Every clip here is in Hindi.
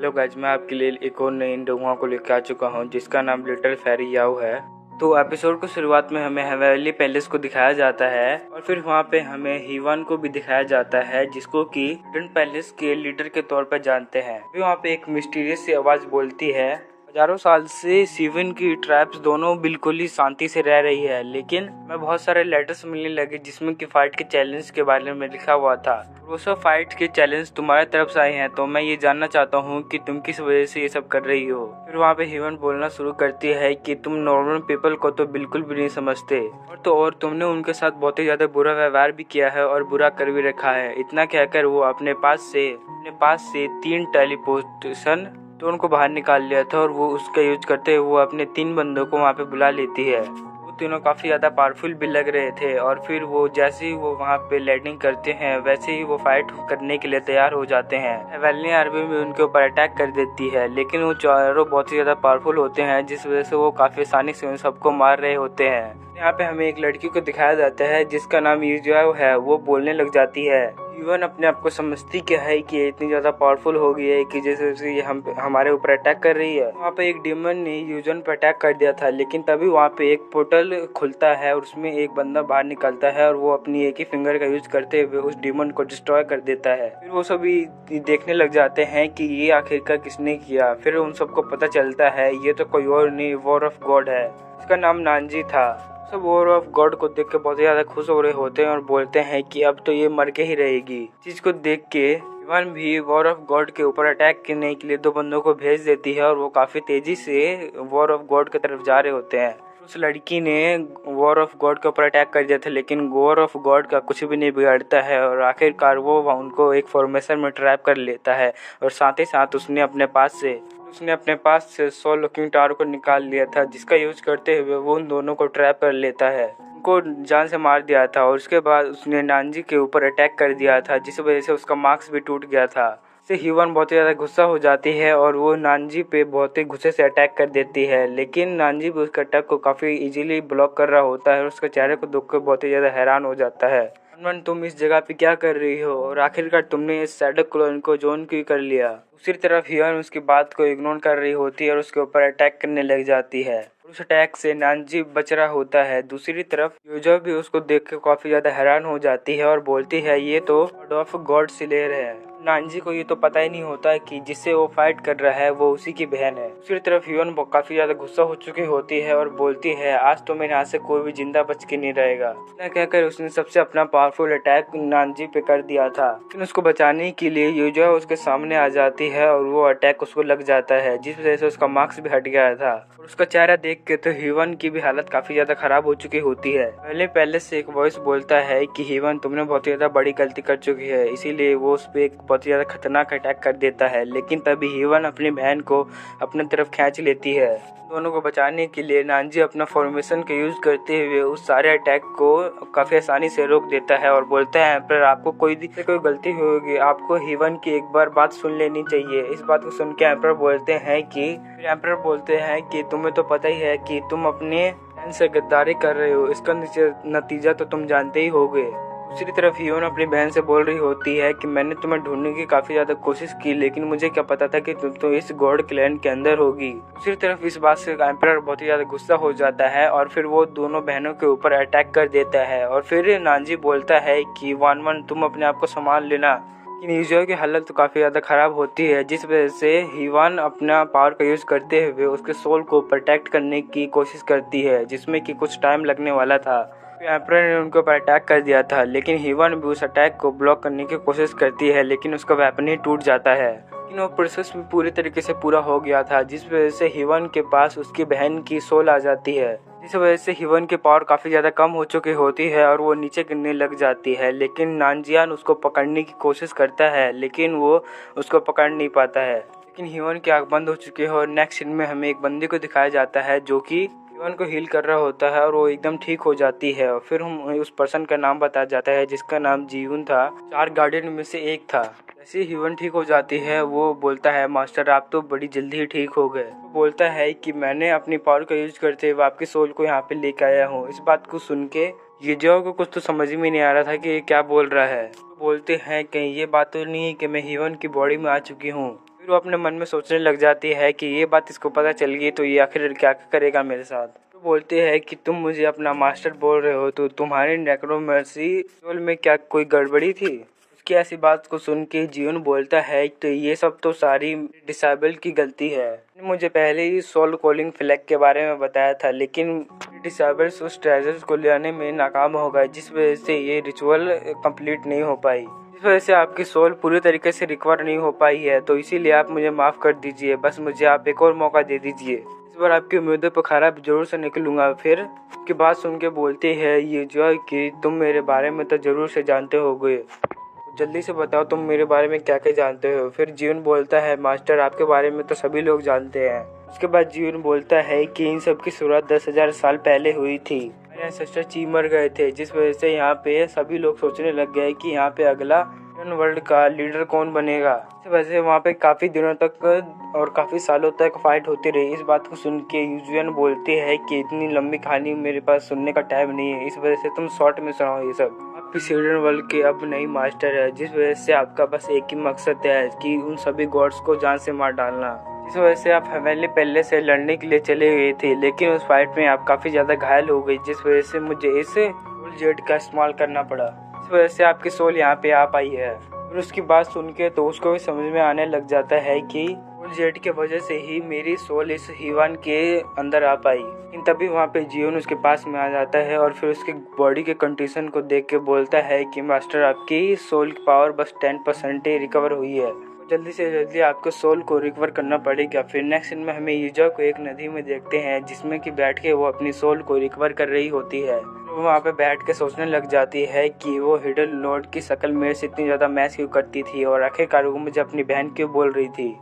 हेलो गाइज, मैं आपके लिए एक और नई डोंगा को लेकर आ चुका हूँ जिसका नाम लिटिल फेरी याओ है। तो एपिसोड को शुरुआत में हमें हवेली पैलेस को दिखाया जाता है और फिर वहाँ पे हमें हीवान को भी दिखाया जाता है जिसको कि हिडन पैलेस के लीडर के तौर पर जानते हैं। फिर वहाँ पे एक मिस्टीरियस सी आवाज बोलती है, हजारों साल से सीवन की ट्राइब्स दोनों बिल्कुल ही शांति से रह रही है, लेकिन मैं बहुत सारे लेटर्स मिलने लगे जिसमें कि फाइट के चैलेंज के बारे में लिखा हुआ था। वो सब फाइट के चैलेंज तुम्हारे तरफ से आए हैं, तो मैं ये जानना चाहता हूँ कि तुम किस वजह से ये सब कर रही हो। फिर वहाँ पे हीवन बोलना शुरू करती है कि तुम नॉर्मल पीपल को तो बिल्कुल भी नहीं समझते, और तुमने उनके साथ बहुत ही ज्यादा बुरा व्यवहार भी किया है और बुरा कर भी रखा है। इतना कहकर वो अपने पास से 3 टेलीपोर्टेशन तो उनको बाहर निकाल लिया था और वो उसका यूज करते हुए वो अपने 3 बंदों को वहाँ पे बुला लेती है। वो तीनों काफ़ी ज़्यादा पावरफुल भी लग रहे थे और फिर वो जैसे ही वो वहाँ पे लैंडिंग करते हैं वैसे ही वो फाइट करने के लिए तैयार हो जाते हैं। हेवेलनी आर्मी भी उनके ऊपर अटैक कर देती है, लेकिन वो चारों बहुत ही ज़्यादा पावरफुल होते हैं जिस वजह से वो काफ़ी आसानी से उन सबको मार रहे होते हैं। यहाँ पे हमें एक लड़की को दिखाया जाता है जिसका नाम यूजाओ है। वो बोलने लग जाती है, इवन अपने आप को समझती क्या है कि ये इतनी ज्यादा पावरफुल हो गई है कि जैसे ये हमारे ऊपर अटैक कर रही है। वहाँ पे एक डीमन ने यूजन पर अटैक कर दिया था, लेकिन तभी वहाँ पे एक पोर्टल खुलता है और उसमें एक बंदा बाहर निकलता है और वो अपनी एक ही फिंगर का यूज करते हुए उस डीमन को डिस्ट्रॉय कर देता है। फिर वो सभी देखने लग जाते हैं कि ये आखिरकार किसने किया। फिर उन सबको पता चलता है ये तो कोई और नहीं, वॉर ऑफ गॉड है। इसका नाम नानजी था। सब वॉर ऑफ गॉड को देख के बहुत ज्यादा खुश हो रहे होते हैं और बोलते हैं कि अब तो ये मर के ही रहेगी। चीज को देख के इवान भी वॉर ऑफ गॉड के ऊपर अटैक करने के लिए 2 बंदों को भेज देती है और वो काफी तेजी से वॉर ऑफ गॉड की तरफ जा रहे होते हैं। उस लड़की ने वॉर ऑफ गॉड के ऊपर अटैक कर दिया था, लेकिन वॉर ऑफ गॉड का कुछ भी नहीं बिगाड़ता है और आखिरकार वो उनको एक फॉर्मेशन में ट्रैप कर लेता है और साथ ही साथ उसने अपने पास से 100 लुकिंग टावर को निकाल लिया था, जिसका यूज करते हुए वो उन दोनों को ट्रैप कर लेता है। उनको जान से मार दिया था और उसके बाद उसने नानजी के ऊपर अटैक कर दिया था, जिस वजह से उसका मार्क्स भी टूट गया था। इससे हीवन बहुत ही ज़्यादा गुस्सा हो जाती है और वो नानजी पे बहुत ही गुस्से से अटैक कर देती है, लेकिन नानजी भी उसके अटैक को काफ़ी इजीली ब्लॉक कर रहा होता है और उसके चेहरे को देख कर बहुत ही ज़्यादा हैरान हो जाता है। तुम इस जगह पे क्या कर रही हो और आखिरकार तुमने इस शैडो क्लोन को जोन क्यों कर लिया। दूसरी तरफ हियन उसकी बात को इग्नोर कर रही होती है और उसके ऊपर अटैक करने लग जाती है। उस अटैक से नानजी बच रहा होता है। दूसरी तरफ यूजो भी उसको देख के काफी ज्यादा हैरान हो जाती है और बोलती है ये तो लॉर्ड ऑफ गॉड स्लेयर है। नानजी को ये तो पता ही नहीं होता कि जिससे वो फाइट कर रहा है वो उसी की बहन है। दूसरी तरफ हियन काफी ज्यादा गुस्सा हो चुकी होती है और बोलती है आज तो मेरे हाथ से कोई भी जिंदा बच के नहीं रहेगा। इतना कहकर उसने सबसे अपना पावरफुल अटैक नानजी पे कर दिया था, लेकिन उसको बचाने के लिए यूजो उसके सामने आ जाती है और वो अटैक उसको लग जाता है, जिस वजह से उसका मार्क्स भी हट गया था। और उसका चेहरा देख के तो हीवन की भी हालत काफी ज्यादा खराब हो चुकी होती है। पहले से एक वॉइस बोलता है कि हीवन तुमने बहुत ज्यादा बड़ी गलती कर चुकी है, इसीलिए वो उस पर एक बहुत ज्यादा खतरनाक अटैक कर देता है। लेकिन तभी हीवन अपनी बहन को अपनी तरफ खींच लेती है। दोनों को बचाने के लिए नानजी अपना फॉर्मेशन का यूज करते हुए उस सारे अटैक को काफी आसानी से रोक देता है और बोलता है पर आपको कोई गलती होगी, आपको हीवन की एक बार बात सुन लेनी चाहिए। इस बात को सुन के एम्पर बोलते हैं कि तुम्हें तो पता ही है कि तुम अपने बहन से गद्दारी कर रहे हो, इसका नतीजा तो तुम जानते ही होगे। दूसरी तरफ हियोन अपनी बहन से बोल रही होती है कि मैंने तुम्हें ढूंढने की काफी ज्यादा कोशिश की, लेकिन मुझे क्या पता था कि तुम तो इस गॉड क्लैन के अंदर होगी। दूसरी तरफ इस बात से एम्परर बहुत ही ज्यादा गुस्सा हो जाता है और फिर वो दोनों बहनों के ऊपर अटैक कर देता है। और फिर नानजी बोलता है कि वन तुम अपने आप को संभाल लेना। लेकिन यूजो की हालत तो काफी ज्यादा खराब होती है, जिस वजह से हीवान अपना पावर का यूज करते हुए उसके सोल को प्रोटेक्ट करने की कोशिश करती है, जिसमें कि कुछ टाइम लगने वाला था। एम्परर ने उनके ऊपर अटैक कर दिया था, लेकिन हीवन भी उस अटैक को ब्लॉक करने की कोशिश करती है, लेकिन उसका वेपन ही टूट जाता है। लेकिन वो प्रोसेस भी पूरी तरीके से पूरा हो गया था, जिस वजह से हीवन के पास उसकी बहन की सोल आ जाती है, जिस वजह से हीवन की पावर काफी ज्यादा कम हो चुकी होती है और वो नीचे गिरने लग जाती है। लेकिन नानजियान उसको पकड़ने की कोशिश करता है, लेकिन वो उसको पकड़ नहीं पाता है। लेकिन हीवन की आंख बंद हो चुकी है और नेक्स्ट सीन में हमें एक बंदी को दिखाया जाता है जो कि हीवन को हील कर रहा होता है और वो एकदम ठीक हो जाती है। और फिर हम उस पर्सन का नाम बताया जाता है जिसका नाम जीवन था, 4 गार्डियन में से एक था। जैसे हीवन ठीक हो जाती है वो बोलता है मास्टर आप तो बड़ी जल्दी ही ठीक हो गए। वो बोलता है कि मैंने अपनी पावर का यूज करते हुए आपकी सोल को यहाँ पे लेकर आया हूँ। इस बात को सुन के यूजो को कुछ तो समझ में नहीं आ रहा था कि ये क्या बोल रहा है। बोलते हैं कहीं ये बात तो नहीं है कि मैं हीवन की बॉडी में आ चुकी हूँ। फिर वो अपने मन में सोचने लग जाती है कि ये बात इसको पता चल गई तो ये आखिर क्या करेगा मेरे साथ। तो बोलते हैं कि तुम मुझे अपना मास्टर बोल रहे हो तो तुम्हारी नेक्रोमेंसी रिचुअल में क्या कोई गड़बड़ी थी। उसकी ऐसी बात को सुन के जियोन बोलता है तो ये सब तो सारी डिसेबल की गलती है। मुझे पहले ही सोल कॉलिंग फ्लैग के बारे में बताया था लेकिन डिसेबल्स उस ट्रेजर्स को लेने में नाकाम हो गए जिस वजह से ये रिचुअल कंप्लीट नहीं हो पाई। इस वजह से आपकी सोल पूरी तरीके से रिकवर नहीं हो पाई है तो इसीलिए आप मुझे माफ़ कर दीजिए। बस मुझे आप एक और मौका दे दीजिए। इस बार आपकी उम्मीदों पर खरा जरूर से निकलूंगा। फिर उसकी बात सुन के बोलते हैं ये जो कि तुम मेरे बारे में तो ज़रूर से जानते होगे, जल्दी से बताओ तुम मेरे बारे में क्या क्या जानते हो। फिर जियोन बोलता है मास्टर आपके बारे में तो सभी लोग जानते हैं। उसके बाद जियोन बोलता है कि इन सब की शुरुआत 10,000 साल पहले हुई थी। मेरे एंसेस्टर ची मर गए थे जिस वजह से यहाँ पे सभी लोग सोचने लग गए कि यहाँ पे अगला वर्ल्ड का लीडर कौन बनेगा। इस वजह से वहाँ पे काफ़ी दिनों तक और काफ़ी सालों तक फाइट होती रही। इस बात को सुन के यूजुअन बोलते हैं कि इतनी लंबी कहानी मेरे पास सुनने का टाइम नहीं है, इस वजह से तुम शॉर्ट में सुनाओ ये सब। आप हिडन वर्ल्ड के अब नई मास्टर है जिस वजह से आपका बस एक ही मकसद है कि उन सभी गॉड्स को जान से मार डालना। इस वजह से आप हेवनली पैलेस से लड़ने के लिए चले गए थे लेकिन उस फाइट में आप काफ़ी ज़्यादा घायल हो गई जिस वजह से मुझे इस सोल जेट का इस्तेमाल करना पड़ा। इस वजह से आपकी सोल यहाँ पे आ पाई है। और उसकी बात सुन के तो उसको भी समझ में आने लग जाता है कि सोल जेट के वजह से ही मेरी सोल इस हीवान के अंदर आ पाई। लेकिन तभी वहाँ पे जियोन उसके पास में आ जाता है और फिर उसके बॉडी के कंडीशन को देख के बोलता है कि मास्टर आपकी सोल की पावर बस 10% ही रिकवर हुई है, जल्दी से जल्दी आपको सोल को रिकवर करना पड़ेगा। फिर नेक्स्ट सीन में हमें यूजा को एक नदी में देखते हैं जिसमें कि बैठ के वो अपनी सोल को रिकवर कर रही होती है। वो वहाँ पे बैठ के सोचने लग जाती है कि वो हिडन लॉर्ड की शक्ल मेरे से इतनी ज़्यादा मैच क्यों करती थी और आखिरकार वो मुझे अपनी बहन क्यों बोल रही थी।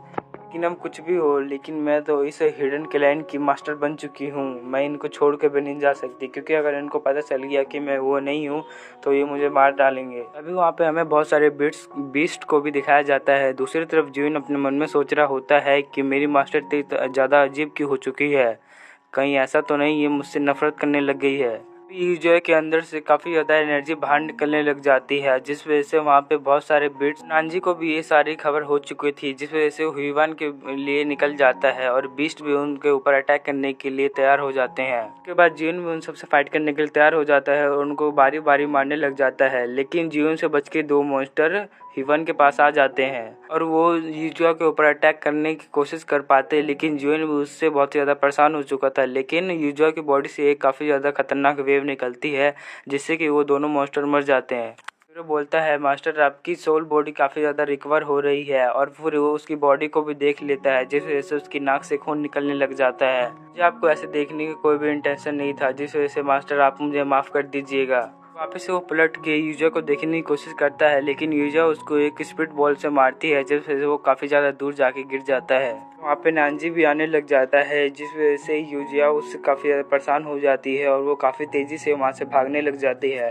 लेकिन अब कुछ भी हो लेकिन मैं तो इस हिडन क्लैन की मास्टर बन चुकी हूँ, मैं इनको छोड़ के भी नहीं जा सकती क्योंकि अगर इनको पता चल गया कि मैं वो नहीं हूँ तो ये मुझे मार डालेंगे। अभी वहाँ पे हमें बहुत सारे बीस्ट को भी दिखाया जाता है। दूसरी तरफ जियोन अपने मन में सोच रहा होता है कि मेरी मास्टर इतनी ज़्यादा अजीब क्यों हो चुकी है, कहीं ऐसा तो नहीं ये मुझसे नफरत करने लग गई है। यूजर के अंदर से काफ़ी ज़्यादा एनर्जी बाहर निकलने लग जाती है जिस वजह से वहाँ पे बहुत सारे बीट्स नानजी को भी ये सारी खबर हो चुकी थी जिस वजह से हुईवान के लिए निकल जाता है और बीस्ट भी उनके ऊपर अटैक करने के लिए तैयार हो जाते हैं। उसके बाद जियोन भी उन सबसे फाइट करने के लिए तैयार हो जाता है और उनको बारी बारी मारने लग जाता है लेकिन जियोन से बच के 2 मॉन्स्टर हिवन के पास आ जाते हैं और वो यूजुआ के ऊपर अटैक करने की कोशिश कर पाते हैं लेकिन जियोन भी उससे बहुत ज़्यादा परेशान हो चुका था। लेकिन यूजुआ की बॉडी से एक काफ़ी ज़्यादा खतरनाक वेव निकलती है जिससे कि वो दोनों मॉन्स्टर मर जाते हैं। फिर वो बोलता है मास्टर आपकी सोल बॉडी काफ़ी ज़्यादा रिकवर हो रही है और फिर वो उसकी बॉडी को भी देख लेता है जिस वजह से उसकी नाक से खून निकलने लग जाता है। मुझे आपको ऐसे देखने की कोई भी इंटेंशन नहीं था जिस वजह से मास्टर आप मुझे माफ़ कर दीजिएगा। वापस से वो पलट के यूजा को देखने की कोशिश करता है लेकिन यूजा उसको एक स्पिरिट बॉल से मारती है जिस वजह से वो काफ़ी ज़्यादा दूर जाके गिर जाता है। वहाँ पे नानजी भी आने लग जाता है जिस वजह से यूजिया उससे काफ़ी ज़्यादा परेशान हो जाती है और वो काफ़ी तेज़ी से वहाँ से भागने लग जाती है।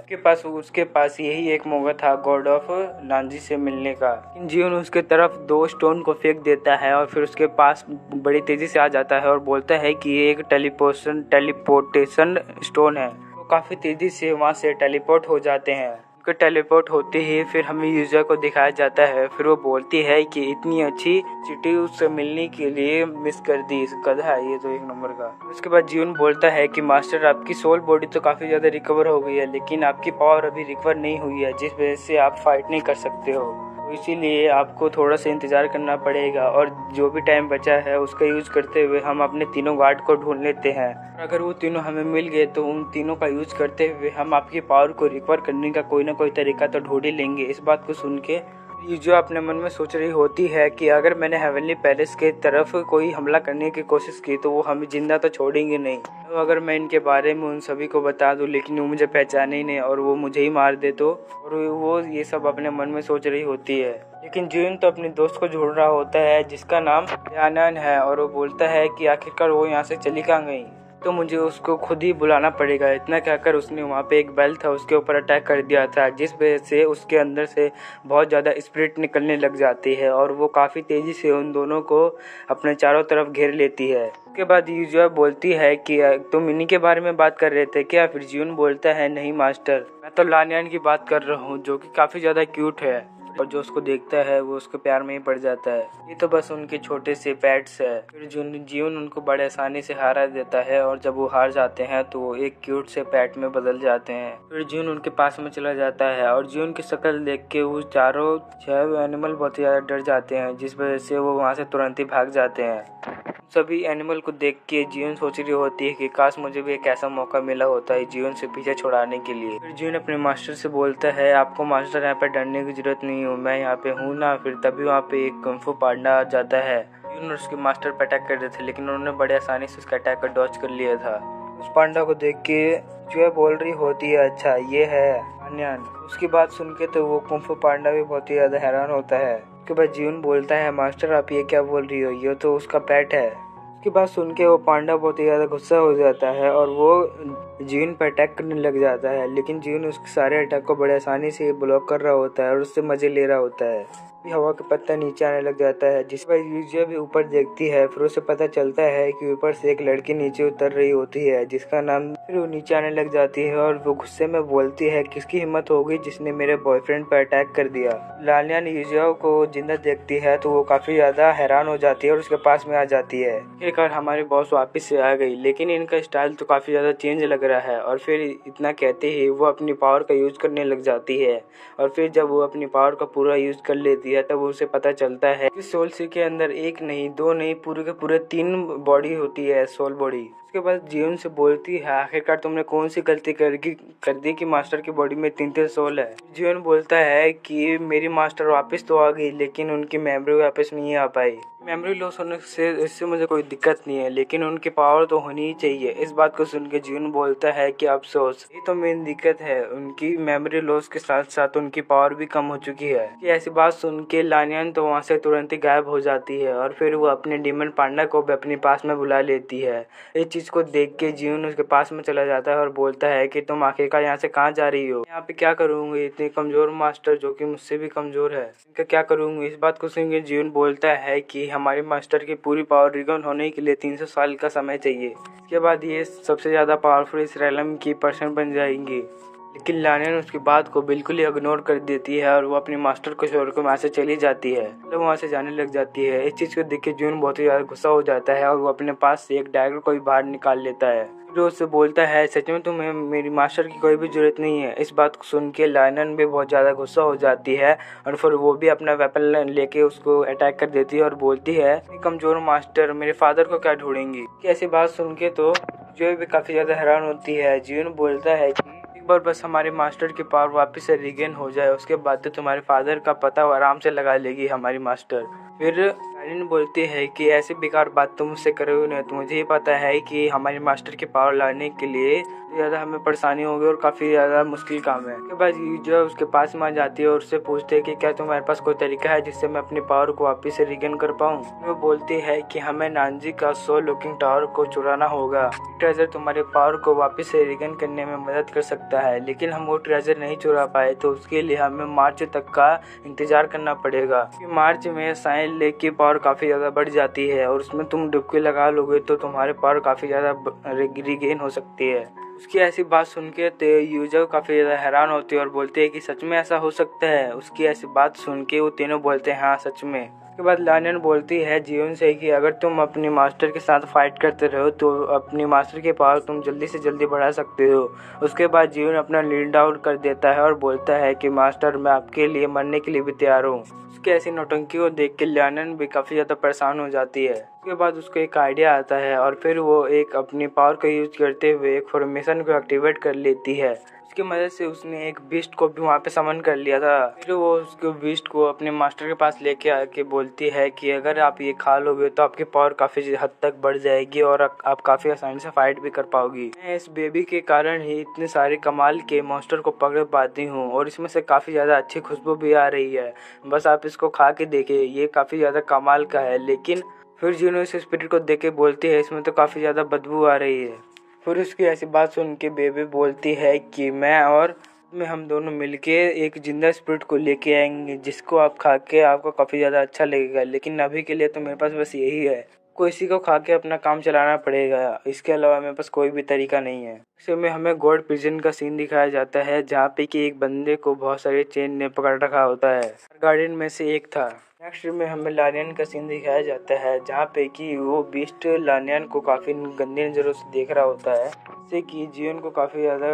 उसके पास यही एक मौका था गॉड ऑफ नानजी से मिलने का। जियोन उसके तरफ 2 स्टोन को फेंक देता है और फिर उसके पास बड़ी तेज़ी से आ जाता है और बोलता है कि ये एक टेलीपोर्टेशन स्टोन है। काफ़ी तेज़ी से वहाँ से टेलीपोर्ट हो जाते हैं। उनके टेलीपोर्ट होते ही फिर हमें यूजर को दिखाया जाता है। फिर वो बोलती है कि इतनी अच्छी चिट्ठी उससे मिलने के लिए मिस कर दी, इस गधा है ये तो 1 नंबर का। उसके बाद जियोन बोलता है कि मास्टर आपकी सोल बॉडी तो काफ़ी ज़्यादा रिकवर हो गई है लेकिन आपकी पावर अभी रिकवर नहीं हुई है जिस वजह से आप फाइट नहीं कर सकते हो, इसीलिए आपको थोड़ा सा इंतज़ार करना पड़ेगा और जो भी टाइम बचा है उसका यूज़ करते हुए हम अपने तीनों गार्ड को ढूंढ लेते हैं। अगर वो तीनों हमें मिल गए तो उन तीनों का यूज़ करते हुए हम आपकी पावर को रिकवर करने का कोई ना कोई तरीका तो ढूंढ ही लेंगे। इस बात को सुन के जो अपने मन में सोच रही होती है कि अगर मैंने हेवनली पैलेस के तरफ कोई हमला करने की कोशिश की तो वो हमें जिंदा तो छोड़ेंगे नहीं। तो अगर मैं इनके बारे में उन सभी को बता दूं लेकिन वो मुझे पहचाने ही नहीं और वो मुझे ही मार दे तो, और वो ये सब अपने मन में सोच रही होती है। लेकिन जियोन तो अपने दोस्त को ढूंढ रहा होता है जिसका नाम यानन है और वो बोलता है कि आखिरकार वो यहाँ से चली कहाँ गई, तो मुझे उसको खुद ही बुलाना पड़ेगा। इतना कहकर उसने वहाँ पे एक बेल था उसके ऊपर अटैक कर दिया था जिस वजह से उसके अंदर से बहुत ज़्यादा स्पिरिट निकलने लग जाती है और वो काफ़ी तेज़ी से उन दोनों को अपने चारों तरफ घेर लेती है। उसके बाद यूजुआ बोलती है कि तुम इन्हीं के बारे में बात कर रहे थे क्या? फिर जियोन बोलता है नहीं मास्टर, मैं तो लानियान की बात कर रहा हूँ जो कि काफ़ी ज़्यादा क्यूट है। और जो उसको देखता है वो उसके प्यार में ही पड़ जाता है। ये तो बस उनके छोटे से पेट्स है। फिर जीवन उनको बड़े आसानी से हारा देता है और जब वो हार जाते हैं तो वो एक क्यूट से पेट में बदल जाते हैं। फिर जीवन उनके पास में चला जाता है और जीवन की शक्ल देख के वो चारों 6 एनिमल बहुत ही ज्यादा डर जाते हैं, जिस वजह से वो वहाँ से तुरंत ही भाग जाते हैं। सभी एनिमल को देख के जीवन सोच रही होती है कि काश मुझे भी एक ऐसा मौका मिला होता है जीवन से पीछे छुड़ाने के लिए। फिर जीवन अपने मास्टर से बोलता है, आपको मास्टर यहाँ पे डरने की जरूरत नहीं हूँ, मैं यहाँ पे हूँ ना। फिर तभी वहाँ पे एक कुंफू पांडा आ जाता है। जीवन और उसके मास्टर पे अटैक कर रहे थे, लेकिन उन्होंने बड़े आसानी से उसका अटैक कर डॉज कर लिया था। उस पांडा को देख के जो बोल रही होती है, अच्छा ये है अन्यान। उसकी बात सुन के तो वो कुंफू पांडा भी बहुत ही ज्यादा हैरान होता है। उसके बाद जीवन बोलता है, मास्टर आप ये क्या बोल रही हो, ये तो उसका पेट है। उसकी बात सुन के वो पांडा बहुत ही ज्यादा गुस्सा हो जाता है और वो जीवन पर अटैक करने लग जाता है, लेकिन जीवन उसके सारे अटैक को बड़े आसानी से ब्लॉक कर रहा होता है और उससे मजे ले रहा होता है। हवा का पत्ता नीचे आने लग जाता है, जिस पर यूजिया भी ऊपर देखती है। फिर उसे पता चलता है कि ऊपर से एक लड़की नीचे उतर रही होती है जिसका नाम। फिर वो नीचे आने लग जाती है और वो गुस्से में बोलती है, किसकी हिम्मत होगी जिसने मेरे बॉयफ्रेंड पर अटैक कर दिया। लालियान यूजिया को जिंदा देखती है तो वो काफी ज्यादा हैरान हो जाती है और उसके पास में आ जाती है। आखिरकार हमारी बॉस वापस से आ गई, लेकिन इनका स्टाइल तो काफी ज्यादा चेंज लग रहा है। और फिर इतना कहते ही वो अपनी पावर का यूज करने लग जाती है। और फिर जब वो अपनी पावर का पूरा यूज कर लेती है तब उसे पता चलता है कि सोल सी के अंदर एक नहीं, दो नहीं, पूरे के पूरे 3 बॉडी होती है, सोल बॉडी। उसके बाद जीवन से बोलती है, आखिरकार तुमने कौन सी गलती कर दी कि मास्टर की बॉडी में 3 सोल है। जीवन बोलता है कि मेरी मास्टर वापस तो आ गई, लेकिन उनकी मेमोरी वापस नहीं आ पाई। मेमोरी लॉस होने से इससे मुझे कोई दिक्कत नहीं है, लेकिन उनकी पावर तो होनी ही चाहिए। इस बात को सुन के जीवन बोलता है कि अफसोस, ये तो मेन दिक्कत है, उनकी मेमोरी लॉस के साथ साथ उनकी पावर भी कम हो चुकी है। ऐसी बात सुन के लानियान तो वहाँ से तुरंत ही गायब हो जाती है और फिर वो अपने डीमन पांडा को भी अपने पास में बुला लेती है। इस चीज को देख के जीवन उसके पास में चला जाता है और बोलता है कि तुम आखिरकार यहाँ से कहाँ जा रही हो, यहाँ पे क्या करूँगी, इतनी कमजोर मास्टर जो कि मुझसे भी कमजोर है, इनका क्या करूँगी। इस बात को सुन के जीवन बोलता है कि हमारी मास्टर की पूरी पावर रिकवर होने के लिए 300 साल का समय चाहिए। इसके बाद ये सबसे ज्यादा पावरफुल इस रेलम की पर्सन बन जाएंगी। लेकिन लानियान उसकी बात को बिल्कुल ही इग्नोर कर देती है और वो अपने मास्टर को छोड़ कर वहाँ से चली जाती है। तो वहाँ से जाने लग जाती है। इस चीज को देख के जून बहुत ही ज्यादा गुस्सा हो जाता है और वो अपने पास से एक डैगर को भी बाहर निकाल लेता है। फिर उससे बोलता है, सच में तुम्हें मेरी मास्टर की कोई भी जरूरत नहीं है। इस बात को सुन के लानियान भी बहुत ज्यादा गुस्सा हो जाती है और फिर वो भी अपना वेपन लेके उसको अटैक कर देती है और बोलती है, कमजोर मास्टर मेरे फादर को क्या ढूंढेंगी। ऐसी बात सुन के तो जो भी काफी ज्यादा हैरान होती है। जीवन बोलता है कि एक बार बस हमारे मास्टर की पावर वापस से रिगेन हो जाए, उसके बाद तो तुम्हारे फादर का पता आराम से लगा लेगी हमारी मास्टर। फिर लालिन बोलती है कि ऐसी बेकार बात तुम मुझसे करोगे नहीं, तो मुझे ही पता है कि हमारी मास्टर की पावर लाने के लिए ज़्यादा हमें परेशानी होगी और काफ़ी ज़्यादा मुश्किल काम है। उसके बाद जो उसके पास में आ जाती है और उससे पूछते है कि क्या तुम्हारे पास कोई तरीका है जिससे मैं अपनी पावर को वापस से रिगेन कर पाऊँ। वो बोलती है कि हमें नानजी का 100 लुकिंग टावर को चुराना होगा। ट्रेजर तुम्हारे पावर को वापस से रिगेन करने में मदद कर सकता है, लेकिन हम वो ट्रेजर नहीं चुरा पाए तो उसके लिए हमें मार्च तक का इंतजार करना पड़ेगा। मार्च में साइन लेक की पावर काफ़ी ज़्यादा बढ़ जाती है और उसमें तुम डुबकी लगा लोगे तो तुम्हारे पावर काफ़ी ज़्यादा रिगेन हो सकती है। उसकी ऐसी बात सुन के यूजर काफ़ी ज़्यादा हैरान होती है और बोलते हैं कि सच में ऐसा हो सकता है। उसकी ऐसी बात सुन के वो तीनों बोलते हैं हाँ सच में। उसके बाद लानियन बोलती है जीवन से कि अगर तुम अपने मास्टर के साथ फाइट करते रहो तो अपनी मास्टर के पावर तुम जल्दी से जल्दी बढ़ा सकते हो। उसके बाद जीवन अपना लीड आउट कर देता है और बोलता है कि मास्टर मैं आपके लिए मरने के लिए भी तैयार हूँ। उसकी ऐसी नौटंकी को देख के लानियन भी काफ़ी ज़्यादा परेशान हो जाती है। उसके बाद उसको एक आइडिया आता है और फिर वो एक अपनी पावर का यूज करते हुए एक फॉर्मेशन को एक्टिवेट कर लेती है। उसकी मदद से उसने एक बीस्ट को भी वहाँ पे समन कर लिया था। फिर वो उसको बीस्ट को अपने मास्टर के पास लेके आके बोलती है कि अगर आप ये खा लोगे तो आपकी पावर काफ़ी हद तक बढ़ जाएगी और आप काफ़ी आसानी से फाइट भी कर पाओगी। मैं इस बेबी के कारण ही इतने सारे कमाल के मॉन्स्टर को पकड़ पाती हूँ और इसमें से काफ़ी ज़्यादा अच्छी खुशबू भी आ रही है। बस आप इसको खा के देखिए, ये काफ़ी ज़्यादा कमाल का है। लेकिन फिर जिन्होंने इस स्पिरिट को देख के बोलती है इसमें तो काफ़ी ज़्यादा बदबू आ रही है। फिर उसकी ऐसी बात सुन के बेबी बोलती है कि हम दोनों मिलके एक जिंदा स्पिरिट को लेके आएंगे जिसको आप खा के आपको काफ़ी ज़्यादा अच्छा लगेगा, लेकिन अभी के लिए तो मेरे पास बस यही है। को इसी को खा के अपना काम चलाना पड़ेगा, इसके अलावा मेरे पास कोई भी तरीका नहीं है। इसमें हमें गॉड प्रिजन का सीन दिखाया जाता है जहाँ पे कि एक बंदे को बहुत सारे चेन ने पकड़ रखा होता है, गार्डियन में से एक था। नेक्स्ट में हमें लानियन का सीन दिखाया जाता है जहाँ पे कि वो बीस्ट लानियन को काफ़ी गंदी नज़रों से देख रहा होता है, जिससे कि जीवन को काफ़ी ज़्यादा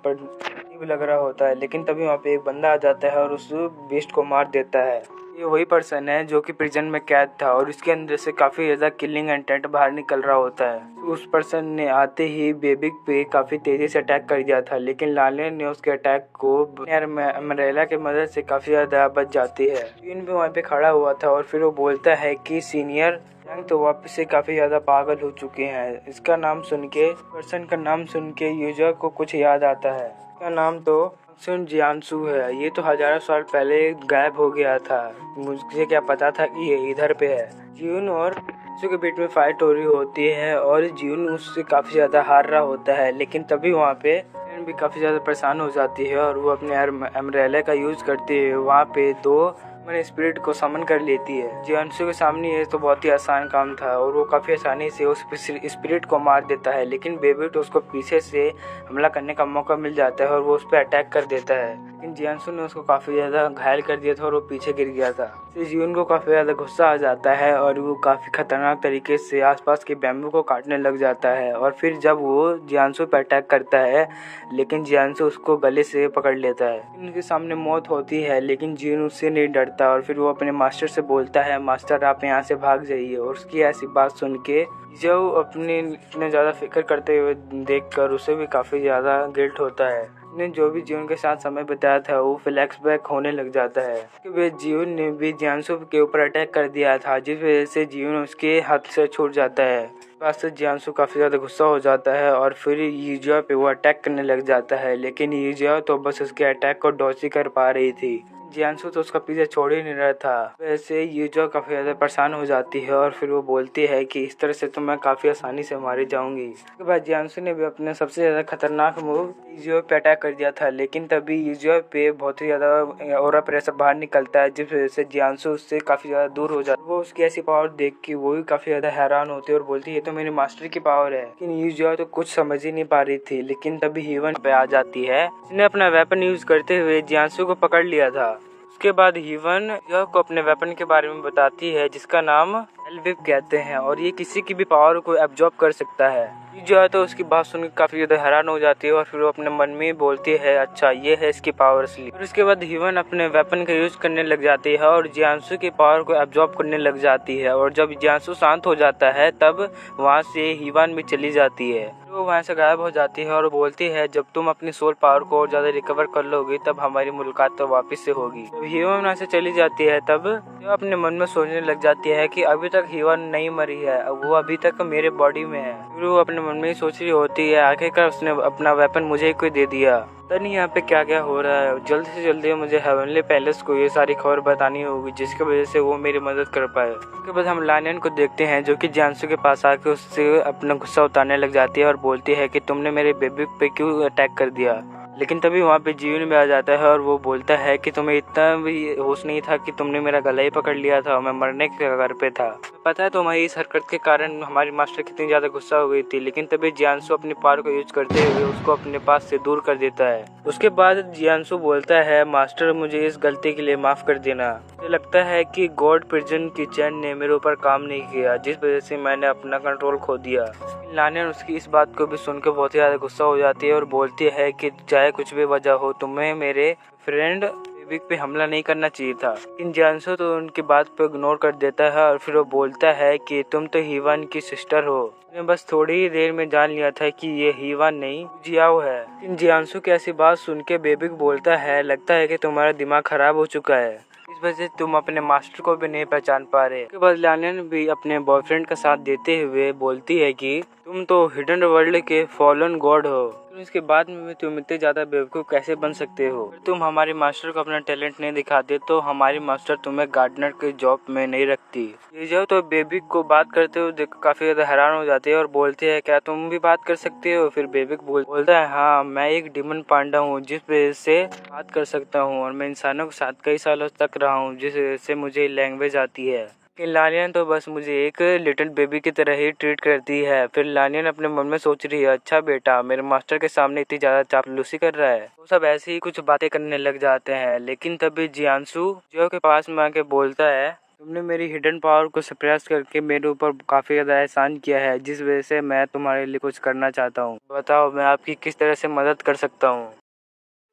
अजीब लग रहा होता है। लेकिन तभी वहाँ पे एक बंदा आ जाता है और उस बीस्ट को मार देता है। ये वही पर्सन है जो कि प्रिजन में कैद था और उसके अंदर से काफ़ी ज़्यादा किलिंग इंटेंट बाहर निकल रहा होता है। उस पर्सन ने आते ही बेबिक पे काफ़ी तेज़ी से अटैक कर दिया था, लेकिन लालियन ने उसके अटैक को अम्ब्रेला की मदद से काफ़ी ज़्यादा बच जाती है। जीवन भी वहाँ पे खड़ा हुआ था और फिर वो बोलता है कि सीनियर यांग तो वापस से काफ़ी ज़्यादा पागल हो चुके हैं। इसका नाम सुन के, पर्सन का नाम सुन के यूजर को कुछ याद आता है। इसका नाम तो सुन जियांसू है। ये तो हजारों साल पहले गायब हो गया था, मुझे क्या पता था कि ये इधर पे है। जीवन और जियांसू के बीच में फाइट हो रही होती है और जीवन उससे काफ़ी ज़्यादा हार रहा होता है। लेकिन तभी वहाँ पे भी काफ़ी ज़्यादा परेशान हो जाती है और वो अपने अम्ब्रेला का यूज़ करते हुए वहाँ पे दो मैंने स्पिरिट को समन कर लेती है। जियांसू के सामने ये तो बहुत ही आसान काम था और वो काफ़ी आसानी से उस स्पिरिट को मार देता है, लेकिन बेबिट उसको पीछे से हमला करने का मौका मिल जाता है और वो उस पर अटैक कर देता है। लेकिन जियांसू ने उसको काफ़ी ज़्यादा घायल कर दिया था और वो पीछे गिर गया था। इससे जीवन को काफ़ी ज़्यादा गुस्सा आ जाता है और वो काफ़ी खतरनाक तरीके से आसपास के बैम्बू को काटने लग जाता है। और फिर जब वो जियांसू पर अटैक करता है, लेकिन जियांसू उसको गले से पकड़ लेता है। उनके सामने मौत होती है, लेकिन जीवन उससे नहीं डरता और फिर वो अपने मास्टर से बोलता है, मास्टर आप यहाँ से भाग जाइए। और उसकी ऐसी बात सुन के जो अपने इतने ज़्यादा फिक्र करते हुए देखकर उसे भी काफ़ी ज़्यादा गिल्ट होता है। ने जो भी जीवन के साथ समय बिताया था वो फ्लैशबैक होने लग जाता है कि जीवन ने भी जियांसू के ऊपर अटैक कर दिया था, जिस वजह से जीवन उसके हाथ से छूट जाता है। पास से जियांसू काफ़ी ज़्यादा गुस्सा हो जाता है और फिर यूजिया पे वो अटैक करने लग जाता है, लेकिन यूजिया तो बस उसके अटैक को डॉज ही कर पा रही थी। जियांसू तो उसका पीछे छोड़ ही नहीं रहा था। वैसे यूजिया काफ़ी ज़्यादा परेशान हो जाती है और फिर वो बोलती है कि इस तरह से तो मैं काफ़ी आसानी से मारी जाऊंगी। उसके बाद जियांसू ने भी अपने सबसे ज़्यादा खतरनाक मूव यूजिया पे अटैक कर दिया था, लेकिन तभी यूजिया पे बहुत ही ज़्यादा ऑरा प्रेशर बाहर निकलता है, जिस वजह से जियांसू उससे काफ़ी ज़्यादा दूर हो जाता है। वो उसकी ऐसी पावर देख के वो भी काफ़ी ज़्यादा हैरान होती है और बोलती है ये तो मेरे मास्टर की पावर है। लेकिन यूजिया तो कुछ समझ ही नहीं पा रही थी। लेकिन तभी हीवन पे आ जाती है, जिसने अपना वेपन यूज करते हुए जियांसू को पकड़ लिया था। उसके बाद हीवन यह को अपने वेपन के बारे में बताती है, जिसका नाम एलविप कहते हैं और ये किसी की भी पावर को एब्जॉर्ब कर सकता है। ये जो है तो उसकी बात सुनकर काफ़ी ज़्यादा हैरान हो जाती है और फिर वो अपने मन में बोलती है अच्छा ये है इसकी पावर असली। और उसके बाद हीवन अपने वेपन का यूज़ करने लग जाती है और जियांसू की पावर को एब्जॉर्ब करने लग जाती है। और जब जियांसू शांत हो जाता है तब वहाँ से हीवन भी चली जाती है। वो वहाँ से गायब हो जाती है और बोलती है जब तुम अपनी सोल पावर को और ज़्यादा रिकवर कर लोगे तब हमारी मुलाकात तो वापस से होगी। जब हीवन वहाँ से चली जाती है तब वो अपने मन में सोचने लग जाती है कि अभी तक हीवन नहीं मरी है, वो अभी तक मेरे बॉडी में है। फिर वो अपने मन में ही सोच रही होती है आखिरकार उसने अपना वेपन मुझे क्यों दे दिया, पता नहीं यहाँ पे क्या क्या हो रहा है। जल्द से जल्दी मुझे हेवनली पैलेस को ये सारी खबर बतानी होगी जिसकी वजह से वो मेरी मदद कर पाए। उसके बाद हम लानियन को देखते हैं जो कि जियांसू के पास आके उससे अपना गुस्सा उतारने लग जाती है और बोलती है कि तुमने मेरे बेबी पे क्यों अटैक कर दिया। लेकिन तभी वहाँ पे जीवन भी आ जाता है और वो बोलता है कि तुम्हें इतना भी होश नहीं था कि तुमने मेरा गला ही पकड़ लिया था और मैं मरने के कगार पे था। पता है तुम्हारी इस हरकत के कारण हमारी मास्टर कितनी ज़्यादा गुस्सा हो गई थी। लेकिन तभी जियांसू अपनी पावर को यूज करते हुए उसको अपने पास से दूर कर देता है। उसके बाद जियांसू बोलता है मास्टर मुझे इस गलती के लिए माफ़ कर देना। मुझे लगता है कि गॉड प्रिजन की चैन ने मेरे ऊपर काम नहीं किया, जिस वजह से मैंने अपना कंट्रोल खो दिया। लानियन उसकी इस बात को भी सुनकर बहुत ही ज़्यादा गुस्सा हो जाती है और बोलती है कि चाहे कुछ भी वजह हो तुम्हें मेरे फ्रेंड बेबिक पे हमला नहीं करना चाहिए था। लेकिन जियांसू तो उनकी बात पे इग्नोर कर देता है और फिर वो बोलता है कि तुम तो हीवन की सिस्टर हो, मैंने बस थोड़ी ही देर में जान लिया था कि ये हीवन नहीं जियाओ है। लेकिन जियांसू की ऐसी बात सुन के बेबिक बोलता है लगता है कि तुम्हारा दिमाग खराब हो चुका है, इस वजह से तुम अपने मास्टर को भी नहीं पहचान पा रहे। उसके बाद लानियन भी अपने बॉयफ्रेंड का साथ देते हुए बोलती है कि तुम तो हिडन वर्ल्ड के फॉलन गॉड हो, इसके बाद में तुम इतने ज़्यादा बेवकूफ़ कैसे बन सकते हो। तुम हमारे मास्टर को अपना टैलेंट नहीं दिखाते तो हमारी मास्टर तुम्हें गार्डनर के जॉब में नहीं रखती। ये जो तो बेबिक को बात करते हुए देख काफ़ी ज़्यादा हैरान हो जाते हैं और बोलते हैं क्या तुम भी बात कर सकते हो। फिर बेबिक बोलता है हाँ मैं एक डिमन पांडा हूँ जिस वजह से बात कर सकता हूँ और मैं इंसानों के साथ कई सालों तक रहा हूँ जिस वजह से मुझे लैंग्वेज आती है। कि लालियन तो बस मुझे एक लिटिल बेबी की तरह ही ट्रीट करती है। फिर लालियन अपने मन में सोच रही है, अच्छा बेटा मेरे मास्टर के सामने इतनी ज़्यादा चापलूसी कर रहा है। वो सब ऐसे ही कुछ बातें करने लग जाते हैं। लेकिन तभी जियांसु जो के पास में आके बोलता है, तुमने मेरी हिडन पावर को सप्रेस करके मेरे ऊपर काफ़ी ज़्यादा एहसान किया है, जिस वजह से मैं तुम्हारे लिए कुछ करना चाहता हूँ। बताओ मैं आपकी किस तरह से मदद कर सकता हूँ।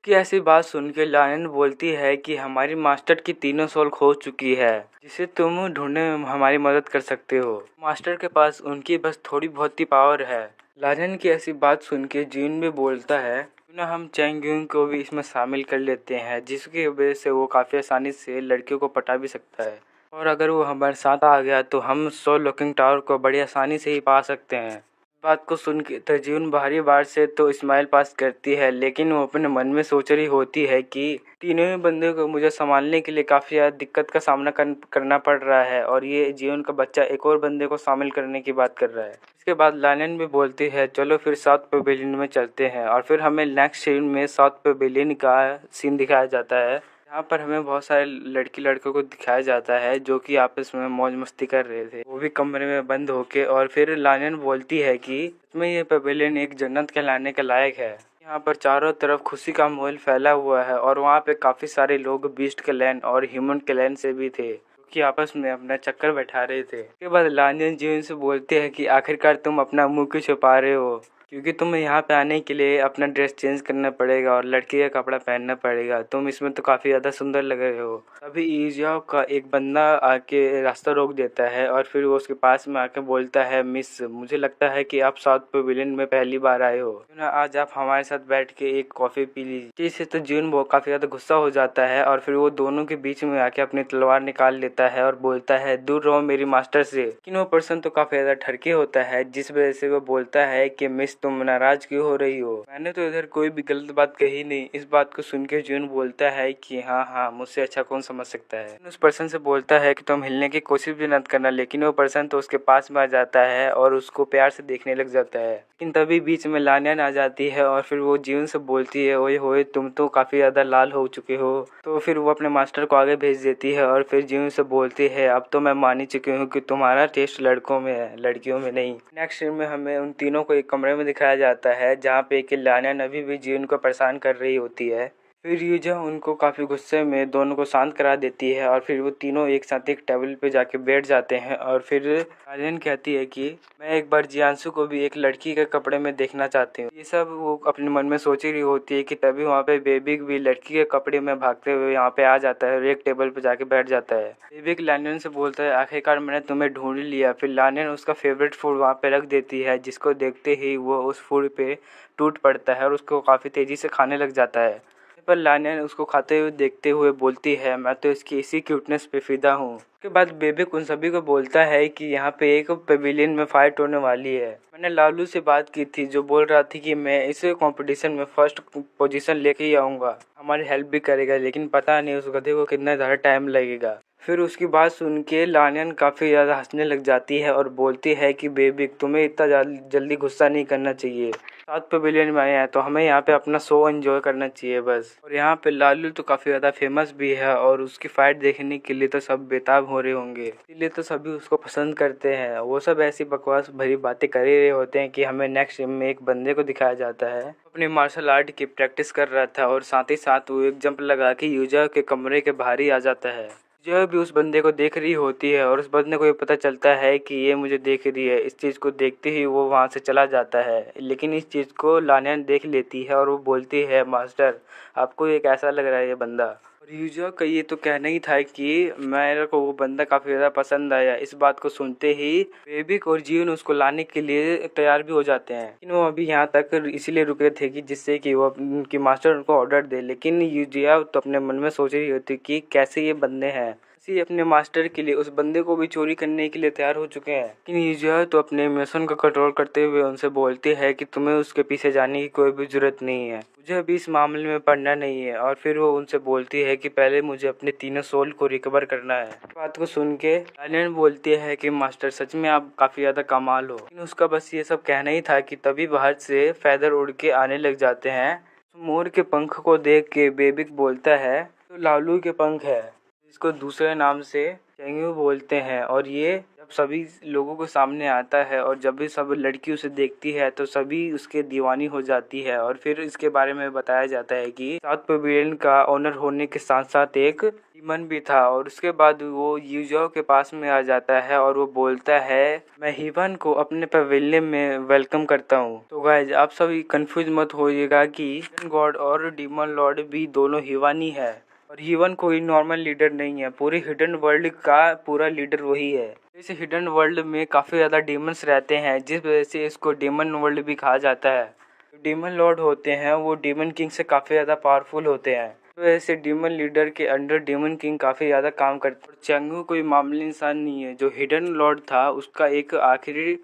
कि ऐसी बात सुन के लायन बोलती है कि हमारी मास्टर की तीनों सोल खो चुकी है, जिसे तुम ढूंढने में हमारी मदद कर सकते हो। मास्टर के पास उनकी बस थोड़ी बहुत ही पावर है। लायन की ऐसी बात सुन के जीन भी बोलता है, क्यों ना हम चैंगयूंग को भी इसमें शामिल कर लेते हैं, जिसकी वजह से वो काफ़ी आसानी से लड़कियों को पटा भी सकता है। और अगर वो हमारे साथ आ गया तो हम सोल लॉकिंग टावर को बड़ी आसानी से ही पा सकते हैं। बात को सुन के तर्जुन बाहरी बार से तो इस्माइल पास करती है, लेकिन वो अपने मन में सोच रही होती है कि तीनों ही बंदों को मुझे संभालने के लिए काफ़ी ज़्यादा दिक्कत का सामना करना पड़ रहा है, और ये जीवन का बच्चा एक और बंदे को शामिल करने की बात कर रहा है। इसके बाद लायन भी बोलती है, चलो फिर साउथ पेविलियन में चलते हैं। और फिर हमें नेक्स्ट सीन में साउथ पेविलियन का सीन दिखाया जाता है, यहाँ पर हमें बहुत सारे लड़की लड़कों को दिखाया जाता है जो कि आपस में मौज मस्ती कर रहे थे, वो भी कमरे में बंद होके। और फिर लायन बोलती है कि इसमें ये पवेलियन एक जन्नत कहलाने के लायक है। यहाँ पर चारों तरफ खुशी का माहौल फैला हुआ है, और वहाँ पे काफ़ी सारे लोग बीस्ट के लैंड और ह्यूमन के लैंड से भी थे, कि आपस में अपना चक्कर बैठा रहे थे। उसके बाद लायन जीवन से बोलते हैं कि आखिरकार तुम अपना मुंह क्यों छुपा रहे हो, क्योंकि तुम्हें यहाँ पे आने के लिए अपना ड्रेस चेंज करना पड़ेगा और लड़की का कपड़ा पहनना पड़ेगा। तुम इसमें तो काफ़ी ज़्यादा सुंदर लग रहे हो। तभी ईजाओ का एक बंदा आके रास्ता रोक देता है, और फिर वो उसके पास में आके बोलता है, मिस मुझे लगता है कि आप साउथ पेविलियन में पहली बार आए हो, क्यों ना आज आप हमारे साथ बैठ के एक कॉफ़ी पी लीजिए। इससे तो जीवन वो काफ़ी ज़्यादा गुस्सा हो जाता है, और फिर वो दोनों के बीच में आके अपनी तलवार निकाल लेता है और बोलता है, दूर रहो मेरी मास्टर से। लेकिन वो पर्सन तो काफ़ी ज़्यादा ठरकी होता है, जिस वजह से वो बोलता है कि मिस तुम नाराज क्यों हो रही हो, मैंने तो इधर कोई भी गलत बात कही नहीं। इस बात को सुन के जून बोलता है कि हाँ हाँ, मुझसे अच्छा कौन समझ सकता है। उस पर्सन से बोलता है कि तुम हिलने की कोशिश भी मत करना, लेकिन वो पर्सन तो उसके पास में आ जाता है और उसको प्यार से देखने लग जाता है। लेकिन तभी बीच में लानियन आ जाती है, और फिर वो जीवन से बोलती है, ओए होए तुम तो काफ़ी ज़्यादा लाल हो चुके हो। तो फिर वो अपने मास्टर को आगे भेज देती है, और फिर जीवन से बोलती है, अब तो मैं मान ही चुकी हूँ कि तुम्हारा टेस्ट लड़कों में है, लड़कियों में नहीं। नेक्स्ट सीन में हमें उन तीनों को एक कमरे में दिखाया जाता है, जहाँ पे कि लानियन अभी भी जीवन को परेशान कर रही होती है। फिर यूजा उनको काफ़ी गुस्से में दोनों को शांत करा देती है, और फिर वो तीनों एक साथ एक टेबल पे जाके बैठ जाते हैं। और फिर लालियन कहती है कि मैं एक बार जियांसु को भी एक लड़की के कपड़े में देखना चाहती हूँ। ये सब वो अपने मन में सोच रही होती है कि तभी वहाँ पे बेबिक भी लड़की के कपड़े में भागते हुए यहाँ पे आ जाता है और एक टेबल पे जाके बैठ जाता है। बेबिक लानियन से बोलता है, आखिरकार मैंने तुम्हें ढूंढ लिया। फिर लानियन उसका फेवरेट फूड वहाँ पे रख देती है, जिसको देखते ही वो उस फूड पे टूट पड़ता है और उसको काफ़ी तेज़ी से खाने लग जाता है। पर लानियन उसको खाते हुए देखते हुए बोलती है, मैं तो इसकी इसी क्यूटनेस पे फिदा हूँ। उसके बाद बेबिक उन सभी को बोलता है कि यहाँ पे एक पेविलियन में फाइट होने वाली है। मैंने लालू से बात की थी, जो बोल रहा थी कि मैं इस कंपटीशन में फर्स्ट पोजीशन लेके ही आऊँगा, हमारी हेल्प भी करेगा, लेकिन पता नहीं उस गधे को कितना ज़्यादा टाइम लगेगा। फिर उसकी बात सुन के लानियन काफ़ी ज़्यादा हंसने लग जाती है और बोलती है कि बेबिक तुम्हें इतना जल्दी गुस्सा नहीं करना चाहिए। साउथ पेविलियन में आए हैं तो हमें यहाँ पे अपना शो एंजॉय करना चाहिए बस। और यहाँ पे लालू तो काफ़ी ज़्यादा फेमस भी है, और उसकी फाइट देखने के लिए तो सब बेताब हो रहे होंगे, इसलिए तो सभी उसको पसंद करते हैं। वो सब ऐसी बकवास भरी बातें कर ही रहे होते हैं कि हमें नेक्स्ट सीन में एक बंदे को दिखाया जाता है, अपने मार्शल आर्ट की प्रैक्टिस कर रहा था, और साथ ही साथ वो एक जंप लगा के यूजा के कमरे के बाहर ही आ जाता है। जो भी उस बंदे को देख रही होती है, और उस बंदे को ये पता चलता है कि ये मुझे देख रही है। इस चीज़ को देखते ही वो वहाँ से चला जाता है, लेकिन इस चीज़ को लानियन देख लेती है और वो बोलती है, मास्टर आपको ये कैसा लग रहा है ये बंदा। और यूजा का ये तो कहना ही था कि मेरे को वो बंदा काफ़ी ज़्यादा पसंद आया। इस बात को सुनते ही बेबिक और जीवन उसको लाने के लिए तैयार भी हो जाते हैं, लेकिन वो अभी यहाँ तक इसीलिए रुके थे कि जिससे कि वो उनकी मास्टर उनको ऑर्डर दे। लेकिन यूजिया तो अपने मन में सोच रही होती कि कैसे ये बंदे हैं, इसी अपने मास्टर के लिए उस बंदे को भी चोरी करने के लिए तैयार हो चुके हैं। लेकिन यूजिया तो अपने इमोशन को कंट्रोल करते हुए उनसे बोलती है कि तुम्हें उसके पीछे जाने की कोई भी जरूरत नहीं है, मुझे अभी इस मामले में पढ़ना नहीं है। और फिर वो उनसे बोलती है कि पहले मुझे अपने तीनों सोल को रिकवर करना है। बात को सुन के लानियन बोलती है कि मास्टर सच में आप काफ़ी ज़्यादा कमाल हो। लेकिन उसका बस ये सब कहना ही था कि तभी बाहर से फैदर उड़ के आने लग जाते हैं। मोर के पंख को देख के बेबिक बोलता है, तो लालू के पंख है, इसको दूसरे नाम से चैंगू बोलते हैं। और ये जब सभी लोगों के सामने आता है और जब भी सब लड़की उसे देखती है तो सभी उसके दीवानी हो जाती है। और फिर इसके बारे में बताया जाता है कि साउथ पवेलियन का ओनर होने के साथ साथ एक डीमन भी था। और उसके बाद वो यूजाओ के पास में आ जाता है और वो बोलता है मैं हीवन को अपने पवेलियन में वेलकम करता हूँ। तो गाइज आप सभी कंफ्यूज मत होइएगा कि गॉड और डीमन लॉर्ड भी दोनों हीवानी है। और हीवन कोई नॉर्मल लीडर नहीं है, पूरी हिडन वर्ल्ड का पूरा लीडर वही है। इस हिडन वर्ल्ड में काफ़ी ज़्यादा डीमंस रहते हैं जिस वजह से इसको डीमन वर्ल्ड भी कहा जाता है। जो डीमन लॉर्ड होते हैं वो डीमन किंग से काफ़ी ज़्यादा पावरफुल होते हैं। तो ऐसे डीमन लीडर के अंडर डीमन किंग काफ़ी ज़्यादा काम करते हैं। चैंगू कोई मामूली इंसान नहीं है, जो हिडन लॉर्ड था उसका एक आखिरी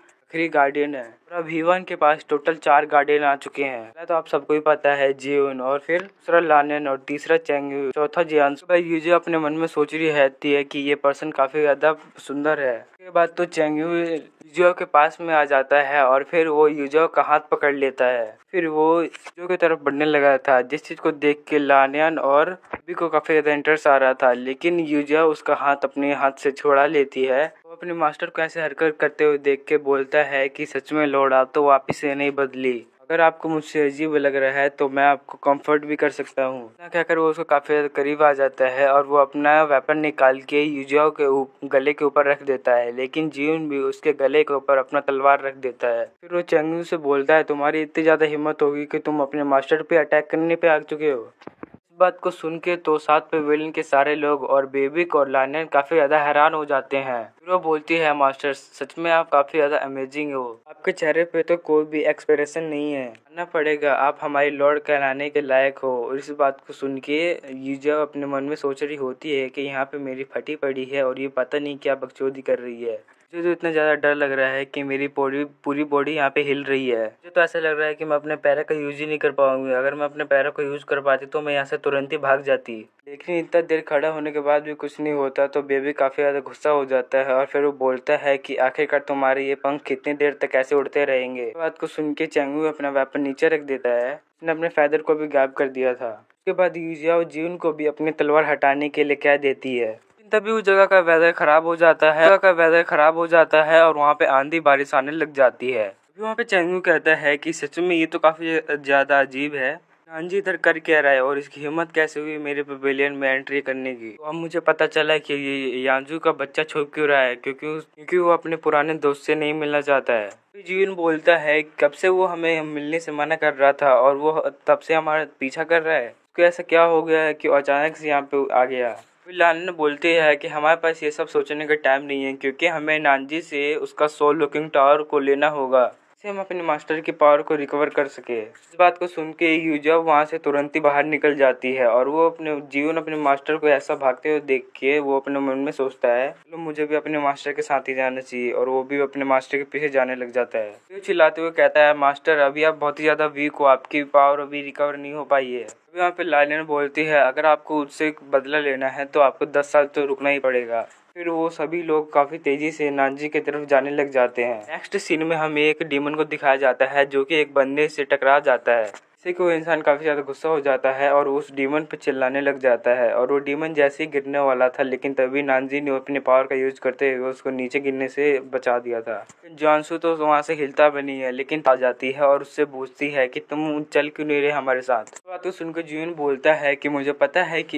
गार्डियन है। और अब हीवन के पास टोटल 4 गार्डियन आ चुके हैं। पहला तो आप सबको ही पता है जियोन, और फिर दूसरा लानन, और तीसरा चैंगू, चौथा जियांसु। भाई यूजे अपने मन में सोच रही रहती है कि ये पर्सन काफी ज्यादा सुंदर है। उसके बाद तो चैंगू यूजो के पास में आ जाता है और फिर वो यूजो का हाथ पकड़ लेता है। फिर वो यूजो की तरफ बढ़ने लगा था, जिस चीज को देख के लानियन और भी को काफी ज्यादा इंटरेस्ट आ रहा था। लेकिन यूजो उसका हाथ अपने हाथ से छुड़ा लेती है। वो अपने मास्टर को ऐसे हरकत करते हुए देख के बोलता है कि सच में लौट आप तो वापिस से नहीं बदली। अगर आपको मुझसे अजीब लग रहा है तो मैं आपको कंफर्ट भी कर सकता हूँ। ना कहकर वो उसको काफी ज्यादा करीब आ जाता है और वो अपना वेपन निकाल के यूजियो के गले के ऊपर रख देता है। लेकिन जियोन भी उसके गले के ऊपर अपना तलवार रख देता है। फिर वो चैंगू से बोलता है तुम्हारी इतनी ज्यादा हिम्मत होगी कि तुम अपने मास्टर पे अटैक करने पे आ चुके हो। इस बात को सुन के तो साथ पवेलियन के सारे लोग और बेबिक और लानियन काफी ज्यादा हैरान हो जाते हैं। फिर वो बोलती है मास्टर सच में आप काफी ज्यादा अमेजिंग हो, आपके चेहरे पे तो कोई भी एक्सप्रेशन नहीं है, मानना पड़ेगा आप हमारे लॉर्ड कहलाने के लायक हो। और इस बात को सुन के यूजा अपने मन में सोच रही होती है कि यहाँ पे मेरी फटी पड़ी है और ये पता नहीं क्या बकचोदी कर रही है। मुझे तो इतना ज़्यादा डर लग रहा है कि मेरी पूरी बॉडी यहाँ पे हिल रही है। मुझे तो ऐसा लग रहा है कि मैं अपने पैरों का यूज ही नहीं कर पाऊंगी। अगर मैं अपने पैरों को यूज कर पाती तो मैं यहाँ से तुरंत ही भाग जाती। लेकिन इतना देर खड़ा होने के बाद भी कुछ नहीं होता तो बेबी काफ़ी ज़्यादा गुस्सा हो जाता है और फिर वो बोलता है कि आखिरकार तुम्हारे ये पंख कितनी देर तक ऐसे उड़ते रहेंगे। इस बात को सुन के चैंगू अपना वेपन नीचे रख देता है। उसने अपने फैदर को भी गायब कर दिया था। उसके बाद यूजिया और जीवन को भी अपनी तलवार हटाने के लिए कह देती है। तभी उस जगह का वेदर खराब हो जाता है और वहाँ पे आंधी बारिश आने लग जाती है। वहाँ पे चैंगू कहता है कि सच में ये तो काफी ज्यादा अजीब है, नानजी इधर कर क्या रहा है और इसकी हिम्मत कैसे हुई मेरे पवेलियन में एंट्री करने की। तो अब मुझे पता चला कि ये यांजू का बच्चा छुप क्यों रहा है, क्योंकि वो अपने पुराने दोस्त से नहीं मिलना चाहता है। जीवन बोलता है कब से वो हमें मिलने से मना कर रहा था और वो तब से हमारा पीछा कर रहा है, उसको ऐसा क्या हो गया है कि अचानक से यहाँ पे आ गया। लालन बोलती है कि हमारे पास ये सब सोचने का टाइम नहीं है, क्योंकि हमें नानजी से उसका सोल लुकिंग टावर को लेना होगा, इससे हम अपने मास्टर की पावर को रिकवर कर सके। इस बात को सुन के यूजा वहाँ से तुरंत ही बाहर निकल जाती है और वो अपने मास्टर को ऐसा भागते हुए देख के वो अपने मन में सोचता है चलो मुझे भी अपने मास्टर के साथ ही जाना चाहिए, और वो भी अपने मास्टर के पीछे जाने लग जाता है। वो चिल्लाते हुए कहता है मास्टर अभी आप बहुत ही ज्यादा वीक हो, आपकी पावर अभी रिकवर नहीं हो पाई है। यहाँ पे लालिन बोलती है अगर आपको उससे बदला लेना है तो आपको 10 साल तो रुकना ही पड़ेगा। फिर वो सभी लोग काफी तेजी से नानजी की तरफ जाने लग जाते हैं। नेक्स्ट सीन में हमें एक डीमन को दिखाया जाता है जो कि एक बंदे से टकरा जाता है, जिससे कि वो इंसान काफी ज्यादा गुस्सा हो जाता है और उस डीमन पे चिल्लाने लग जाता है। और वो डीमन जैसे ही गिरने वाला था लेकिन तभी नानजी ने अपने पावर का यूज करते हुए उसको नीचे गिरने से बचा दिया था। जानसू तो वहाँ से हिलता भी नहीं है लेकिन आ जाती है और उससे पूछती है कि तुम चल क्यों नहीं रहे हमारे साथ। बात तो सुनकर जीवन बोलता है कि मुझे पता है कि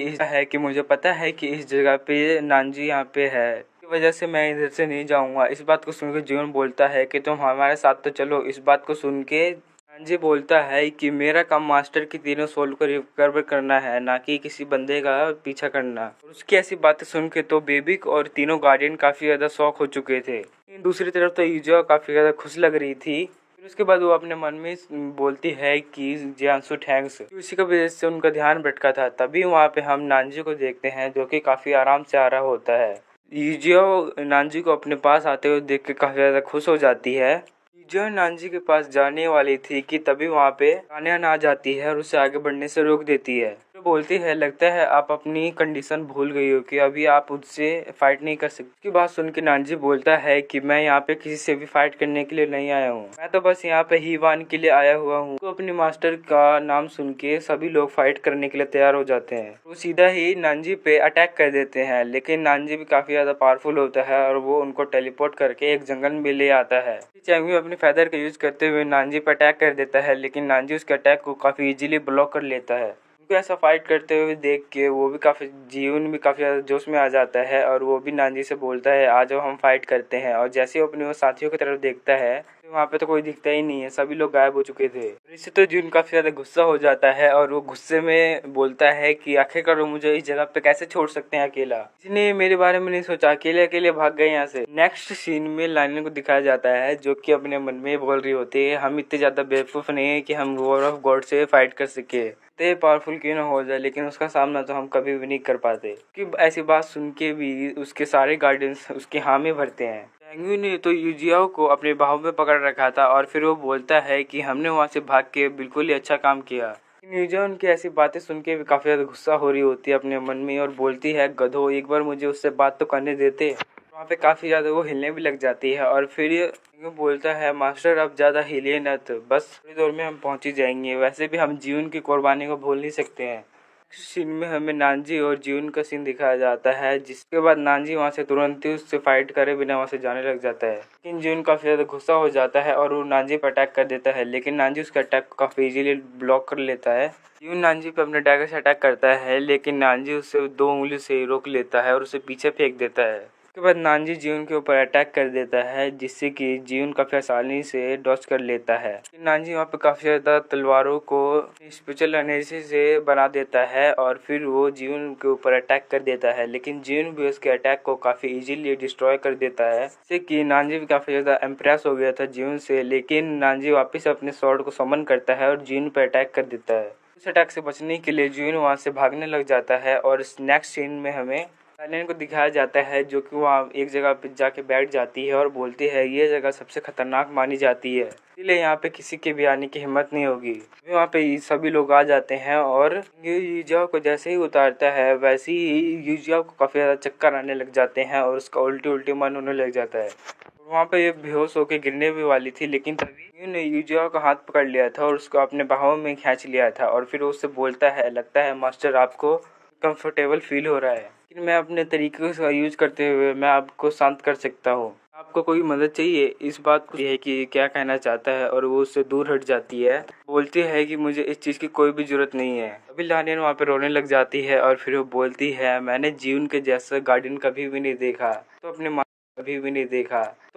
इस जगह पे नानजी यहाँ पे है, की वजह से मैं इधर से नहीं जाऊंगा। इस बात को सुनकर जीवन बोलता है कि तुम हमारे साथ तो चलो। इस बात को सुन के नानजी बोलता है कि मेरा काम मास्टर की तीनों सोल को रिकवर करना है, ना कि किसी बंदे का पीछा करना। और उसकी ऐसी बातें सुन के तो बेबिक और तीनों गार्डियन काफी ज्यादा शौक हो चुके थे। दूसरी तरफ तो यूजा काफी ज्यादा खुश लग रही थी। फिर उसके बाद वो अपने मन में बोलती है कि जियांसु थैंक्स, उसी की वजह से उनका ध्यान भटका था। तभी वहाँ पे हम नानजी को देखते हैं जो कि काफी आराम से आ रहा होता है। यूजियो नानजी को अपने पास आते हुए देख के काफी ज्यादा खुश हो जाती है। यूजियो नानजी के पास जाने वाली थी कि तभी वहाँ पे लानियन आ जाती है और उसे आगे बढ़ने से रोक देती है। तो बोलती है लगता है आप अपनी कंडीशन भूल गई हो कि अभी आप उससे फाइट नहीं कर सकती। उसकी बात सुन के नानजी बोलता है कि मैं यहाँ पे किसी से भी फाइट करने के लिए नहीं आया हूँ, मैं तो बस यहाँ पे हीवान के लिए आया हुआ हूँ। तो अपने मास्टर का नाम सुन के सभी लोग फाइट करने के लिए तैयार हो जाते हैं। वो सीधा ही नानजी पे अटैक कर देते हैं, लेकिन नानजी भी काफी ज्यादा पावरफुल होता है और वो उनको टेलीपोर्ट करके एक जंगल में ले आता है। चैंगमी अपने फेदर का यूज करते हुए नानजी पे अटैक कर देता है, लेकिन नानजी उसके अटैक को काफी इजीली ब्लॉक कर लेता है। उनको ऐसा फाइट करते हुए देख के वो भी काफी जीवन भी काफी ज्यादा जोश में आ जाता है और वो भी नानजी से बोलता है आ जाओ हम फाइट करते हैं। और जैसे ही अपने वो साथियों की तरफ देखता है तो वहाँ पे तो कोई दिखता ही नहीं है, सभी लोग गायब हो चुके थे। इससे तो जून काफी ज्यादा गुस्सा हो जाता है और वो गुस्से में बोलता है कि आखिरकार वो मुझे इस जगह पे कैसे छोड़ सकते हैं अकेला, इसने मेरे बारे में नहीं सोचा, अकेले अकेले भाग गए यहाँ से। नेक्स्ट सीन में लानिन को दिखाया जाता है जो कि अपने मन में बोल रही होती है हम इतने ज्यादा बेवकूफ नहीं है कि हम वॉर ऑफ गॉड से फाइट कर सके, ते पावरफुल क्यों ना हो जाए, लेकिन उसका सामना तो हम कभी भी नहीं कर पाते। कि ऐसी बात सुन के भी उसके सारे गार्डियंस उसके हामी भरते हैं। चैंगमी ने तो यूजियाओ को अपने बाहों में पकड़ रखा था और फिर वो बोलता है कि हमने वहाँ से भाग के बिल्कुल ही अच्छा काम किया। यूजियाओ उनकी ऐसी बातें सुन के भी काफी ज्यादा गुस्सा हो रही होती है अपने मन में और बोलती है गधो एक बार मुझे उससे बात तो करने देते। वहाँ पे काफी ज्यादा वो हिलने भी लग जाती है और फिर ये बोलता है मास्टर अब ज्यादा हिले न, तो बस थोड़ी देर में हम पहुंच ही जाएंगे, वैसे भी हम जीवन की कुर्बानी को भूल नहीं सकते हैं। सीन में हमें नानजी और जीवन का सीन दिखाया जाता है, जिसके बाद नानजी वहाँ से तुरंत ही उससे फाइट करे बिना वहाँ से जाने लग जाता है। लेकिन जीवन काफी ज्यादा गुस्सा हो जाता है और वो नानजी पर अटैक कर देता है, लेकिन नानजी उसके अटैक को काफी इजीली ब्लॉक कर लेता है। जीवन नानजी पे अपने डैगर से अटैक करता है, लेकिन नानजी उसे 2 उंगली से रोक लेता है और उसे पीछे फेंक देता है। उसके बाद नानजी जीवन के ऊपर अटैक कर देता है, जिससे कि जीवन काफी आसानी से डॉज कर लेता है। नानजी वहाँ पे काफी ज्यादा तलवारों को स्पेशल एनर्जी से बना देता है और फिर वो जीवन के ऊपर अटैक कर देता है, लेकिन जीवन भी उसके अटैक को काफी इजीली डिस्ट्रॉय कर देता है, जिससे कि नानजी भी काफी ज्यादा इम्प्रेस हो गया था जीवन से। लेकिन नानजी वापस अपने स्वॉर्ड को समन करता है और जीवन पर अटैक कर देता है। उस अटैक से बचने के लिए जीवन वहाँ से भागने लग जाता है और नेक्स्ट सीन में हमें लानिन को दिखाया जाता है जो कि वहाँ एक जगह पे जाके बैठ जाती है और बोलती है ये जगह सबसे खतरनाक मानी जाती है, इसलिए यहाँ पे किसी के भी आने की हिम्मत नहीं होगी। वहाँ पे सभी लोग आ जाते हैं और यूजियाओ को जैसे ही उतारता है वैसे ही यूजियाओ को काफी ज्यादा चक्कर आने लग जाते हैं और उसका उल्टी उल्टी मन होने लग जाता है। वहाँ पे ये बेहोश होकर गिरने भी वाली थी, लेकिन तभी ने यूजियाओ का हाथ पकड़ लिया था और उसको अपने बाहों में खींच लिया था और फिर उससे बोलता है लगता है मास्टर आपको कंफर्टेबल फील हो रहा है, लेकिन मैं अपने तरीके का यूज करते हुए मैं आपको शांत कर सकता हूँ, आपको कोई मदद चाहिए। इस बात को है कि क्या कहना चाहता है और वो उससे दूर हट जाती है, बोलती है कि मुझे इस चीज़ की कोई भी जरूरत नहीं है। अभी लानिन वहाँ पे रोने लग जाती है और फिर वो बोलती है मैंने जीवन के जैसा गार्डियन कभी भी नहीं देखा, तो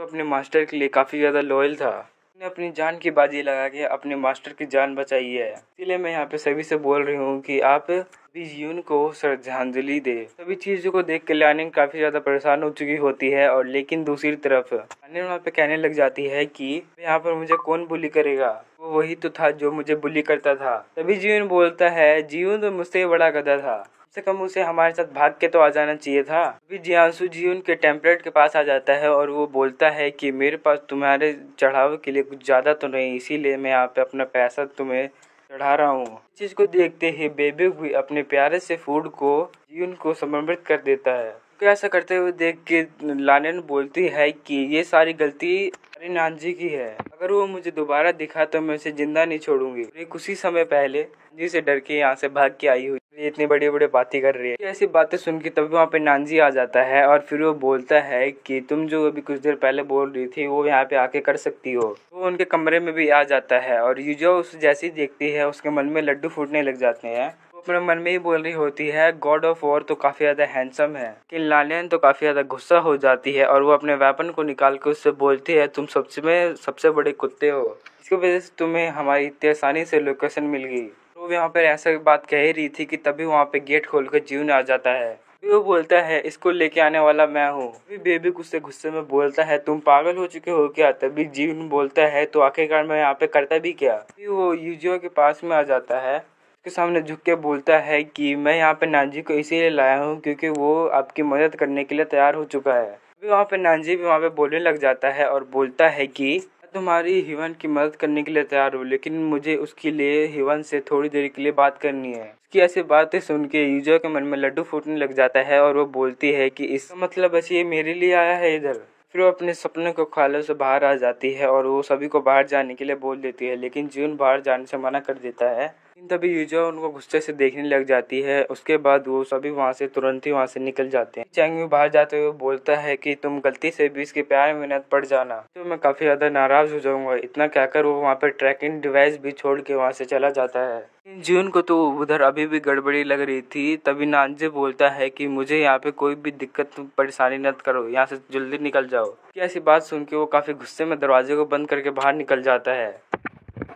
अपने मास्टर के लिए काफ़ी ज़्यादा लॉयल था, ने अपनी जान की बाजी लगा के अपने मास्टर की जान बचाई है। इसलिए मैं यहाँ पे सभी से बोल रही हूँ कि आप भी जीवन को श्रद्धांजलि दे। सभी चीजों को देख के लानिन काफी ज्यादा परेशान हो चुकी होती है और लेकिन दूसरी तरफ लानिन वहाँ पे कहने लग जाती है कि यहाँ पर मुझे कौन बुली करेगा, वो वही तो था जो मुझे बुली करता था। तभी जीवन बोलता है जीवन तो मुझसे बड़ा गधा था, से कम उसे हमारे साथ भाग के तो आ जाना चाहिए था। अभी जियांसु जीवन के टेम्पलेट के पास आ जाता है और वो बोलता है कि मेरे पास तुम्हारे चढ़ावे के लिए कुछ ज्यादा तो नहीं, इसीलिए मैं यहाँ पे अपना पैसा तुम्हें चढ़ा रहा हूँ। इस चीज को देखते ही बेबी भी अपने प्यारे से फूड को जीवन को समर्पित कर देता है। ऐसा करते हुए देख के लानिन बोलती है कि ये सारी गलती अरे नानजी की है, अगर वो मुझे दोबारा दिखा तो मैं उसे जिंदा नहीं छोड़ूंगी। कुछ ही समय पहले जिसे डर के यहाँ से भाग के आई हुई, ये इतनी बड़ी बड़ी बातें कर रही है। ऐसी बातें सुन के तभी वहाँ पे नानजी आ जाता है और फिर वो बोलता है कि तुम जो अभी कुछ देर पहले बोल रही थी वो यहाँ पे आके कर सकती हो। वो उनके कमरे में भी आ जाता है और यूजियाओ उसे जैसे ही देखती है उसके मन में लड्डू फूटने लग जाते हैं। अपने मन में ही बोल रही होती है गॉड ऑफ वॉर तो काफी ज्यादा हैंडसम है, कि लानिन तो काफी ज्यादा गुस्सा हो जाती है और वो अपने वेपन को निकाल के उससे बोलती है तुम सबसे बड़े कुत्ते हो, इसकी वजह से तुम्हें हमारी इतनी आसानी से लोकेशन मिल गई। तो यहाँ पर ऐसा बात कह रही थी कि तभी वहाँ पे गेट खोल कर जीवन आ जाता है। वो बोलता है इसको लेके आने वाला मैं हूँ। बेबी गुस्से गुस्से में बोलता है तुम पागल हो चुके हो क्या। तभी जीवन बोलता है तो आखिरकार मैं यहाँ पे करता भी क्या। वो यूजियो के पास में आ जाता है, उसके सामने झुक के बोलता है कि मैं यहाँ पे नानजी को इसीलिए लाया हूँ क्योंकि वो आपकी मदद करने के लिए तैयार हो चुका है। अभी वहाँ पे नानजी भी वहाँ पे बोलने लग जाता है और बोलता है कि मैं तुम्हारी हिवन की मदद करने के लिए तैयार हूँ, लेकिन मुझे उसके लिए हिवन से थोड़ी देर के लिए बात करनी है। कि ऐसी बातें सुन के यूजो के मन में लड्डू फूटने लग जाता है और वो बोलती है कि इसका मतलब बस ये मेरे लिए आया है इधर। फिर वो अपने सपने को ख्यालों से बाहर आ जाती है और वो सभी को बाहर जाने के लिए बोल देती है, लेकिन जून बाहर जाने से मना कर देता है। लेकिन तभी यूजो उनको गुस्से से देखने लग जाती है। उसके बाद वो सभी वहाँ से तुरंत ही वहाँ से निकल जाते हैं। चैंग बाहर जाते हुए बोलता है कि तुम गलती से भी इसके प्यार में न पड़ जाना तो मैं काफी ज्यादा नाराज हो जाऊंगा। इतना कहकर वो वहाँ पे ट्रैकिंग डिवाइस भी छोड़ के वहाँ से चला जाता है। जून को तो उधर अभी भी गड़बड़ी लग रही थी। तभी नानजे बोलता है कि मुझे यहाँ पे कोई भी दिक्कत परेशानी मत करो, यहाँ से जल्दी निकल जाओ। कि ऐसी बात सुन के वो काफी गुस्से में दरवाजे को बंद करके बाहर निकल जाता है।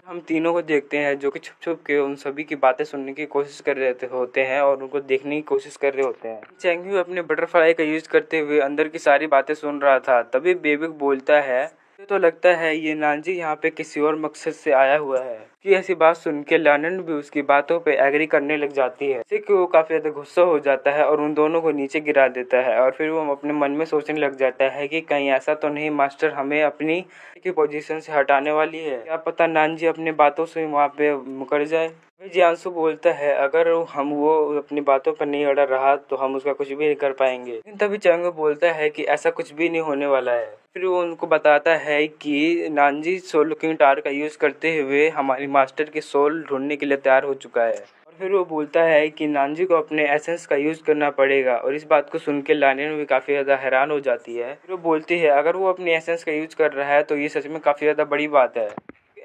हम तीनों को देखते हैं जो कि छुप छुप के उन सभी की बातें सुनने की कोशिश कर रहे होते हैं और उनको देखने की कोशिश कर रहे होते हैं। चैंगयू अपने बटरफ्लाई का यूज करते हुए अंदर की सारी बातें सुन रहा था। तभी बेबिक बोलता है तो लगता है ये नानजी यहाँ पे किसी और मकसद से आया हुआ है। कि ऐसी बात सुन के लानन भी उसकी बातों पे एग्री करने लग जाती है, जिससे कि वो काफी ज्यादा गुस्सा हो जाता है और उन दोनों को नीचे गिरा देता है। और फिर वो अपने मन में सोचने लग जाता है कि कहीं ऐसा तो नहीं मास्टर हमें अपनी की पोजीशन से हटाने वाली है, क्या पता नानजी अपनी बातों से वहाँ पे मुकर जाए। जियांसु बोलता है अगर वो अपनी बातों पर नहीं अड़ा रहा तो हम उसका कुछ भी नहीं कर पाएंगे। लेकिन तभी चैंगो बोलता है कि ऐसा कुछ भी नहीं होने वाला है। फिर वो उनको बताता है कि नानजी सोल लुकिंग टावर का यूज करते हुए हमारी मास्टर की सोल ढूंढने के लिए तैयार हो चुका है। और फिर वो बोलता है कि नानजी को अपने एसेंस का यूज करना पड़ेगा। और इस बात को सुन के लानिन भी काफी ज्यादा हैरान हो जाती है। फिर वो बोलती है अगर वो अपने एसेंस का यूज कर रहा है तो ये सच में काफी ज्यादा बड़ी बात है।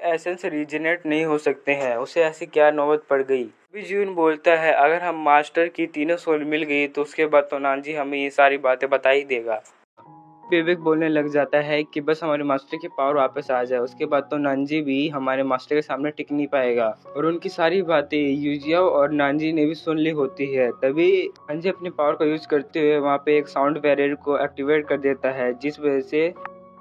एसेंस रीजनरेट नहीं हो सकते हैं, उसे ऐसी क्या नौबत पड़ गई। अभी जून बोलता है अगर हम मास्टर की तीनों सोल मिल गई तो उसके बाद तो नानजी हमें ये सारी बातें बता ही देगा। बेबिक बोलने लग जाता है कि बस हमारे मास्टर की पावर वापस आ जाए, उसके बाद तो नानजी भी हमारे मास्टर के सामने टिक नहीं पाएगा। और उनकी सारी बातें यूजियाओ और नानजी ने भी सुन ली होती है। तभी नानजी अपनी पावर का यूज करते हुए वहाँ पे एक साउंड बैरियर को एक्टिवेट कर देता है, जिस वजह से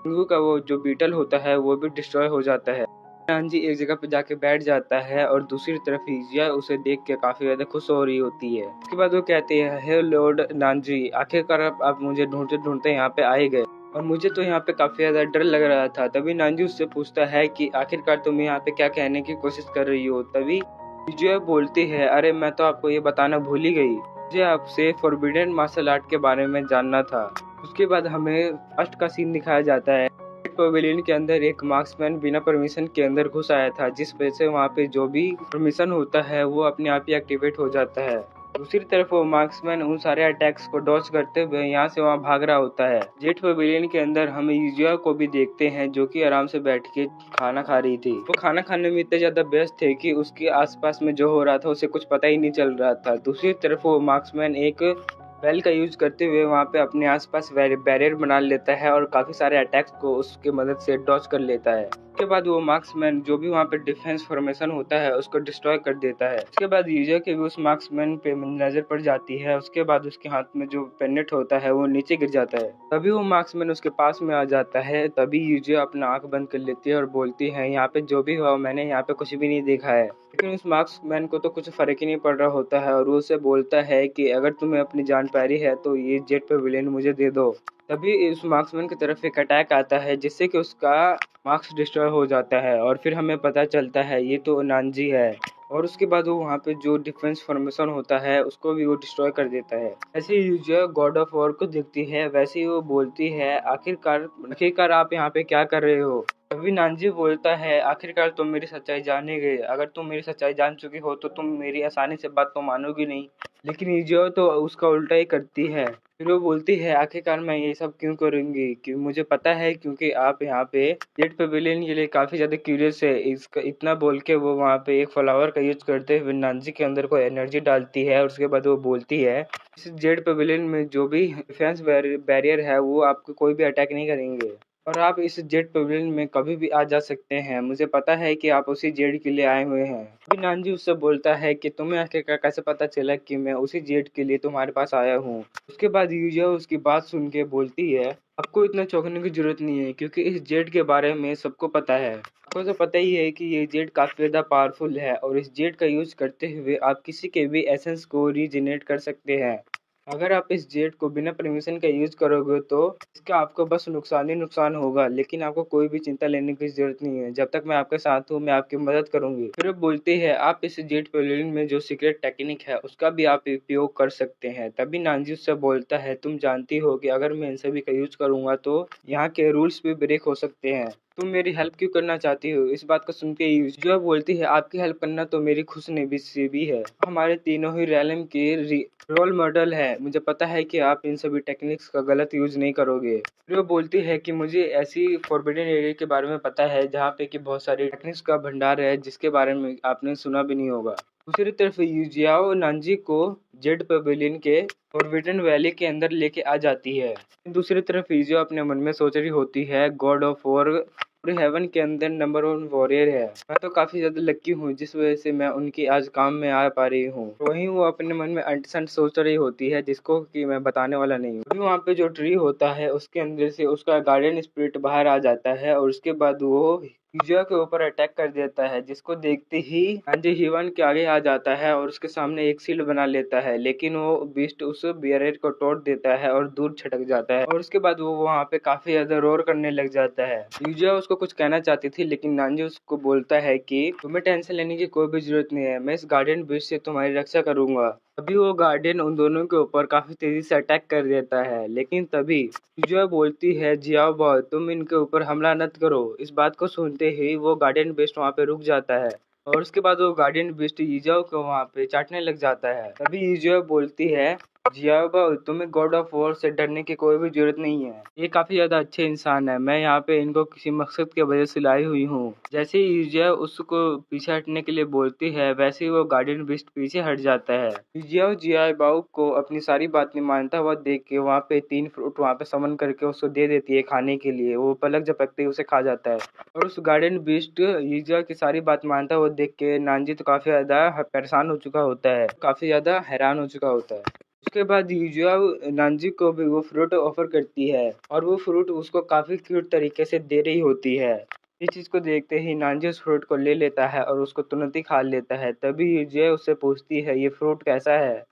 का वो जो बीटल होता है वो भी डिस्ट्रॉय हो जाता है। नानजी एक जगह पे जाके बैठ जाता है और दूसरी तरफ यूजिया उसे देख के काफी ज्यादा खुश हो रही होती है। उसके बाद वो कहते हैं हे लॉर्ड नानजी, आखिरकार आप मुझे ढूंढते ढूंढते यहाँ पे आए गए और मुझे तो यहाँ पे काफी ज्यादा डर लग रहा था। तभी नानजी उससे पूछता है कि आखिरकार तुम यहाँ पे क्या कहने की कोशिश कर रही हो। तभी यूजिया बोलती है अरे मैं तो आपको ये बताना भूल ही गई, मुझे आपसे फॉरबिडन मार्शल आर्ट के बारे में जानना था। उसके बाद हमें फर्स्ट का सीन दिखाया जाता है। पवेलियन के अंदर एक मार्क्समैन बिना परमिशन के अंदर घुस आया था, जिस वजह से वहाँ पे जो भी परमिशन होता है वो अपने आप ही एक्टिवेट हो जाता है। दूसरी तरफ वो मार्क्समैन उन सारे अटैक्स को डॉज करते हुए यहाँ से वहाँ भाग रहा होता है। जेट पवेलियन के अंदर हम यूजिया को भी देखते हैं जो कि आराम से बैठ के खाना खा रही थी। वो खाना खाने में इतने ज्यादा व्यस्त थे कि उसके आसपास में जो हो रहा था उसे कुछ पता ही नहीं चल रहा था। दूसरी तरफ वो मार्क्समैन एक बेल का यूज करते हुए वहाँ पे अपने आसपास बैरियर बना लेता है और काफी सारे अटैक्स को उसके मदद से डॉज कर लेता है। उसके बाद वो मार्क्समैन जो भी वहाँ पे डिफेंस फॉर्मेशन होता है उसको डिस्ट्रॉय कर देता है। उसके बाद यूजर के भी उस मार्क्समैन पे नजर पड़ जाती है। उसके बाद उसके हाथ में जो पेनेट होता है वो नीचे गिर जाता है। तभी वो मार्क्समैन उसके पास में आ जाता है। तभी यूजर अपना आंख बंद कर लेती है और बोलती है यहाँ पे जो भी हुआ मैंने यहाँ पे कुछ भी नहीं देखा है। लेकिन उस मार्क्समैन को तो कुछ फर्क ही नहीं पड़ रहा होता है और वो उसे बोलता है कि अगर तुम्हें अपनी जान प्यारी है तो ये जेट पवेलियन मुझे दे दो। तभी उस मार्क्समैन की तरफ एक अटैक आता है जिससे कि उसका मार्क्स डिस्ट्रॉय हो जाता है और फिर हमें पता चलता है ये तो नानजी है। और उसके बाद वो वहाँ पे जो डिफेंस फॉर्मेशन होता है उसको भी वो डिस्ट्रॉय कर देता है। ऐसे ही यूजिया गॉड ऑफ वॉर को देखती है, वैसे ही वो बोलती है आखिरकार आप यहाँ पे क्या कर रहे हो। तभी नानजी बोलता है आखिरकार तुम मेरी सच्चाई जाने गए, अगर तुम मेरी सच्चाई जान चुकी हो तो तुम मेरी आसानी से बात तो मानोगी नहीं। लेकिन यूजिया तो उसका उल्टा ही करती है। फिर वो बोलती है आखिरकार मैं ये सब क्यों करूंगी, कि मुझे पता है क्योंकि आप यहाँ पे जेट पवेलियन के लिए काफी ज्यादा क्यूरियस है। इसका इतना बोल के वो वहाँ पे एक फ्लावर का यूज करते हुए नानजी के अंदर कोई एनर्जी डालती है और उसके बाद वो बोलती है इस जेट पवेलियन में जो भी डिफेंस बैरियर है वो आपको कोई भी अटैक नहीं करेंगे और आप इस जेट पवेलियन में कभी भी आ जा सकते हैं। मुझे पता है कि आप उसी जेट के लिए आए हुए हैं। अभी नानजी उससे बोलता है कि तुम्हें आखिरकार कैसे पता चला कि मैं उसी जेट के लिए तुम्हारे पास आया हूँ। उसके बाद यूजिया उसकी बात सुन के बोलती है आपको इतना चौंकने की जरूरत नहीं है क्योंकि इस जेट के बारे में सबको पता है। आपको तो पता ही है कि ये जेट काफी ज्यादा पावरफुल है और इस जेट का यूज करते हुए आप किसी के भी एसेंस को रीजनरेट कर सकते हैं। अगर आप इस जेट को बिना परमिशन का यूज करोगे तो इसका आपको बस नुकसान ही नुकसान होगा, लेकिन आपको कोई भी चिंता लेने की जरूरत नहीं है। जब तक मैं आपके साथ हूँ मैं आपकी मदद करूंगी। फिर वो बोलती है आप इस जेट पेविलियन में जो सीक्रेट टेक्निक है उसका भी आप उपयोग कर सकते हैं। तभी नानजी उससे बोलता है तुम जानती हो कि अगर मैं इन सभी का यूज करूंगा तो यहाँ के रूल्स भी ब्रेक हो सकते हैं। तुम मेरी हेल्प क्यों करना चाहती हो? इस बात को सुन के यूजुआ बोलती है आपकी हेल्प करना तो मेरी खुश नसीबी है। हमारे तीनों ही रैलम के रोल मॉडल है। मुझे पता है कि आप इन सभी टेक्निक्स का गलत यूज नहीं करोगे। फिर वो बोलती है कि मुझे ऐसी फॉरबिडन एरिया के बारे में पता है जहाँ पे कि बहुत सारी टेक्निक्स का भंडार है जिसके बारे में आपने सुना भी नहीं होगा। दूसरी तरफ यूजियाओ नानजी को जेड पेविलियन के फॉरबिडन वैली के अंदर लेके आ जाती है। दूसरी तरफ यूजियाओ अपने मन में सोच रही होती है गॉड ऑफ वॉर पूरे हेवन के अंदर नंबर 1 वॉरियर है। मैं तो काफी ज्यादा लकी हूँ जिस वजह से मैं उनकी आज काम में आ पा रही हूँ। वहीं वो अपने मन में अंटसंट सोच रही होती है जिसको कि मैं बताने वाला नहीं हूँ। अभी वहाँ पे जो ट्री होता है उसके अंदर से उसका गार्डियन स्पिरिट बाहर आ जाता है और उसके बाद वो यूजिया के ऊपर अटैक कर देता है, जिसको देखते ही अंजी हिवन के आगे आ जाता है और उसके सामने एक शील्ड बना लेता है। लेकिन वो बीस्ट उस बैरियर को तोड़ देता है और दूर छटक जाता है और उसके बाद वो वहाँ पे काफी ज्यादा रोर करने लग जाता है। यूजिया उसको कुछ कहना चाहती थी लेकिन नानजी उसको बोलता है कि तुम्हें टेंशन लेने की कोई भी जरूरत नहीं है, मैं इस गार्डियन बीस्ट से तुम्हारी रक्षा करूंगा। तभी वो गार्डियन उन दोनों के ऊपर काफी तेजी से अटैक कर देता है, लेकिन तभी यूजिया बोलती है जियाओ बॉय तुम इनके ऊपर हमला मत करो। इस बात को सुनते ही वो गार्डियन बीस्ट वहाँ पे रुक जाता है और उसके बाद वो गार्डियन बीस्ट यूजिया को वहाँ पे चाटने लग जाता है। तभी यूजिया बोलती है जियाबा तुम्हें गॉड ऑफ वॉर से डरने की कोई भी जरूरत नहीं है, ये काफी ज्यादा अच्छे इंसान है, मैं यहाँ पे इनको किसी मकसद की वजह से लाई हुई हूँ। जैसे ही यूजिया उसको पीछे हटने के लिए बोलती है वैसे ही वो गार्डियन बिस्ट पीछे हट जाता है। यूजिया जियाबाऊ को अपनी सारी बात नहीं मानता हुआ देख के वहाँ पे 3 फ्रूट वहाँ पे समन करके उसको दे देती है खाने के लिए। वो पलक झपकते ही उसे खा जाता है और उस गार्डियन बिस्ट यूजिया की सारी बात मानता हुआ देख के नानजी तो काफी ज्यादा परेशान हो चुका होता है, काफी ज्यादा हैरान हो चुका होता है। उसके बाद यूजुआ नानजी को भी वो फ्रूट ऑफर करती है और वो फ्रूट उसको काफी क्यूट तरीके से दे रही होती है। इस चीज को देखते ही नानजी उस फ्रूट को ले लेता है और उसको तुरंत ही खा लेता है। तभी यूजुआ उससे पूछती है ये फ्रूट कैसा है?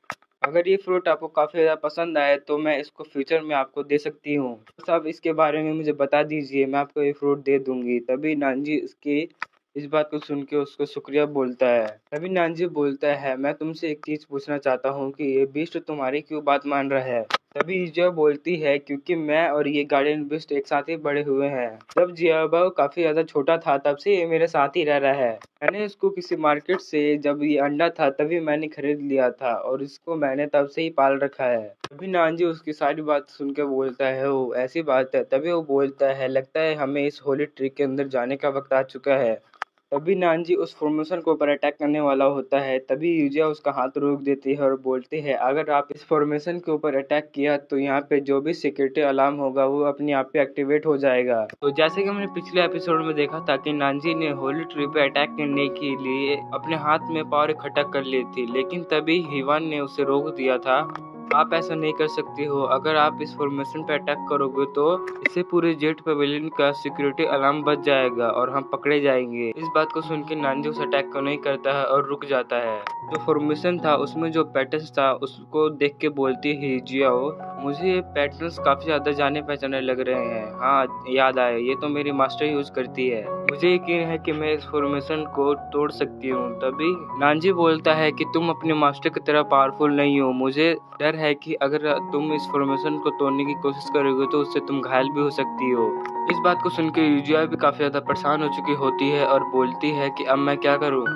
अगर ये फ्रूट आपको काफी ज्यादा पसंद आए तो मैं इसको फ्यूचर में आपको दे सकती हूँ, बस आप इसके बारे में मुझे बता दीजिए, मैं आपको ये फ्रूट दे दूंगी। तभी नानजी उसकी इस बात को सुन के उसको शुक्रिया बोलता है। तभी नानजी बोलता है मैं तुमसे एक चीज पूछना चाहता हूँ कि ये बीस्ट तुम्हारी क्यों बात मान रहा है? तभी यूजिया बोलती है क्योंकि मैं और ये गार्डियन बीस्ट एक साथ ही बड़े हुए हैं। जब जियाबाओ काफी ज्यादा छोटा था तब से ये मेरे साथ ही रह रहा है। मैंने इसको किसी मार्केट से जब ये अंडा था तभी मैंने खरीद लिया था और इसको मैंने तब से ही पाल रखा है। तभी नानजी उसकी सारी बात सुन के बोलता है ओ ऐसी बात है। तभी वो बोलता है लगता है हमें इस होली ट्री के अंदर जाने का वक्त आ चुका है। तभी नानजी उस फॉर्मेशन के ऊपर अटैक करने वाला होता है। तभी यूजिया उसका हाथ रोक देती है और बोलती है अगर आप इस फॉर्मेशन के ऊपर अटैक किया तो यहाँ पे जो भी सिक्योरिटी अलार्म होगा वो अपने आप पे एक्टिवेट हो जाएगा। तो जैसे कि हमने पिछले एपिसोड में देखा था कि नानजी ने होली ट्री पे अटैक करने के लिए अपने हाथ में पावर इकट्ठा कर ली थी, लेकिन तभी हिवान ने उसे रोक दिया था। आप ऐसा नहीं कर सकती हो, अगर आप इस फॉर्मेशन पे अटैक करोगे तो इससे पूरे जेट पेविलियन का सिक्योरिटी अलार्म बच जाएगा और हम पकड़े जाएंगे। इस बात को सुन के नानजी उस अटैक को नहीं करता है और रुक जाता है। जो फॉर्मेशन था उसमें जो पैटर्न्स था उसको देख के बोलती है जियाओ मुझे ये पैटर्न्स काफी ज्यादा जाने पहचाने लग रहे हैं। हाँ याद आए, ये तो मेरी मास्टर यूज करती है, मुझे यकीन है कि मैं इस फॉर्मेशन को तोड़ सकती हूँ। तभी नानजी बोलता है कि तुम अपने मास्टर की तरह पावरफुल नहीं हो, मुझे डर है कि अगर तुम इस फॉर्मेशन को तोड़ने की कोशिश करोगे तो उससे तुम घायल भी हो सकती हो। इस बात को सुन के यूजिया भी काफी ज्यादा परेशान हो चुकी होती है और बोलती है कि अब मैं क्या करूँ।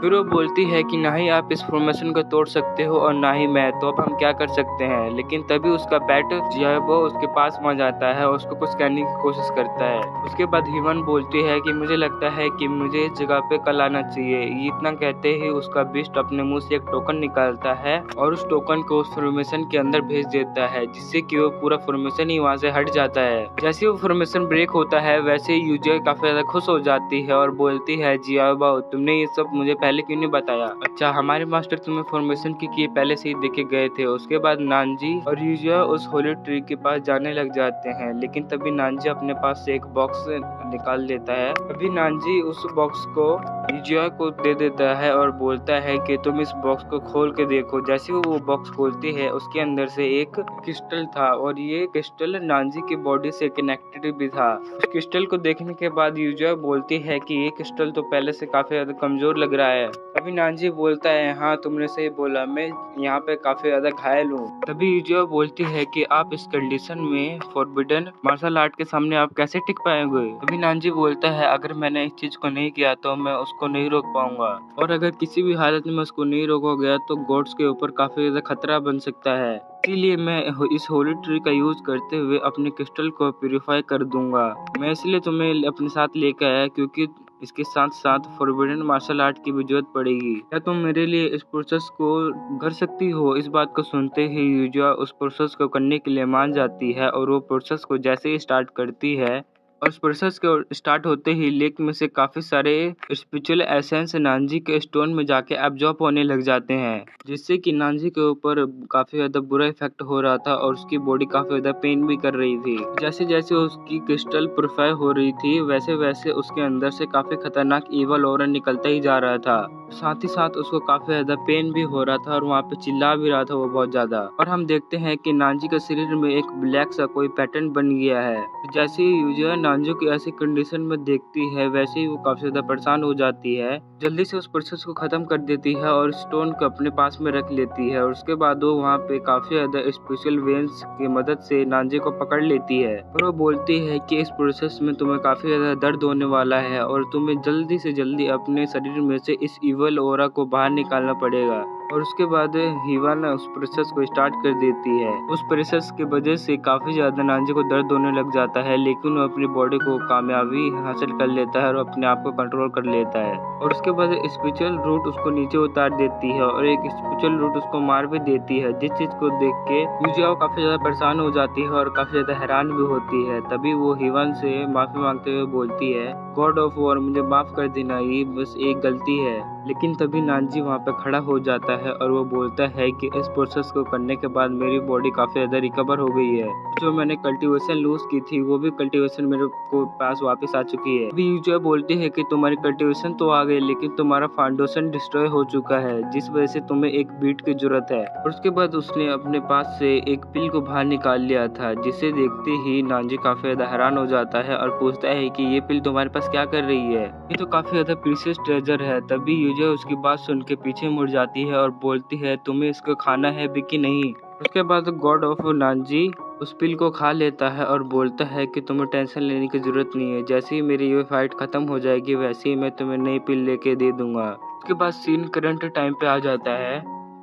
फिर वो बोलती है कि ना ही आप इस फॉर्मेशन को तोड़ सकते हो और ना ही मैं, तो अब हम क्या कर सकते हैं। लेकिन तभी उसका पेट जियाबो उसके पास आ जाता है और उसको कुछ कहने की कोशिश करता है। उसके बाद हिवन बोलती है कि मुझे लगता है कि मुझे इस जगह पे कल आना चाहिए। ये इतना कहते ही उसका बीस्ट अपने मुंह से एक टोकन निकालता है और उस टोकन को उस फॉर्मेशन के अंदर भेज देता है, जिससे कि वो पूरा फॉर्मेशन ही वहाँ से हट जाता है। जैसे वो फॉर्मेशन ब्रेक होता है वैसे ही यूजिया काफी ज्यादा खुश हो जाती है और बोलती है जियाबो तुमने ये सब मुझे पहले क्यों नहीं बताया? अच्छा, हमारे मास्टर तुम्हें फॉर्मेशन की पहले से ही देके गए थे। उसके बाद नानजी और यूजिया उस होली ट्री के पास जाने लग जाते हैं, लेकिन तभी नानजी अपने पास से एक बॉक्स निकाल लेता है। तभी नानजी उस बॉक्स को यूजिया को दे देता है और बोलता है कि तुम इस बॉक्स को खोल के देखो। जैसे वो बॉक्स खोलती है, उसके अंदर से एक क्रिस्टल था और ये क्रिस्टल नानजी की बॉडी से कनेक्टेड भी था। उस क्रिस्टल को देखने के बाद यूजिया बोलती है कि ये क्रिस्टल तो पहले से काफी ज्यादा कमजोर लग रहा है। तभी नानजी बोलता है, हाँ तुमने सही बोला, मैं यहाँ पे काफी ज्यादा घायल हूँ। तभी यूजिया बोलती है कि आप इस कंडीशन में फॉरबिडन मार्शल आर्ट के सामने आप कैसे टिक पाएंगे? तभी नानजी बोलता है, अगर मैंने इस चीज को नहीं किया तो मैं उसको नहीं रोक पाऊंगा, और अगर किसी भी हालत में उसको नहीं रोका गया तो गॉड्स के ऊपर काफी ज्यादा खतरा बन सकता है। इसीलिए मैं इस होली ट्री का यूज करते हुए अपने क्रिस्टल को प्यूरिफाई कर दूंगा। मैं इसलिए तुम्हें अपने साथ लेकर आया क्योंकि इसके साथ साथ फॉरबिडन मार्शल आर्ट की भी जरूरत पड़ेगी। क्या तुम मेरे लिए इस प्रोसेस को कर सकती हो? इस बात को सुनते ही यूजिया उस प्रोसेस को करने के लिए मान जाती है और वो प्रोसेस को जैसे ही स्टार्ट करती है और उस प्रोसेस के स्टार्ट होते ही लेक में से काफी सारे स्पिरिचुअल एसेंस नानजी के स्टोन में जाके एब्जॉर्ब होने लग जाते हैं, जिससे कि नानजी के ऊपर काफी ज्यादा बुरा इफेक्ट हो रहा था और उसकी बॉडी काफी ज्यादा पेन भी कर रही थी। जैसे जैसे उसकी क्रिस्टल प्यूरिफाई हो रही थी वैसे वैसे उसके अंदर से काफी खतरनाक ईवल ऑरा निकलता ही जा रहा था। साथ ही साथ उसको काफी ज्यादा पेन भी हो रहा था और वहाँ पे चिल्ला भी रहा था वो बहुत ज्यादा। और हम देखते हैं कि नानजी के शरीर में एक ब्लैक सा कोई पैटर्न बन गया है। जैसे ही यूजिया नानजी की ऐसी कंडीशन में देखती है वैसे ही वो काफी ज्यादा परेशान हो जाती है। जल्दी से उस प्रोसेस को खत्म कर देती है और स्टोन को अपने पास में रख लेती है, और उसके बाद वो वहाँ पे काफी ज्यादा स्पेशल वेन्स की मदद से नानजी को पकड़ लेती है और वो बोलती है कि इस प्रोसेस में तुम्हें काफी ज्यादा दर्द होने वाला है और तुम्हें जल्दी से जल्दी अपने शरीर में से इस इवल ऑरा को बाहर निकालना पड़ेगा। और उसके बाद हिवान उस प्रोसेस को स्टार्ट कर देती है। उस प्रोसेस की वजह से काफी ज्यादा नानजी को दर्द होने लग जाता है, लेकिन वो अपनी बॉडी को कामयाबी हासिल कर लेता है और अपने आप को कंट्रोल कर लेता है। और उसके बाद स्पिरिचुअल रूट उसको नीचे उतार देती है और एक स्पिरिचुअल रूट उसको मार भी देती है, जिस चीज को देख के यूजिया काफी ज्यादा परेशान हो जाती है और काफी ज्यादा हैरान भी होती है। तभी वो हिवान से माफी मांगते हुए बोलती है, गॉड ऑफ वॉर मुझे माफ कर देना, ये बस एक गलती है। लेकिन तभी नानजी वहाँ पे खड़ा हो जाता है और वो बोलता है कि इस प्रोसेस को करने के बाद मेरी बॉडी काफी ज्यादा रिकवर हो गई है। जो मैंने कल्टीवेशन लूज की थी वो भी कल्टीवेशन मेरे को पास वापस आ चुकी है। अभी यूजिया बोलती है कि तुम्हारी कल्टीवेशन तो आ गई लेकिन तुम्हारा फाउंडेशन डिस्ट्रॉय हो चुका है, जिस वजह से तुम्हें एक बीट की जरूरत है। और उसके बाद उसने अपने पास से एक पिल को बाहर निकाल लिया था, जिसे देखते ही नानजी काफी ज्यादा हैरान हो जाता है और पूछता है कि ये पिल तुम्हारे पास क्या कर रही है? ये तो काफी ज्यादा प्रीशियस ट्रेजर है। तभी यूजिया उसकी बात सुन के पीछे मुड़ जाती है और बोलती है, तुम्हें इसको खाना है भी कि नहीं? उसके बाद गॉड ऑफ नानजी उस पिल को खा लेता है और बोलता है कि तुम्हें टेंशन लेने की जरूरत नहीं है, जैसे ही मेरी ये फाइट खत्म हो जाएगी वैसे ही मैं तुम्हें नई पिल लेके दे दूंगा। उसके बाद सीन करंट टाइम पे आ जाता है।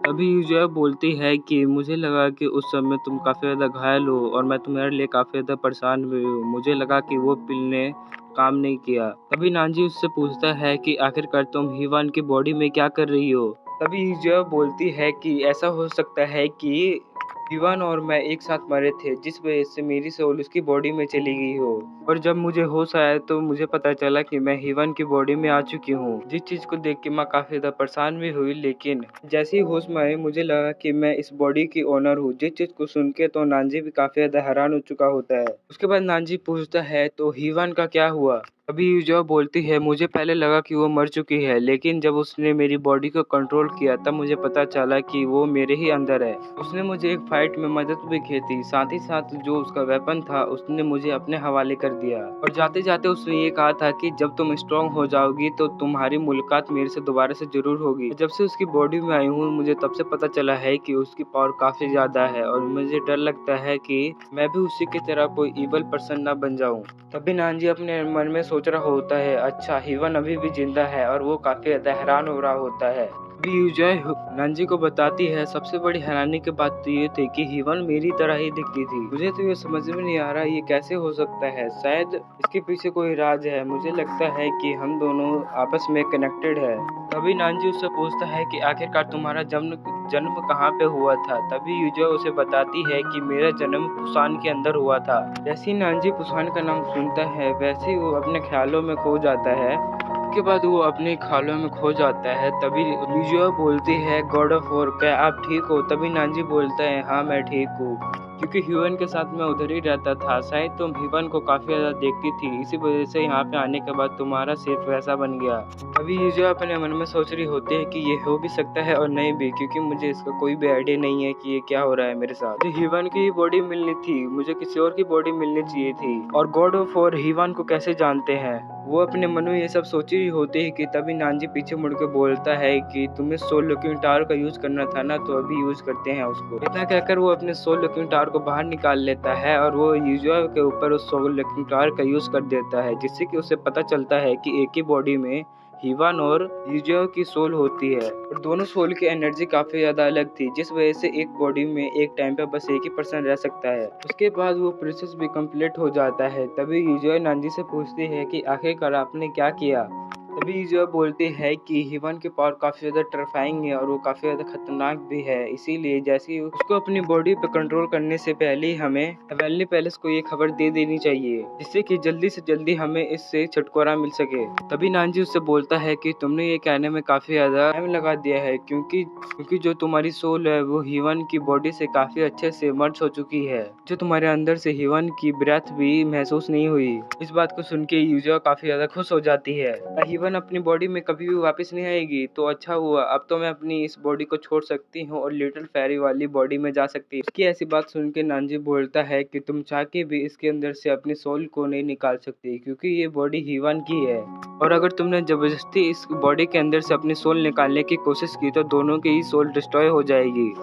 अभी यूजिया बोलती है कि मुझे लगा कि उस समय तुम काफी ज्यादा घायल हो और मैं तुम्हारे लिए काफी ज्यादा परेशान भी हूँ, मुझे लगा कि वो पिल ने काम नहीं किया। तभी नानजी उससे पूछता है कि आखिरकार तुम हिवान की बॉडी में क्या कर रही हो? तभी यूजिया बोलती है कि ऐसा हो सकता है कि हिवान और मैं एक साथ मरे थे, जिस वजह से मेरी सोल उसकी बॉडी में चली गई हो, और जब मुझे होश आया तो मुझे पता चला कि मैं हिवान की बॉडी में आ चुकी हूँ, जिस चीज को देख के मैं काफी ज्यादा परेशान भी हुई। लेकिन जैसे ही होश में आई मुझे लगा कि मैं इस बॉडी की ओनर हूँ, जिस चीज को सुन के तो नानजी भी काफी ज्यादा हैरान हो चुका होता है। उसके बाद नानजी पूछता है, तो हिवान का क्या हुआ? अभी यूजिया बोलती है, मुझे पहले लगा कि वो मर चुकी है, लेकिन जब उसने मेरी बॉडी को कंट्रोल किया तब मुझे पता चला कि वो मेरे ही अंदर है। उसने मुझे एक फाइट में मदद भी की थी, साथ ही साथ जो उसका वेपन था उसने मुझे अपने हवाले कर दिया, और जाते जाते उसने ये कहा था कि जब तुम स्ट्रांग हो जाओगी तो तुम्हारी मुलाकात मेरे से दोबारा से जरूर होगी। जब से उसकी बॉडी में आई हूँ मुझे तब से पता चला है कि उसकी पावर काफी ज्यादा है और मुझे डर लगता है कि मैं भी उसी की तरह कोई इवल पर्सन ना बन जाऊं। तभी नानजी अपने मन में सोच रहा होता है, अच्छा हिवान अभी भी जिंदा है, और वो काफी ज्यादा हैरान हो रहा होता है। अभी यूजिया नानजी को बताती है, सबसे बड़ी हैरानी की बात तो ये थी कि हिवान मेरी तरह ही दिखती थी। मुझे तो ये समझ में नहीं आ रहा ये कैसे हो सकता है, शायद इसके पीछे कोई राज है। मुझे लगता है कि हम दोनों आपस में कनेक्टेड है। तभी नानजी उससे पूछता है कि आखिरकार तुम्हारा जन्म कहाँ पे हुआ था? तभी यूजिया उसे बताती है कि मेरा जन्म पुसान के अंदर हुआ था। जैसे ही नानजी पुसान का नाम सुनता है वैसे ही वो अपने ख्यालों में खो जाता है। उसके बाद वो अपनी खालों में खो जाता है। तभी यूजुआ बोलती है, गॉड ऑफ वॉर क्या आप ठीक हो? तभी नांजी बोलता है, हाँ मैं ठीक हूँ, क्योंकि ह्यूवन के साथ मैं उधर ही रहता था। शायद तुम ह्यूवन को काफी ज्यादा देखती थी, इसी वजह से यहाँ पे आने के बाद तुम्हारा सिर्फ वैसा बन गया। अभी यूजुआ अपने मन में सोच रही होती है कि ये हो भी सकता है और नहीं भी, क्योंकि मुझे इसका कोई भी आइडिया नहीं है कि ये क्या हो रहा है मेरे साथ। मुझे ह्यूवन की बॉडी मिलनी थी, मुझे किसी और की बॉडी मिलनी चाहिए थी। और गॉड ऑफ वॉर ह्यूवन को कैसे जानते हैं? वो अपने मन में ये सब सोच रही होती है कि तभी नांजी पीछे मुड़ के बोलता है कि तुम्हें सोल लुकिंग टावर का यूज करना था ना, तो अभी यूज करते हैं उसको। इतना कहकर वो अपने सोल लुकिंग टावर को बाहर निकाल लेता है और वो यूजुआ के ऊपर उस सोल लुकिंग टावर का यूज कर देता है, जिससे कि उसे पता चलता है कि एक ही बॉडी में हीवान और यूजुआ की सोल होती है और दोनों सोल की एनर्जी काफी ज्यादा अलग थी, जिस वजह से एक बॉडी में एक टाइम पे बस एक ही पर्सन रह सकता है। उसके बाद वो प्रोसेस भी कंप्लीट हो जाता है। तभी यूजुआ नांजी से पूछती है कि आखिरकार आपने क्या किया? तभी यूजुआ बोलती है कि हीवन की पावर काफी ज्यादा टेरिफाइंग है और वो काफी ज्यादा खतरनाक भी है, इसीलिए जैसे ही उसको अपनी बॉडी पे कंट्रोल करने से पहले ही हमें हेवनली पैलेस को ये खबर दे देनी चाहिए, जिससे कि जल्दी से जल्दी हमें इससे छुटकारा मिल सके। तभी नांजी उससे बोलता है कि तुमने ये कहने में काफी ज्यादा टाइम लगा दिया है, क्योंकि जो तुम्हारी सोल है वो हीवन की बॉडी से काफी अच्छे से मर्ज हो चुकी है, जो तुम्हारे अंदर से हीवन की ब्रेथ भी महसूस नहीं हुई। इस बात को सुन के यूजुआ काफी ज्यादा खुश हो जाती है। हीवन अपनी बॉडी में कभी भी वापस नहीं आएगी, तो अच्छा हुआ, अब तो मैं अपनी इस बॉडी को छोड़ सकती हूँ और लिटिल फेरी वाली बॉडी में जा सकती हूँ। उसकी ऐसी बात सुन के नांजी बोलता है कि तुम चाह के भी इसके अंदर से अपनी सोल को नहीं निकाल सकती, क्योंकि ये बॉडी हीवन की है, और अगर तुमने जबरदस्ती इस बॉडी के अंदर से अपनी सोल निकालने की कोशिश की तो दोनों की ही सोल डिस्ट्रॉय हो जाएगी।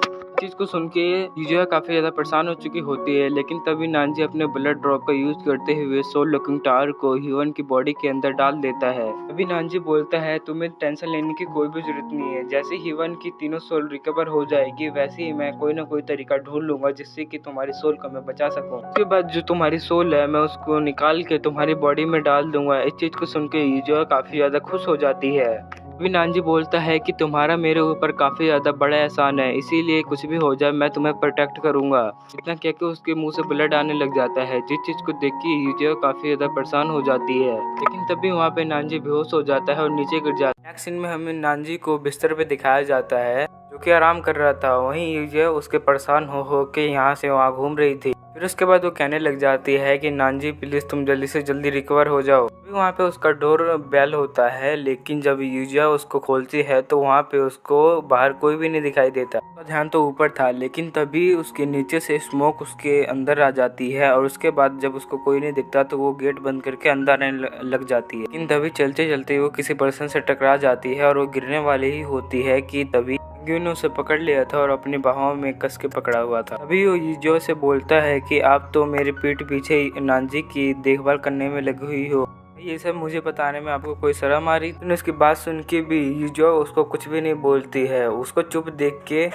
चीज को सुन के यूजुआ काफी ज्यादा परेशान हो चुकी होती है, लेकिन तभी नांजी अपने ब्लड ड्रॉप का यूज करते हुए सोल लुकिंग टावर को ह्यूवन की बॉडी के अंदर डाल देता है। तभी नांजी बोलता है, तुम्हें टेंशन लेने की कोई भी जरूरत नहीं है, जैसे ह्यूवन की तीनों सोल रिकवर हो जाएगी वैसे ही मैं कोई ना कोई तरीका ढूंढ लूंगा जिससे कि तुम्हारी सोल को मैं बचा सकूं। उसके बाद जो तुम्हारी सोल है मैं उसको निकाल के तुम्हारी बॉडी में डाल दूंगा। इस चीज को सुन के यूजुआ काफी ज्यादा खुश हो जाती है। अभी नांजी बोलता है कि तुम्हारा मेरे ऊपर काफी ज्यादा बड़ा एहसान है, इसीलिए कुछ भी हो जाए मैं तुम्हें प्रोटेक्ट करूंगा। इतना कह के उसके मुंह से ब्लड आने लग जाता है, जिस चीज को देख के यूजिया काफी ज्यादा परेशान हो जाती है। लेकिन तभी वहाँ पे नांजी बेहोश हो जाता है और नीचे गिर जाता है। नेक्स्ट सीन में हमें नांजी को बिस्तर पे दिखाया जाता है, जो कि आराम कर रहा था। वहीं यूजिया उसके परेशान हो के यहाँ से वहाँ घूम रही थी। फिर उसके बाद वो कहने लग जाती है कि नांजी प्लीज तुम जल्दी से जल्दी रिकवर हो जाओ। वहाँ पे उसका डोर बेल होता है, लेकिन जब यूजिया उसको खोलती है तो वहाँ पे उसको बाहर कोई भी नहीं दिखाई देता। उसका ध्यान तो ऊपर था, लेकिन तभी उसके नीचे से स्मोक उसके अंदर आ जाती है और उसके बाद जब उसको कोई नहीं दिखता तो वो गेट बंद करके अंदर आने लग जाती है। लेकिन तभी चलते चलते वो किसी पर्सन से टकरा जाती है और वो गिरने वाली ही होती है कि तभी ने उसे पकड़ लिया था और अपनी बाहों में कस के पकड़ा हुआ था। अभी वो यूजिया से बोलता है कि आप तो मेरे पीठ पीछे नांजी की देखभाल करने में लगी हुई हो, ये सब मुझे बताने में आपको कोई शर्म आ रही? तो उसकी बात सुन के भी यूजिया उसको कुछ भी नहीं बोलती है। उसको चुप देख के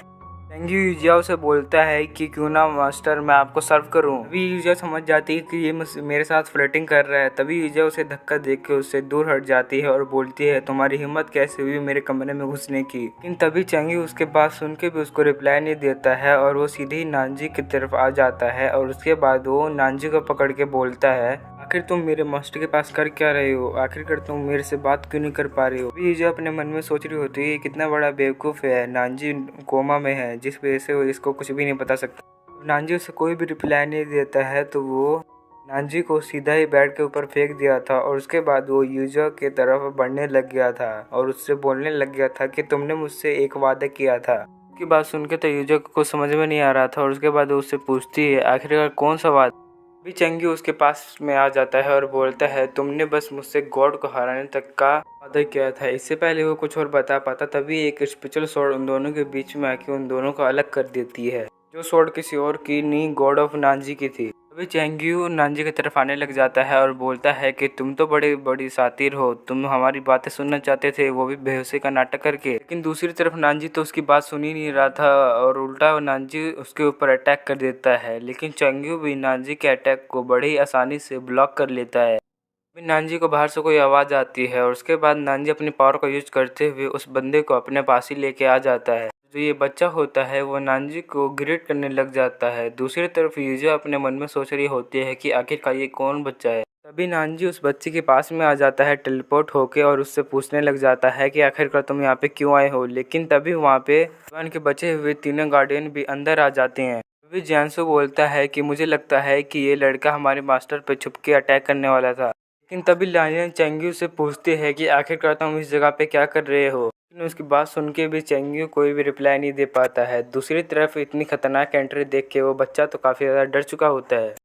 चंगी यूजिया उसे बोलता है कि क्यों ना मास्टर मैं आपको सर्व करूं। अभी यूजिया समझ जाती है कि ये मेरे साथ फ्लर्टिंग कर रहा है। तभी यूजिया उसे धक्का देके के उससे दूर हट जाती है और बोलती है तुम्हारी हिम्मत कैसे हुई मेरे कमरे में घुसने की। लेकिन तभी चंगी उसके बात सुन के भी उसको रिप्लाई नहीं देता है और वो सीधे ही नांजी की तरफ आ जाता है और उसके बाद वो नांजी को पकड़ के बोलता है आखिर तुम मेरे मास्टर के पास कर क्या रहे हो? आखिरकार तुम मेरे से बात क्यों नहीं कर पा रहे हो? अभी यूजिया अपने मन में सोच रही होती है कितना बड़ा बेवकूफ़ है, नांजी कोमा में है जिस वजह से वो इसको कुछ भी नहीं बता सकता। नांजी उसे कोई भी रिप्लाई नहीं देता है तो वो नांजी को सीधा ही बेड के ऊपर फेंक दिया था और उसके बाद वो यूजिया के तरफ बढ़ने लग गया था और उससे बोलने लग गया था कि तुमने मुझसे एक वादा किया था। उसकी बात सुन के तो यूजिया को कुछ समझ में नहीं आ रहा था और उसके बाद वो उससे पूछती है आखिरकार कौन सा वादा? अभी चंगी उसके पास में आ जाता है और बोलता है तुमने बस मुझसे गॉड को हराने तक का वादा किया था। इससे पहले वो कुछ और बता पाता तभी एक स्पेशल स्वॉर्ड उन दोनों के बीच में आके उन दोनों को अलग कर देती है, जो स्वॉर्ड किसी और की नहीं गॉड ऑफ नांजी की थी। अभी चेंग्यू नांजी की तरफ आने लग जाता है और बोलता है कि तुम तो बड़ी बड़ी सातिर हो, तुम हमारी बातें सुनना चाहते थे वो भी बेहोशी का नाटक करके। लेकिन दूसरी तरफ नांजी तो उसकी बात सुन ही नहीं रहा था और उल्टा नांजी उसके ऊपर अटैक कर देता है। लेकिन चेंग्यू भी नांजी के अटैक को बड़ी आसानी से ब्लॉक कर लेता है। अभी नांजी को बाहर से कोई आवाज़ आती है और उसके बाद नांजी अपनी पावर का यूज करते हुए उस बंदे को अपने पास ही लेके आ जाता है। जो ये बच्चा होता है वो नांजी को ग्रेट करने लग जाता है। दूसरी तरफ यूजिया अपने मन में सोच रही होती है कि आखिरकार ये कौन बच्चा है। तभी नानजी उस बच्चे के पास में आ जाता है टेलीपोर्ट होके और उससे पूछने लग जाता है कि आखिरकार तुम यहाँ पे क्यों आए हो। लेकिन तभी वहाँ पे भगवान के बचे हुए तीनों गार्डियन भी अंदर आ जाते हैं। तभी जियांसु बोलता है कि मुझे लगता है कि ये लड़का हमारे मास्टर पे छुप के अटैक करने वाला था। लेकिन तभी लानियन चेंग्यू से पूछते हैं कि आखिरकार तुम इस जगह पे क्या कर रहे हो। लेकिन उसकी बात सुन के भी चेंग्यू कोई भी रिप्लाई नहीं दे पाता है। दूसरी तरफ इतनी खतरनाक एंट्री देख के वो बच्चा तो काफ़ी ज़्यादा डर चुका होता है।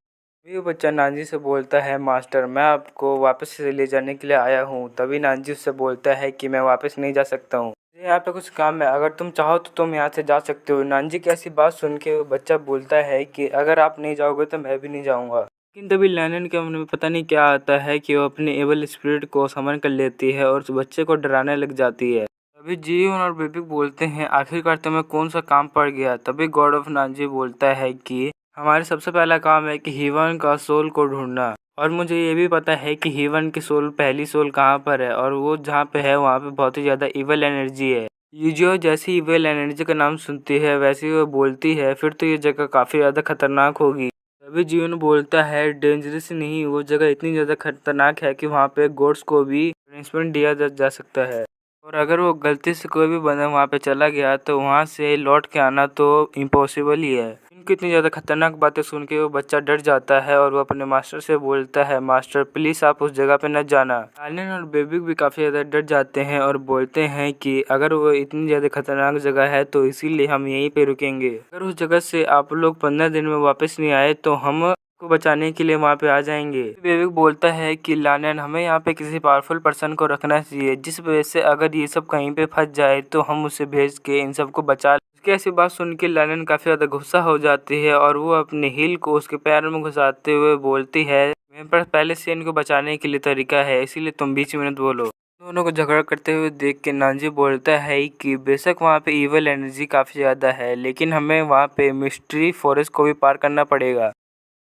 तभी वो बच्चा नानजी से बोलता है, मास्टर मैं आपको वापस से ले जाने के लिए आया हूँ। तभी नानजी उससे बोलता है कि मैं वापस नहीं जा सकता हूँ, यहाँ पे कुछ काम है, अगर तुम चाहो तो तुम यहाँ से जा सकते हो। नानजी की ऐसी बात सुन के वो बच्चा बोलता है कि अगर आप नहीं जाओगे तो मैं भी नहीं जाऊँगा। लेकिन तभी लैनिन के मन में पता नहीं क्या आता है कि वो अपने एवल स्पिरिट को समन कर लेती है और उस बच्चे को डराने लग जाती है। तभी जियोन और बेबी बोलते हैं, आखिरकार तुम्हें कौन सा काम पड़ गया। तभी गॉड ऑफ नानजी बोलता है कि हमारे सबसे पहला काम है कि हीवन का सोल को ढूंढना, और मुझे ये भी पता है कि हीवन की सोल पहली सोल कहाँ पर है, और वो जहाँ पे है वहाँ पे बहुत ही ज़्यादा इवल एनर्जी है। यूजियो जैसी इवल एनर्जी का नाम सुनती है वैसे वो बोलती है, फिर तो ये जगह काफ़ी ज़्यादा खतरनाक होगी। तभी जियोन बोलता है, डेंजरस नहीं, वो जगह इतनी ज़्यादा खतरनाक है कि वहाँ पे गोड्स को भी पनिशमेंट दिया जा सकता है, और अगर वो गलती से कोई भी बंदा वहाँ पे चला गया तो वहाँ से लौट के आना तो इम्पॉसिबल ही है। इनकी इतनी ज़्यादा खतरनाक बातें सुन के वो बच्चा डर जाता है और वो अपने मास्टर से बोलता है, मास्टर प्लीज़ आप उस जगह पे न जाना। आलियन और बेबी भी काफ़ी ज़्यादा डर जाते हैं और बोलते हैं कि अगर वो इतनी ज़्यादा खतरनाक जगह है तो इसीलिए हम यहीं पे रुकेंगे। अगर उस जगह से आप लोग 15 दिन में वापस नहीं आए तो हम को बचाने के लिए वहाँ पे आ जाएंगे। बेबी बोलता है कि लानियन हमें यहाँ पे किसी पावरफुल पर्सन को रखना चाहिए, जिस वजह से अगर ये सब कहीं पे फंस जाए तो हम उसे भेज के इन सबको बचा। उसकी ऐसी बात सुन के लानियन काफ़ी ज़्यादा गुस्सा हो जाती है और वो अपने हील को उसके पैर में घुसाते हुए बोलती है, मेरे पास पहले से इनको बचाने के लिए तरीका है, इसीलिए तुम बीच में मत बोलो। दोनों को झगड़ा करते हुए देख के नानजी बोलता है कि बेशक वहाँ पे इवल एनर्जी काफ़ी ज़्यादा है, लेकिन हमें वहाँ पे मिस्ट्री फॉरेस्ट को भी पार करना पड़ेगा।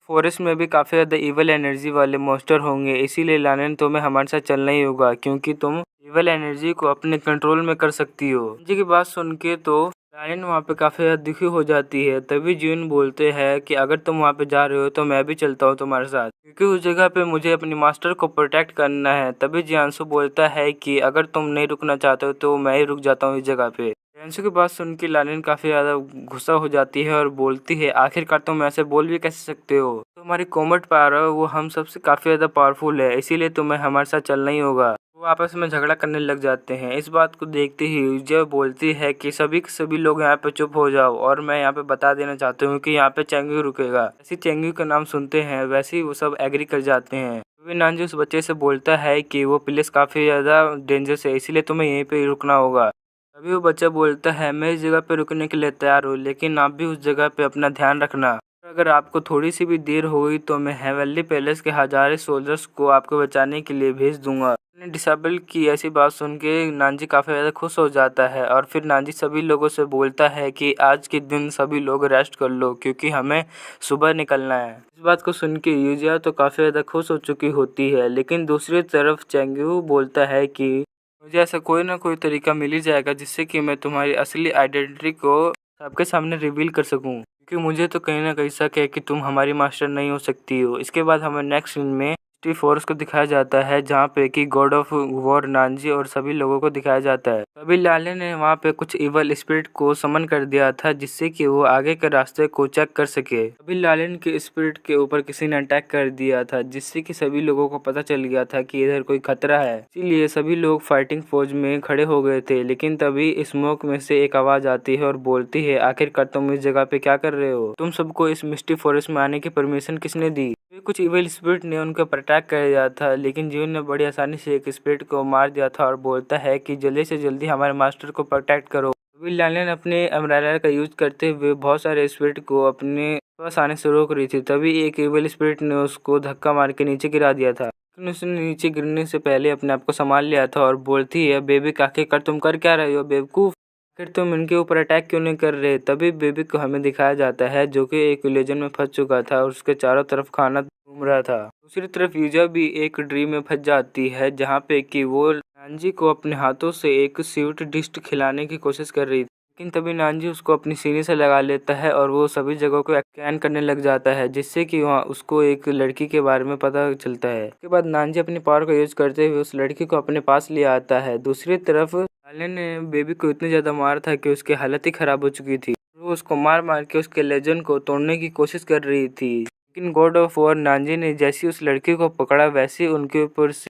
फॉरेस्ट में भी काफ़ी ज़्यादा इवल एनर्जी वाले मॉन्स्टर होंगे, इसीलिए लानियन तुम्हें हमारे साथ चलना ही होगा, क्योंकि तुम इवल एनर्जी को अपने कंट्रोल में कर सकती हो। जी की बात सुन के तो लानियन वहाँ पे काफ़ी ज़्यादा दुखी हो जाती है। तभी जियोन बोलते हैं कि अगर तुम वहाँ पे जा रहे हो तो मैं भी चलता हूँ तुम्हारे साथ, क्योंकि उस जगह पे मुझे अपनी मास्टर को प्रोटेक्ट करना है। तभी जियांसु बोलता है कि अगर तुम नहीं रुकना चाहते हो तो मैं ही रुक जाता हूँ इस जगह पे। जियांसु की बात सुन के लानियन काफ़ी ज़्यादा गुस्सा हो जाती है और बोलती है, आखिरकार तुम ऐसे बोल भी कैसे सकते हो, तुम्हारी कॉमेट पावर है वो हम सबसे काफ़ी ज़्यादा पावरफुल है, इसीलिए तुम्हें हमारे साथ चलना ही होगा। वो आपस में झगड़ा करने लग जाते हैं। इस बात को देखते ही जब बोलती है कि सभी के सभी लोग यहाँ पे चुप हो जाओ, और मैं यहाँ पे बता देना चाहती हूँ कि यहाँ पे चेंग्यू रुकेगा। ऐसी चेंग्यू का नाम सुनते हैं वैसे ही वो सब एग्री कर जाते हैं। नानजी उस बच्चे से बोलता है कि वो प्लेस काफ़ी ज़्यादा डेंजरस है, इसीलिए तुम्हें यहीं पे रुकना होगा। तभी वो बच्चा बोलता है, मैं इस जगह पे रुकने के लिए तैयार हूँ, लेकिन आप भी उस जगह पे अपना ध्यान रखना। अगर आपको थोड़ी सी भी देर हो गई तो मैं हेवनली पैलेस के हजारों सोल्जर्स को आपको बचाने के लिए भेज दूंगा। अपने डिसेबल की ऐसी बात सुन के नानजी काफ़ी ज़्यादा खुश हो जाता है, और फिर नानजी सभी लोगों से बोलता है कि आज के दिन सभी लोग रेस्ट कर लो, क्योंकि हमें सुबह निकलना है। इस बात को सुन के यूजिया तो काफ़ी ज़्यादा खुश हो चुकी होती है, लेकिन दूसरी तरफ चेंग्यू बोलता है कि मुझे ऐसा कोई ना कोई तरीका मिल ही जाएगा जिससे कि मैं तुम्हारी असली आइडेंटिटी को सबके सामने रिवील कर सकूं, क्योंकि मुझे तो कहीं ना कहीं शक है कि तुम हमारी मास्टर नहीं हो सकती हो। इसके बाद हमें नेक्स्ट सीन में फोर्स को दिखाया जाता है, जहाँ पे कि गॉड ऑफ वॉर नानजी और सभी लोगों को दिखाया जाता है। तभी लाले ने वहाँ पे कुछ इवल स्पिरिट को समन कर दिया था, जिससे कि वो आगे के रास्ते को चेक कर सके। तभी लालेन के स्पिरिट के ऊपर किसी ने अटैक कर दिया था, जिससे कि सभी लोगों को पता चल गया था कि इधर कोई खतरा है, इसीलिए सभी लोग फाइटिंग फौज में खड़े हो गए थे। लेकिन तभी स्मोक में से एक आवाज आती है और बोलती है, आखिरकार तुम इस जगह पे क्या कर रहे हो, तुम सबको इस मिस्टी फॉरेस्ट में आने की परमिशन किसने दी। कुछ इविल स्पिरिट ने उनके ऊपर अटैक कर दिया था, लेकिन जीवन ने बड़ी आसानी से एक स्पिरिट को मार दिया था और बोलता है कि जल्दी से जल्दी हमारे मास्टर को प्रोटेक्ट करो। विल लालियन अपने अम्ब्रेला का यूज करते हुए बहुत सारे स्पिरिट को अपने पास आने से रोक रही थी। तभी एक इविल स्पिरिट ने उसको धक्का मार के नीचे गिरा दिया था, लेकिन उसने नीचे गिरने से पहले अपने आप को संभाल लिया था और बोलती है, बेबी आखिरकार तुम कर क्या रहे हो बेवकूफ, फिर तुम इनके ऊपर अटैक क्यों नहीं कर रहे। तभी बेबी को हमें दिखाया जाता है जो कि एक विलेजन में फंस चुका था और उसके चारों तरफ खाना घूम रहा था। दूसरी तरफ यूजा भी एक ड्रीम में फंस जाती है, जहाँ पे कि वो नानजी को अपने हाथों से एक स्वीट डिश खिलाने की कोशिश कर रही थी। लेकिन तभी नानजी उसको अपनी सीने से लगा लेता है और वो सभी जगहों को स्कैन करने लग जाता है, जिससे कि वहाँ उसको एक लड़की के बारे में पता चलता है। उसके बाद नानजी अपनी पावर का यूज करते हुए उस लड़की को अपने पास ले आता है। दूसरी तरफ लालिन ने बेबी को इतनी ज्यादा मारा था कि उसकी हालत ही खराब हो चुकी थी। वो उसको मार मार के उसके लेजेंड को तोड़ने की कोशिश कर रही थी, लेकिन गॉड ऑफ वॉर नानजी ने जैसी उस लड़की को पकड़ा वैसे उनके ऊपर से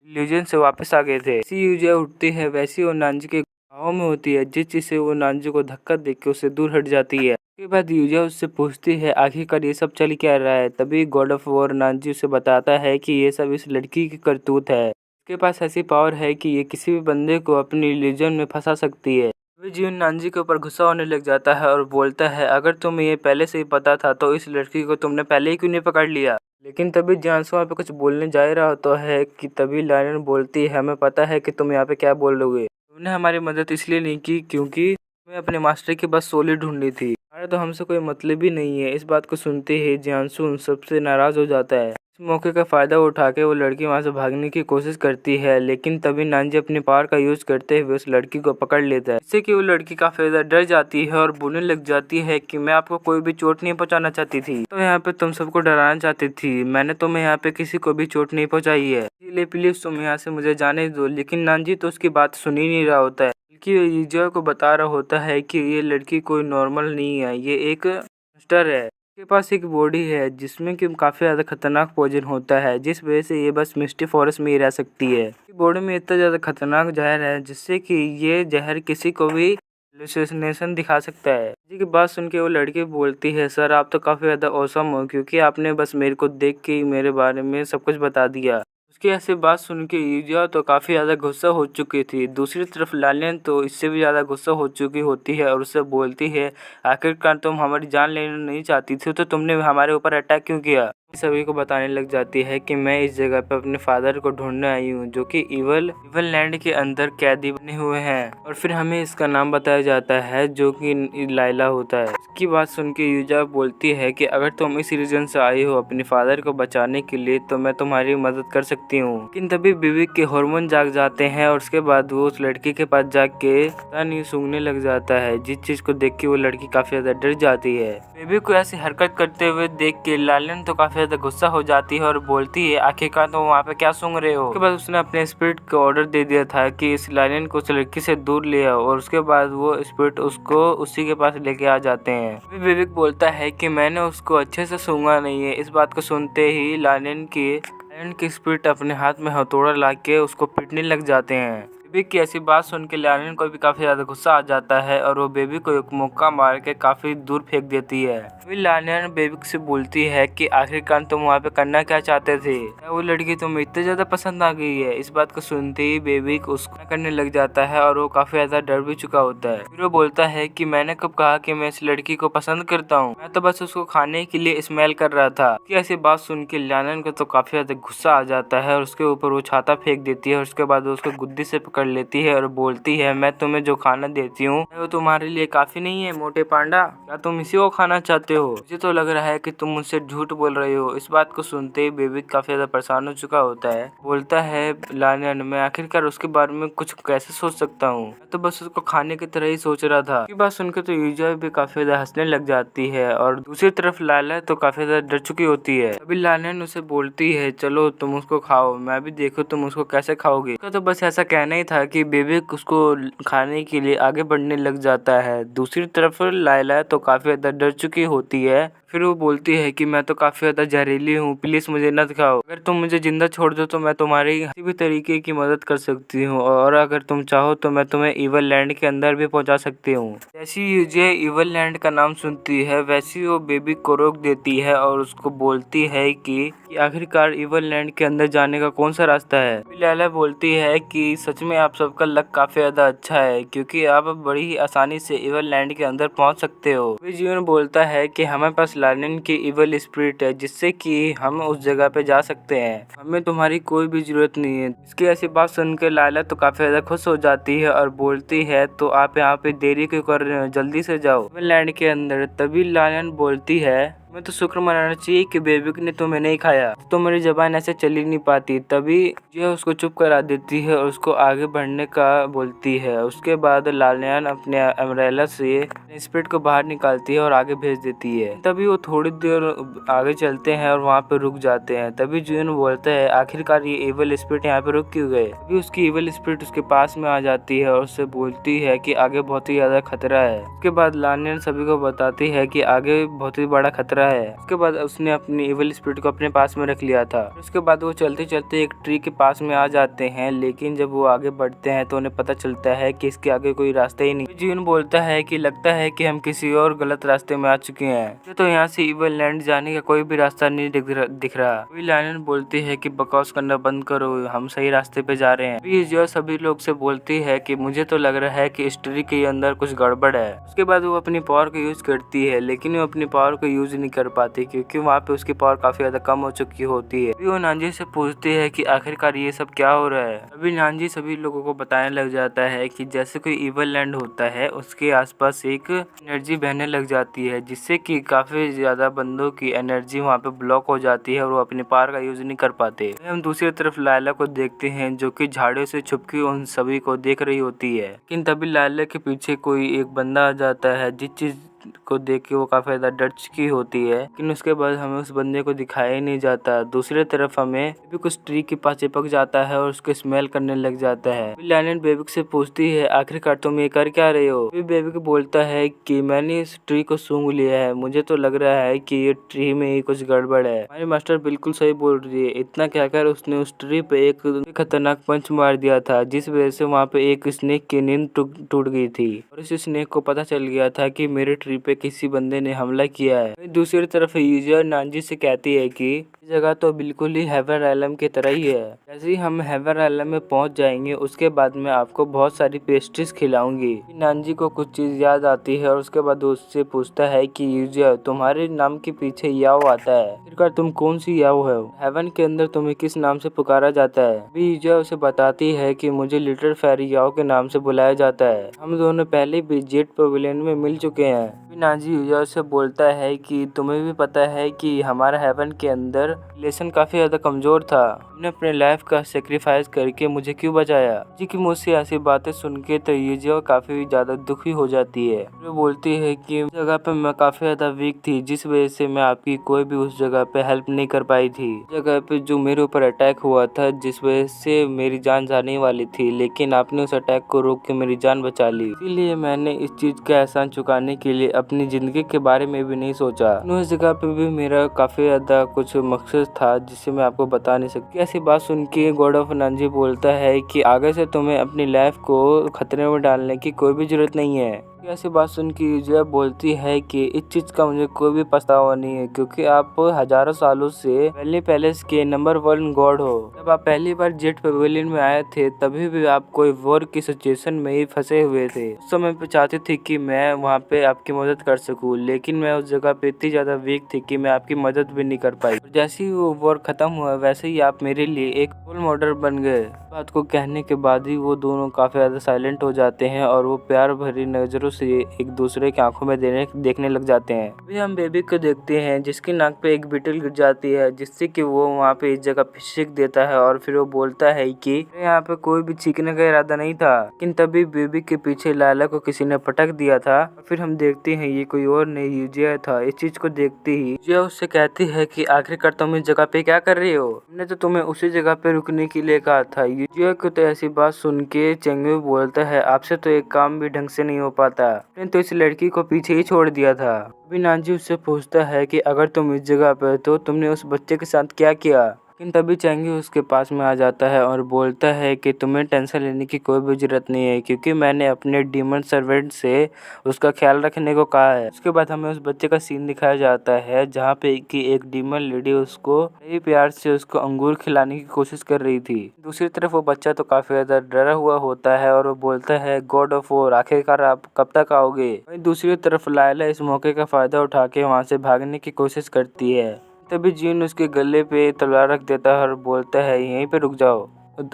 इल्यूजन से वापस आ गए थे। जैसी यूजिया उठती है वैसी वो नानजी के घाव में होती है, जिस चीज से वो नानजी को धक्का देके उससे दूर हट जाती है। उसके बाद यूजिया उससे पूछती है आखिरकार ये सब चल क्या रहा है। तभी गॉड ऑफ वॉर नानजी उसे बताता है कि ये सब इस लड़की की करतूत है। उसके पास ऐसी पावर है कि ये किसी भी बंदे को अपनी इल्यूजन में फंसा सकती है। तभी जीवन नानजी के ऊपर गुस्सा होने लग जाता है और बोलता है अगर तुम्हें ये पहले से ही पता था तो इस लड़की को तुमने पहले ही क्यों नहीं पकड़ लिया। लेकिन तभी जियांसु वहाँ पे कुछ बोलने जा रहा होता है कि तभी लायन बोलती है हमें पता है कि तुम यहाँ पे क्या बोल रहे। तुमने हमारी मदद इसलिए नहीं की क्योंकि तुम्हें अपने मास्टर की बस सोली ढूंढनी थी, हमारा तो हमसे कोई मतलब ही नहीं है। इस बात को सुनते ही जियांसु उन सबसे नाराज हो जाता है। इस मौके का फायदा उठा के वो लड़की वहाँ से भागने की कोशिश करती है, लेकिन तभी नानजी अपनी पावर का यूज करते हुए उस लड़की को पकड़ लेता है, जिससे कि वो लड़की काफी ज्यादा डर जाती है और बोलने लग जाती है कि मैं आपको कोई भी चोट नहीं पहुंचाना चाहती थी, तो यहाँ पे तुम सबको डराना चाहती थी। मैंने तुम्हें यहाँ पे किसी को भी चोट नहीं पहुंचाई है, इसलिए प्लीज तुम यहाँ से मुझे जाने दो। लेकिन नानजी तो उसकी बात सुन ही नहीं रहा होता है, बल्कि यूजिया को बता रहा होता है कि ये लड़की कोई नॉर्मल नहीं है, ये एक मॉन्स्टर है। के पास एक बॉडी है जिसमें कि काफी ज्यादा खतरनाक पॉइजन होता है, जिस वजह से ये बस मिस्टी फॉरेस्ट में ही रह सकती है। बॉडी में इतना ज्यादा खतरनाक जहर है जिससे कि ये जहर किसी को भी हेलुसिनेशन दिखा सकता है। जी की बात सुन के वो लड़की बोलती है सर आप तो काफी ज्यादा औसम हो, क्योंकि आपने बस मेरे को देख के ही मेरे बारे में सब कुछ बता दिया। उसकी ऐसी बात सुन के यूजिया तो काफी ज्यादा गुस्सा हो चुकी थी। दूसरी तरफ लालियन तो इससे भी ज्यादा गुस्सा हो चुकी होती है और उससे बोलती है आखिरकार तुम हमारी जान लेना नहीं चाहती थी तो तुमने हमारे ऊपर अटैक क्यों किया। सभी को बताने लग जाती है कि मैं इस जगह पे अपने फादर को ढूंढने आई हूँ जो कि इवल लैंड के अंदर कैदी बने हुए हैं, और फिर हमें इसका नाम बताया जाता है जो कि लाइला होता है। इसकी बात सुन के यूजा बोलती है कि अगर तुम इस रीजन से आई हो अपने फादर को बचाने के लिए तो मैं तुम्हारी मदद कर सकती हूँ। लेकिन तभी विवेक के हार्मोन जाग जाते हैं और उसके बाद वो उस लड़की के पास जाके नहीं सूंघने लग जाता है, जिस चीज को देख के वो लड़की काफी ज्यादा डर जाती है। विवेक को ऐसी हरकत करते हुए देख के लालियन तो काफी ज्यादा गुस्सा हो जाती है और बोलती है आखिरकार तो वहाँ पे क्या सूंघ रहे हो। उसके बाद उसने अपने स्पिरिट को ऑर्डर दे दिया था कि इस लालियन को उस लड़की से दूर ले आओ, और उसके बाद वो स्पिरिट उसको उसी के पास लेके आ जाते हैं। विवेक बोलता है कि मैंने उसको अच्छे से सूंघा नहीं है। इस बात को सुनते ही लालियन की स्पिरिट अपने हाथ में हथौड़ा लाके उसको पीटने लग जाते हैं। बेबी की ऐसी बात सुन के लालियन को भी काफी ज्यादा गुस्सा आ जाता है और वो बेबी को एक मुक्का मार के काफी दूर फेंक देती है। फिर लालियन बेबी से बोलती है कि आखिरकार तुम वहाँ पे करना क्या चाहते थे, वो लड़की तुम्हें इतनी ज्यादा पसंद आ गई है। इस बात को सुनते ही बेबी उसको करने लग जाता है और वो काफी ज्यादा डर भी चुका होता है। फिर वो बोलता है कि मैंने कब कहा कि मैं इस लड़की को पसंद करता हूँ, मैं तो बस उसको खाने के लिए स्मेल कर रहा था। ऐसी बात सुन के लालियन को तो काफी ज्यादा गुस्सा आ जाता है और उसके ऊपर वो छाता फेंक देती है और उसके बाद उसको गुद्दी से पकड़ लेती है और बोलती है मैं तुम्हें जो खाना देती हूँ वो तुम्हारे लिए काफी नहीं है मोटे पांडा, क्या तुम इसी को खाना चाहते हो? मुझे तो लग रहा है कि तुम मुझसे झूठ बोल रहे हो। इस बात को सुनते ही बेबी काफी ज्यादा परेशान हो चुका होता है। बोलता है लालियन मैं आखिरकार उसके बारे में कुछ कैसे सोच सकता हूँ, मैं तो बस उसको खाने की तरह ही सोच रहा था। बात सुनकर तो यूजा भी काफी ज्यादा हंसने लग जाती है और दूसरी तरफ लाला तो काफी ज्यादा डर चुकी होती है। अभी लालियन उसे बोलती है चलो तुम उसको खाओ, मैं भी देखो तुम उसको कैसे खाओगे। उसका तो बस ऐसा कहना ही था कि बेबी उसको खाने के लिए आगे बढ़ने लग जाता है। दूसरी तरफ लाइला तो काफी ज्यादा डर चुकी होती है। फिर वो बोलती है कि मैं तो काफी ज्यादा जहरीली हूँ, प्लीज मुझे न खाओ, अगर तुम मुझे जिंदा छोड़ दो तो मैं तुम्हारी किसी भी तरीके की मदद कर सकती हूँ, और अगर तुम चाहो तो मैं तुम्हें इवल लैंड के अंदर भी पहुंचा सकती हूँ। जैसी यूजिया इवल लैंड का नाम सुनती है वैसी वो बेबी को रोक देती है और उसको बोलती है कि आखिरकार इवल लैंड के अंदर जाने का कौन सा रास्ता है। लैला बोलती है कि सच में आप सबका लक काफी ज्यादा अच्छा है क्योंकि आप बड़ी ही आसानी से इवल लैंड के अंदर पहुंच सकते हो। जीवन बोलता है कि हमारे पास लालियन की इवल स्पिरिट है जिससे कि हम उस जगह पे जा सकते हैं, हमें तुम्हारी कोई भी जरूरत नहीं है। इसकी ऐसी बात सुनकर लाला तो काफी ज्यादा खुश हो जाती है और बोलती है तो आप यहाँ पे देरी क्यों कर रहे हो, जल्दी से जाओ इवल लैंड के अंदर। तभी लालियन बोलती है मैं तो शुक्र मनाना चाहिए कि बेबी ने तुम्हें नहीं खाया, तो मेरी जबान ऐसे चल ही नहीं पाती। तभी जो उसको चुप करा देती है और उसको आगे बढ़ने का बोलती है। उसके बाद लालयान अपने अम्ब्रेला से स्पिरिट को बाहर निकालती है और आगे भेज देती है। तभी वो थोड़ी देर आगे चलते हैं और वहाँ पे रुक जाते हैं। तभी जून बोलता है आखिरकार ये इविल स्पिरिट यहाँ पे रुक क्यों गए। तभी उसकी इविल स्पिरिट उसके पास में आ जाती है और उससे बोलती है कि आगे बहुत ही ज्यादा खतरा है। उसके बाद लालयान सभी को बताती है कि आगे बहुत ही बड़ा खतरा है। उसके बाद उसने अपनी इविल स्पिरिट को अपने पास में रख लिया था। उसके बाद वो चलते चलते एक ट्री के पास में आ जाते हैं, लेकिन जब वो आगे बढ़ते हैं तो उन्हें पता चलता है कि इसके आगे कोई रास्ता ही नहीं। जून बोलता है कि लगता है कि हम किसी और गलत रास्ते में आ चुके हैं, तो यहाँ से इविल लैंड जाने का कोई भी रास्ता नहीं दिख रहा। लायन बोलती है कि बकवास करना बंद करो, हम सही रास्ते पे जा रहे हैं। जो सभी लोग से बोलती है कि मुझे तो लग रहा है कि इस ट्री के अंदर कुछ गड़बड़ है। उसके बाद वो अपनी पावर को यूज करती है, लेकिन वो अपनी पावर को यूज नहीं कर पाती क्योंकि वहाँ पे उसकी पावर काफी ज्यादा कम हो चुकी होती है। अभी वो नानजी से पूछती है कि आखिरकार ये सब क्या हो रहा है। अभी नानजी सभी लोगों को बताने लग जाता है कि जैसे कोई इविल लैंड होता है उसके आसपास एक एनर्जी बहने लग जाती है, जिससे कि काफी ज्यादा बंदों की एनर्जी वहाँ पे ब्लॉक हो जाती है और वो अपने पावर का यूज नहीं कर पाते। हम दूसरी तरफ लायला को देखते हैं जो कि झाड़ियों से छुपकर उन सभी को देख रही होती है। लेकिन तभी लायला के पीछे कोई एक बंदा आ जाता है जिस चीज को देख के वो काफी ज्यादा डर चुकी होती है, लेकिन उसके बाद हमें उस बंदे को दिखाया ही नहीं जाता। दूसरी तरफ हमें भी कुछ ट्री के पास चिपक जाता है और उसको स्मेल करने लग जाता है। लायन बेबी से पूछती है आखिरकार तुम ये कर क्या रहे हो। बेबी को बोलता है कि मैंने इस ट्री को सूंघ लिया है, मुझे तो लग रहा है कि ये ट्री में ही कुछ गड़बड़ है। हमारी मास्टर बिल्कुल सही बोल रही है। इतना कहकर उसने उस ट्री पे एक खतरनाक पंच मार दिया था, जिस वजह से वहाँ पे एक स्नेक की नींद टूट गई थी और इस स्नेक को पता चल गया था कि मेरे ट्री पे किसी बंदे ने हमला किया है। दूसरी तरफ यूजर नानजी से कहती है कि जगह तो बिल्कुल ही हेवर आइलैंड की तरह ही है। जैसे ही हम हेवर आइलैंड में पहुंच जाएंगे उसके बाद मैं आपको बहुत सारी पेस्ट्रीज खिलाऊंगी। नानजी को कुछ चीज याद आती है और उसके बाद उससे पूछता है कि यूजर तुम्हारे नाम के पीछे याओ आता है, आखिरकार तुम कौन सी याओ है, हेवन के अंदर तुम्हें किस नाम से पुकारा जाता है। यूजर उसे बताती है कि मुझे लिटिल फेरी याओ के नाम से बुलाया जाता है। हम दोनों पहले भी जेट पवेलियन में मिल चुके हैं। नानजी यूजर से बोलता है कि तुम्हें भी पता है कि हमारा हेवन के अंदर रिलेशन काफी ज्यादा कमजोर था, हमने अपने लाइफ का सेक्रीफाइस करके मुझे क्यों बचाया। जी की मुझसे ऐसी बातें सुन के तो यूजर काफी ज्यादा दुखी हो जाती है। वो बोलती है कि उस जगह पे मैं काफी ज्यादा वीक थी, जिस वजह से मैं आपकी कोई भी उस जगह पे हेल्प नहीं कर पाई थी। जगह पे जो मेरे ऊपर अटैक हुआ था जिस वजह से मेरी जान जाने वाली थी, लेकिन आपने उस अटैक को रोक के मेरी जान बचा ली। इसीलिए मैंने इस चीज का एहसान चुकाने के लिए अपनी जिंदगी के बारे में भी नहीं सोचा। उस जगह पे भी मेरा काफी ज्यादा कुछ मकसद था जिसे मैं आपको बता नहीं सकती। ऐसी बात सुन के गॉड ऑफ नानजी बोलता है कि आगे से तुम्हें अपनी लाइफ को खतरे में डालने की कोई भी जरूरत नहीं है। ऐसी बात सुन के यूजिया बोलती है कि इस चीज का मुझे कोई भी पछतावा नहीं है, क्योंकि आप हजारों सालों से वैली पैलेस के नंबर 1 गॉड हो। जब आप पहली बार जेट पवेलियन में आए थे तभी भी आप कोई वॉर की सिचुएशन में ही फंसे हुए थे। उस समय पे चाहती थी कि मैं वहाँ पे आपकी मदद कर सकूं, लेकिन मैं उस जगह पे इतनी ज्यादा वीक थी कि मैं आपकी मदद भी नहीं कर पाई। जैसे ही वो वॉर खत्म हुआ वैसे ही आप मेरे लिए एक रोल मॉडल बन गए। बात को कहने के बाद ही वो दोनों काफी ज्यादा साइलेंट हो जाते हैं और वो प्यार भरी नजरों से एक दूसरे की आंखों में देखने लग जाते हैं। अभी हम बेबी को देखते हैं जिसकी नाक पे एक बीटल गिर जाती है, जिससे कि वो वहाँ पे इस जगह पे छींक देता है और फिर वो बोलता है कि यहाँ पे कोई भी चीखने का इरादा नहीं था। लेकिन तभी बेबी के पीछे लाला को किसी ने पटक दिया था। फिर हम देखते हैं ये कोई और नहीं यूजिया था। इस चीज को देखते ही यूजिया उससे कहती है कि आखिरकार तुम इस जगह पे क्या कर रही हो, हमने तो तुम्हें उसी जगह पे रुकने के लिए कहा था। यूजिया को तो ऐसी बात सुन के चेंगू बोलता है आपसे तो एक काम भी ढंग से नहीं हो पाता, तो इस लड़की को पीछे ही छोड़ दिया था। अभी नानजी उससे पूछता है कि अगर तुम इस जगह पे तो तुमने उस बच्चे के साथ क्या किया। लेकिन तभी चेंगी उसके पास में आ जाता है और बोलता है कि तुम्हें टेंशन लेने की कोई भी जरूरत नहीं है, क्योंकि मैंने अपने डीमन सर्वेंट से उसका ख्याल रखने को कहा है। उसके बाद हमें उस बच्चे का सीन दिखाया जाता है जहाँ पे कि एक डीमन लेडी उसको बड़े प्यार से उसको अंगूर खिलाने की कोशिश कर रही थी। दूसरी तरफ वो बच्चा तो काफी ज्यादा डरा हुआ होता है और वो बोलता है गॉड ऑफ वॉर आखिरकार आप कब तक आओगे। वहीं दूसरी तरफ लायला इस मौके का फायदा उठा के वहाँ से भागने की कोशिश करती है। तभी जीन उसके गले पे तलवार रख देता है और बोलता है यहीं पे रुक जाओ,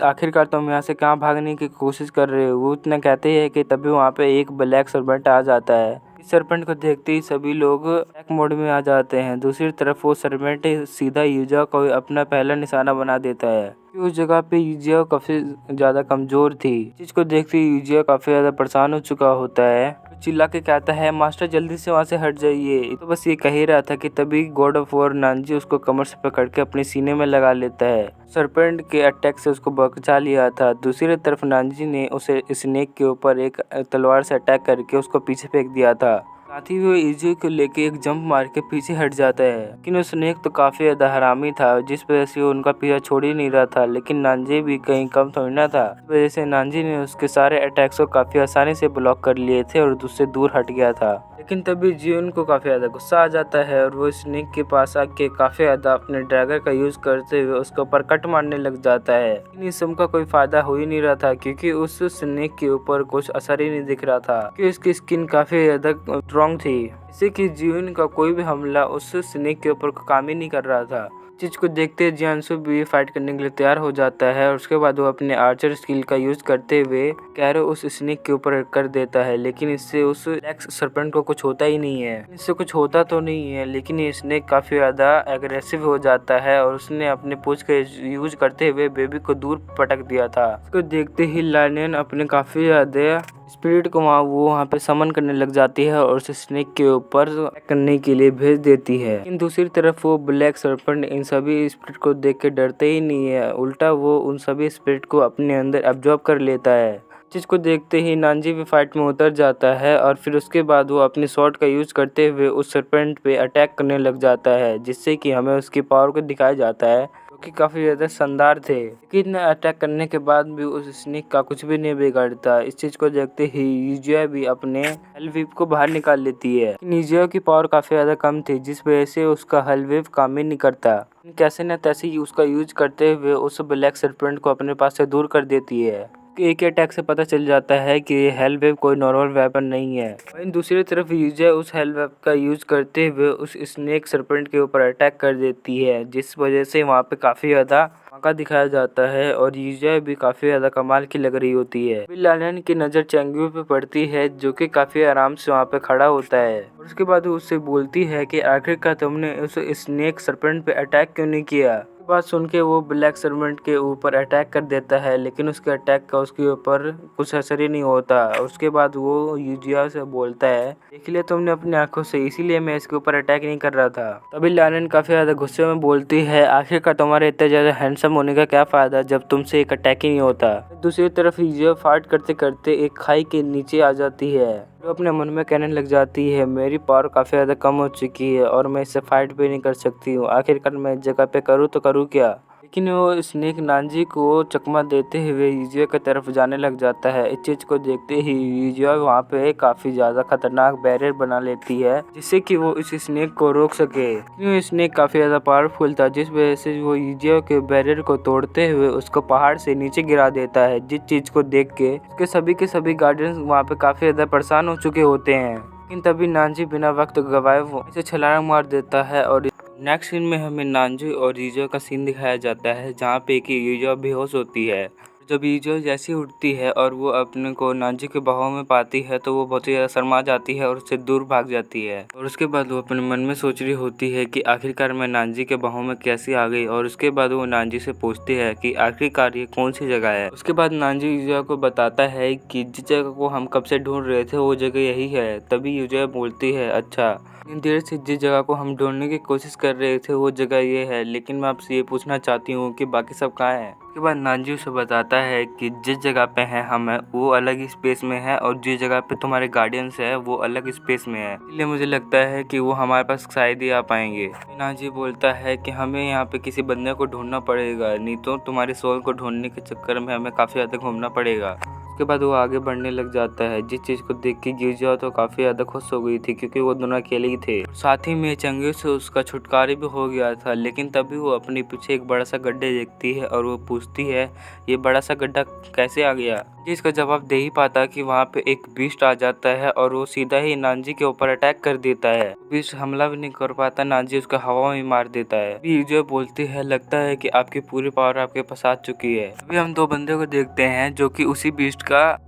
आखिरकार तुम यहाँ से कहाँ भागने की कोशिश कर रहे हो। वो इतना कहते हैं कि तभी वहाँ पे एक ब्लैक सर्वेंट आ जाता है। इस सरपेंट को देखते ही सभी लोग अटैक मोड में आ जाते हैं। दूसरी तरफ वो सरपेंट सीधा यूजिया को अपना पहला निशाना बना देता है। उस जगह पे यूजिया काफी ज्यादा कमजोर थी। इस चीज को देखते ही यूजिया काफी ज्यादा परेशान हो चुका होता है। चिल्ला के कहता है, मास्टर जल्दी से वहाँ से हट जाइए। तो बस ये कह ही रहा था कि तभी गॉड ऑफ वॉर नानजी उसको कमर से पकड़ के अपने सीने में लगा लेता है। सरपेंट के अटैक से उसको बचा लिया था। दूसरी तरफ नानजी ने उसे स्नेक के ऊपर एक तलवार से अटैक करके उसको पीछे फेंक दिया था। साथ ही वो यूजिया को लेके एक जंप मार के पीछे हट जाता है। लेकिन वो स्नेक तो काफी ज्यादा हरामी था, जिस वजह से उनका पीछा छोड़ ही नहीं रहा था। लेकिन नानजी भी कहीं कम थोड़ी ना था। इस वजह से नानजी ने उसके सारे अटैक्स को काफी आसानी से ब्लॉक कर लिए थे और उससे दूर हट गया था। लेकिन तभी जियोन को काफी ज्यादा गुस्सा आ जाता है और वो स्नेक के पास आके काफी ज्यादा अपने ड्रैगर का यूज करते हुए उसके ऊपर कट मारने लग जाता है। लेकिन इस सब का कोई फायदा हो ही नहीं रहा था, क्योंकि उस स्नेक के ऊपर कुछ असर ही नहीं दिख रहा था, क्योंकि उसकी स्किन काफी ज्यादा स्ट्रॉन्ग थी, इससे कि जियोन का कोई भी हमला उस स्नेक के ऊपर काम ही नहीं कर रहा था। चीज को देखते जियांसु भी फाइट करने के लिए तैयार हो जाता है और उसके बाद वो अपने आर्चर स्किल का यूज करते हुए कैरो उस स्नेक के ऊपर कर देता है। लेकिन इससे उस ब्लैक सरपेंट को कुछ होता ही नहीं है। इससे कुछ होता तो नहीं है, लेकिन ये स्नेक काफी ज्यादा एग्रेसिव हो जाता है और उसने अपने पूंछ के यूज करते हुए बेबी को दूर पटक दिया था। उसको देखते ही लायन अपने काफी ज्यादा स्पिरिट को वहाँ पे समन करने लग जाती है और उसे स्नेक के ऊपर अटैक करने के लिए भेज देती है। लेकिन दूसरी तरफ वो ब्लैक सरपेंट इन सभी स्पिरिट को देख के डरते ही नहीं है, उल्टा वो उन सभी स्पिरिट को अपने अंदर एब्जॉर्ब कर लेता है। चीज को देखते ही नानजी भी फाइट में उतर जाता है और फिर उसके बाद वो अपने शॉट का यूज करते हुए उस सरपेंट पे अटैक करने लग जाता है, जिससे कि हमें उसकी पावर को दिखाया जाता है, कि काफी ज्यादा शानदार थे। लेकिन अटैक करने के बाद भी उस स्नेक का कुछ भी नहीं बिगाड़ता। इस चीज को देखते ही यूजिया भी अपने हेलवेव को बाहर निकाल लेती है। यूजिया की पावर काफी ज्यादा कम थी, जिस वजह से उसका हेलवेव काम ही नहीं करता। कैसे न तैसे ही उसका यूज करते हुए उस ब्लैक सरपेंट को अपने पास से दूर कर देती है। एक अटैक से पता चल जाता है कि हेल वेव कोई नॉर्मल वेपन नहीं है। वहीं दूसरी तरफ यूजिया उस हेल वेव का यूज करते हुए उस स्नेक सरपेंट के ऊपर अटैक कर देती है, जिस वजह से वहाँ पे काफी ज्यादा धमाका दिखाया जाता है और यूजिया भी काफी ज्यादा कमाल की लग रही होती है। फिर लालियन की नजर चेंगयू पे पड़ती है, जो कि काफी आराम से वहाँ पे खड़ा होता है और उसके बाद वो उससे बोलती है कि आखिरकार तुमने उस स्नेक सरपेंट पे अटैक क्यों नहीं किया। बात सुन के वो ब्लैक सरपेंट के ऊपर अटैक कर देता है, लेकिन उसके अटैक का उसके ऊपर कुछ असर ही नहीं होता। और उसके बाद वो यूजिया से बोलता है, देख लिया तुमने अपनी आंखों से, इसीलिए मैं इसके ऊपर अटैक नहीं कर रहा था। तभी लायन काफी ज्यादा गुस्से में बोलती है, आखिरकार तुम्हारे इतना ज्यादा हैंडसम होने का क्या फायदा जब तुमसे एक अटैक ही नहीं होता। दूसरी तरफ यूजिया फाइट करते करते एक खाई के नीचे आ जाती है, जो अपने मन में कहने लग जाती है, मेरी पावर काफी ज्यादा कम हो चुकी है और मैं इससे फाइट भी नहीं कर सकती हूँ। आखिरकार मैं इस जगह पे करूँ तो करूँ क्या। लेकिन वो स्नेक नानजी को चकमा देते हुए यूजिया की तरफ जाने लग जाता है। इस चीज को देखते ही यूजिया वहाँ पे काफी ज्यादा खतरनाक बैरियर बना लेती है, जिससे कि वो इस स्नेक को रोक सके। क्योंकि स्नेक काफी ज्यादा पावरफुल था, जिस वजह से वो यूजिया के बैरियर को तोड़ते हुए उसको पहाड़ से नीचे गिरा देता है। जिस चीज को देख के सभी गार्डियंस वहाँ पे काफी ज्यादा परेशान हो चुके होते हैं। लेकिन तभी नानजी बिना वक्त गवाए वो इसे छलांग मार देता है और नेक्स्ट सीन में हमें नानजी और यूजिया का सीन दिखाया जाता है, जहाँ पे कि यूजिया बेहोश होती है। जब यूजिया जैसी उठती है और वो अपने को नानजी के बाहों में पाती है, तो वो बहुत ही ज़्यादा शर्मा जाती है और उससे दूर भाग जाती है। और उसके बाद वो अपने मन में सोच रही होती है कि आखिरकार मैं नानजी के बाहों में कैसे आ गई। और उसके बाद वो नानजी से पूछती है कि आखिरकार ये कौन सी जगह है। उसके बाद नानजी यूजिया को बताता है कि जिस जगह को हम कब से ढूंढ रहे थे वो जगह यही है। तभी यूजिया बोलती है, अच्छा देर से जिस जगह को हम ढूंढने की कोशिश कर रहे थे वो जगह ये है, लेकिन मैं आपसे ये पूछना चाहती हूँ कि बाकी सब कहाँ है। उसके बाद नानजी उसे बताता है कि जिस जगह पे है हम वो अलग स्पेस में है और जिस जगह पे तुम्हारे गार्डियंस है वो अलग स्पेस में है, इसलिए मुझे लगता है कि वो हमारे पास शायद ही आ पाएंगे। नानजी बोलता है कि हमें यहाँ पे किसी बंदे को ढूंढना पड़ेगा, नहीं तो तुम्हारी सोल को ढूंढने के चक्कर में हमें काफी ज्यादा घूमना पड़ेगा। उसके बाद वो आगे बढ़ने लग जाता है, जिस चीज़ को देख के यूजिया तो काफ़ी ज़्यादा खुश हो गई थी, क्योंकि वो दोनों अकेले ही थे। साथ ही में चंगेज़ से उसका छुटकारा भी हो गया था। लेकिन तभी वो अपने पीछे एक बड़ा सा गड्ढा देखती है और वो पूछती है, ये बड़ा सा गड्ढा कैसे आ गया। जी इसका जवाब दे ही पाता कि वहाँ पे एक बीस्ट आ जाता है और वो सीधा ही नानजी के ऊपर अटैक कर देता है। बीस्ट हमला भी नहीं कर पाता, नानजी उसको हवा में मार देता है। अभी जो बोलती है लगता है कि आपकी पूरी पावर आपके पास आ चुकी है। अभी हम दो बंदे को देखते हैं जो कि उसी बीस्ट का